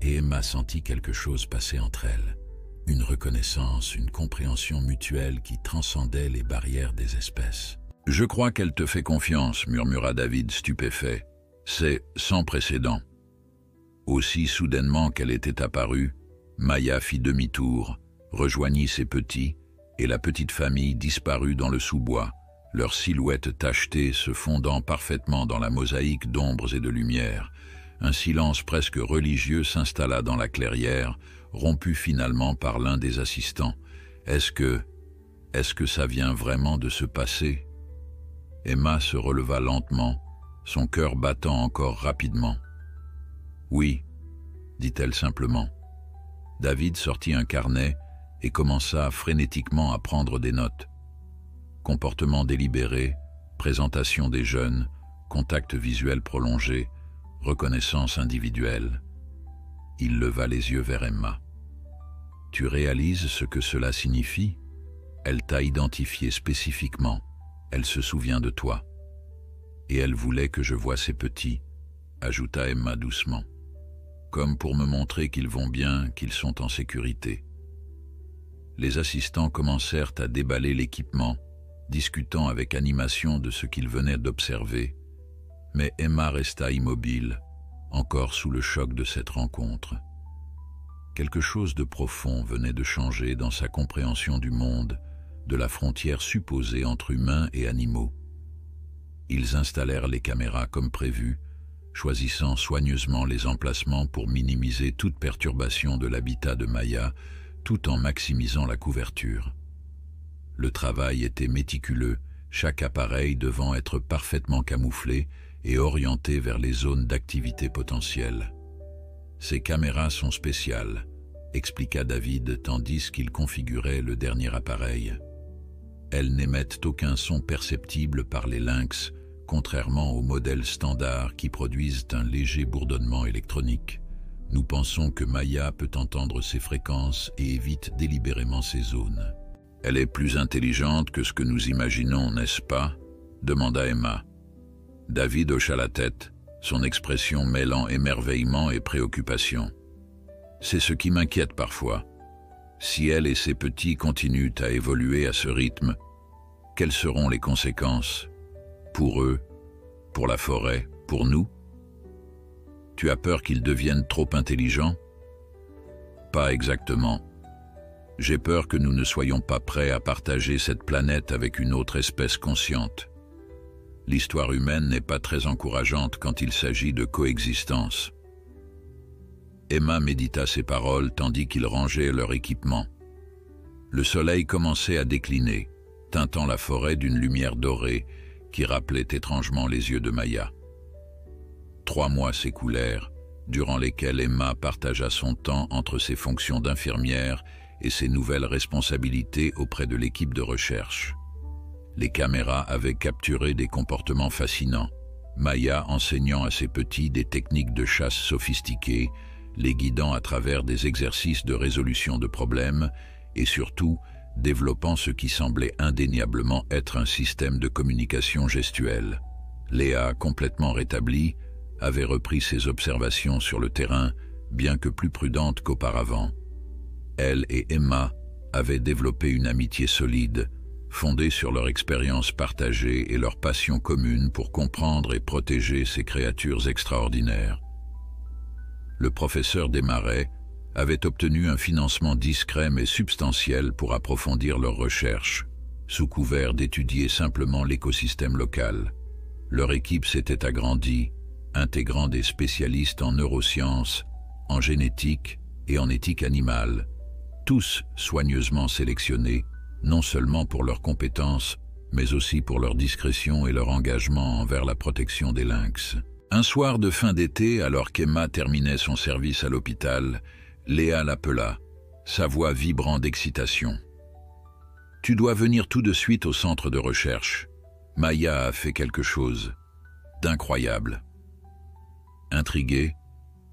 et Emma sentit quelque chose passer entre elles, une reconnaissance, une compréhension mutuelle qui transcendait les barrières des espèces. « Je crois qu'elle te fait confiance », murmura David stupéfait. « C'est sans précédent. » Aussi soudainement qu'elle était apparue, Maya fit demi-tour, rejoignit ses petits, et la petite famille disparut dans le sous-bois, leurs silhouettes tachetées se fondant parfaitement dans la mosaïque d'ombres et de lumière. Un silence presque religieux s'installa dans la clairière, rompu finalement par l'un des assistants. Est-ce que ça vient vraiment de se passer? Emma se releva lentement, son cœur battant encore rapidement. Oui, dit-elle simplement. David sortit un carnet et commença frénétiquement à prendre des notes. Comportement délibéré, présentation des jeunes, contact visuel prolongé, reconnaissance individuelle. Il leva les yeux vers Emma. « Tu réalises ce que cela signifie? Elle t'a identifié spécifiquement. Elle se souvient de toi. Et elle voulait que je voie ses petits, » ajouta Emma doucement, comme pour me montrer qu'ils vont bien, qu'ils sont en sécurité. Les assistants commencèrent à déballer l'équipement, discutant avec animation de ce qu'ils venaient d'observer, mais Emma resta immobile, encore sous le choc de cette rencontre. Quelque chose de profond venait de changer dans sa compréhension du monde, de la frontière supposée entre humains et animaux. Ils installèrent les caméras comme prévu, choisissant soigneusement les emplacements pour minimiser toute perturbation de l'habitat de Maya, tout en maximisant la couverture. Le travail était méticuleux, chaque appareil devant être parfaitement camouflé et orienté vers les zones d'activité potentielle. « Ces caméras sont spéciales », expliqua David tandis qu'il configurait le dernier appareil. « Elles n'émettent aucun son perceptible par les lynx, contrairement aux modèles standards qui produisent un léger bourdonnement électronique. Nous pensons que Maya peut entendre ces fréquences et évite délibérément ces zones. »« Elle est plus intelligente que ce que nous imaginons, n'est-ce pas ?» demanda Emma. David hocha la tête, son expression mêlant émerveillement et préoccupation. « C'est ce qui m'inquiète parfois. Si elle et ses petits continuent à évoluer à ce rythme, quelles seront les conséquences? Pour eux, pour la forêt, pour nous? Tu as peur qu'ils deviennent trop intelligents? Pas exactement. J'ai peur que nous ne soyons pas prêts à partager cette planète avec une autre espèce consciente. L'histoire humaine n'est pas très encourageante quand il s'agit de coexistence. » Emma médita ces paroles tandis qu'ils rangeaient leur équipement. Le soleil commençait à décliner, teintant la forêt d'une lumière dorée, qui rappelaient étrangement les yeux de Maya. 3 mois s'écoulèrent, durant lesquels Emma partagea son temps entre ses fonctions d'infirmière et ses nouvelles responsabilités auprès de l'équipe de recherche. Les caméras avaient capturé des comportements fascinants, Maya enseignant à ses petits des techniques de chasse sophistiquées, les guidant à travers des exercices de résolution de problèmes et surtout développant ce qui semblait indéniablement être un système de communication gestuelle. Léa, complètement rétablie, avait repris ses observations sur le terrain, bien que plus prudente qu'auparavant. Elle et Emma avaient développé une amitié solide, fondée sur leur expérience partagée et leur passion commune pour comprendre et protéger ces créatures extraordinaires. Le professeur Desmarais avait obtenu un financement discret mais substantiel pour approfondir leurs recherches, sous couvert d'étudier simplement l'écosystème local. Leur équipe s'était agrandie, intégrant des spécialistes en neurosciences, en génétique et en éthique animale, tous soigneusement sélectionnés, non seulement pour leurs compétences, mais aussi pour leur discrétion et leur engagement envers la protection des lynx. Un soir de fin d'été, alors qu'Emma terminait son service à l'hôpital, Léa l'appela, sa voix vibrant d'excitation. « Tu dois venir tout de suite au centre de recherche. Maya a fait quelque chose d'incroyable. » Intriguée,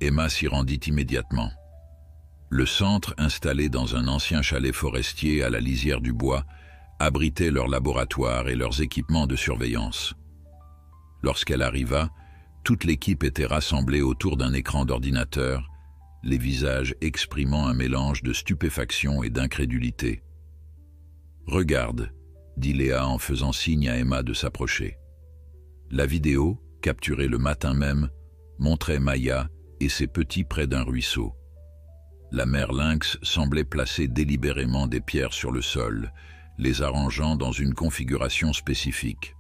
Emma s'y rendit immédiatement. Le centre, installé dans un ancien chalet forestier à la lisière du bois, abritait leurs laboratoires et leurs équipements de surveillance. Lorsqu'elle arriva, toute l'équipe était rassemblée autour d'un écran d'ordinateur, les visages exprimant un mélange de stupéfaction et d'incrédulité. « Regarde », dit Léa en faisant signe à Emma de s'approcher. La vidéo, capturée le matin même, montrait Maya et ses petits près d'un ruisseau. La mère lynx semblait placer délibérément des pierres sur le sol, les arrangeant dans une configuration spécifique.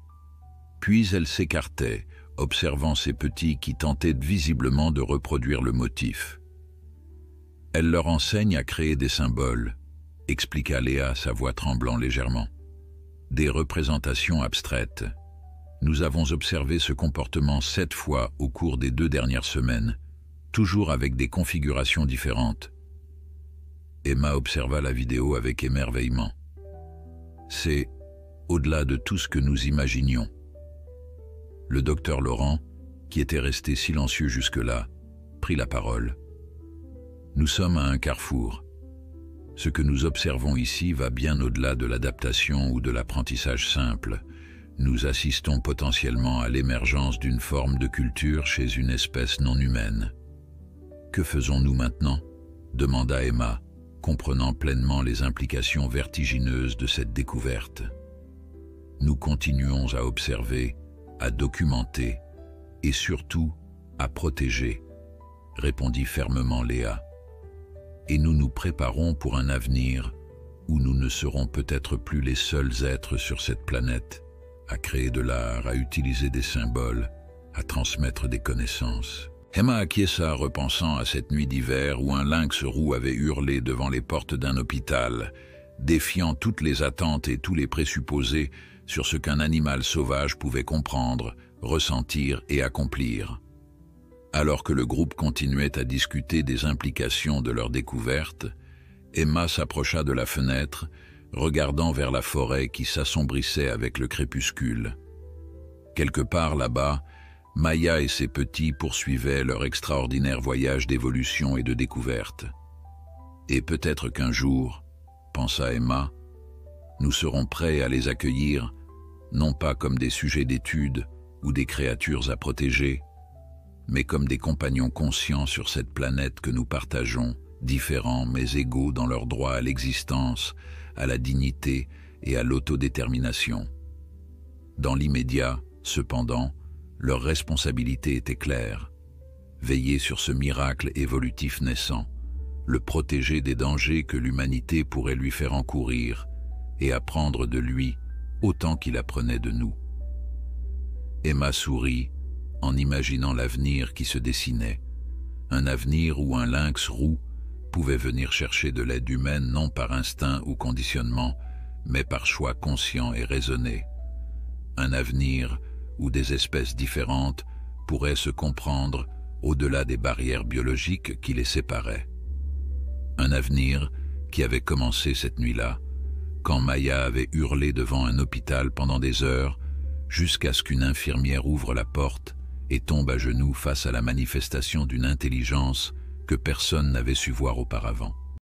Puis elle s'écartait, observant ses petits qui tentaient visiblement de reproduire le motif. « Elle leur enseigne à créer des symboles », expliqua Léa, sa voix tremblant légèrement. « Des représentations abstraites. Nous avons observé ce comportement 7 fois au cours des 2 dernières semaines, toujours avec des configurations différentes. » Emma observa la vidéo avec émerveillement. « C'est au-delà de tout ce que nous imaginions. » Le docteur Laurent, qui était resté silencieux jusque-là, prit la parole. « Nous sommes à un carrefour. Ce que nous observons ici va bien au-delà de l'adaptation ou de l'apprentissage simple. Nous assistons potentiellement à l'émergence d'une forme de culture chez une espèce non humaine. »« Que faisons-nous maintenant ?» demanda Emma, comprenant pleinement les implications vertigineuses de cette découverte. « Nous continuons à observer, à documenter et surtout à protéger, » répondit fermement Léa. « Et nous nous préparons pour un avenir où nous ne serons peut-être plus les seuls êtres sur cette planète, à créer de l'art, à utiliser des symboles, à transmettre des connaissances. » Emma acquiesça, repensant à cette nuit d'hiver où un lynx roux avait hurlé devant les portes d'un hôpital, défiant toutes les attentes et tous les présupposés sur ce qu'un animal sauvage pouvait comprendre, ressentir et accomplir. Alors que le groupe continuait à discuter des implications de leur découverte, Emma s'approcha de la fenêtre, regardant vers la forêt qui s'assombrissait avec le crépuscule. Quelque part là-bas, Maya et ses petits poursuivaient leur extraordinaire voyage d'évolution et de découverte. Et peut-être qu'un jour, pensa Emma, nous serons prêts à les accueillir, non pas comme des sujets d'étude ou des créatures à protéger, mais comme des compagnons conscients sur cette planète que nous partageons, différents mais égaux dans leur droit à l'existence, à la dignité et à l'autodétermination. Dans l'immédiat, cependant, leur responsabilité était claire. Veiller sur ce miracle évolutif naissant, le protéger des dangers que l'humanité pourrait lui faire encourir et apprendre de lui autant qu'il apprenait de nous. Emma sourit en imaginant l'avenir qui se dessinait, un avenir où un lynx roux pouvait venir chercher de l'aide humaine non par instinct ou conditionnement, mais par choix conscient et raisonné. un avenir où des espèces différentes pourraient se comprendre au-delà des barrières biologiques qui les séparaient. Un avenir qui avait commencé cette nuit-là, quand Maya avait hurlé devant un hôpital pendant des heures, jusqu'à ce qu'une infirmière ouvre la porte et tombe à genoux face à la manifestation d'une intelligence que personne n'avait su voir auparavant.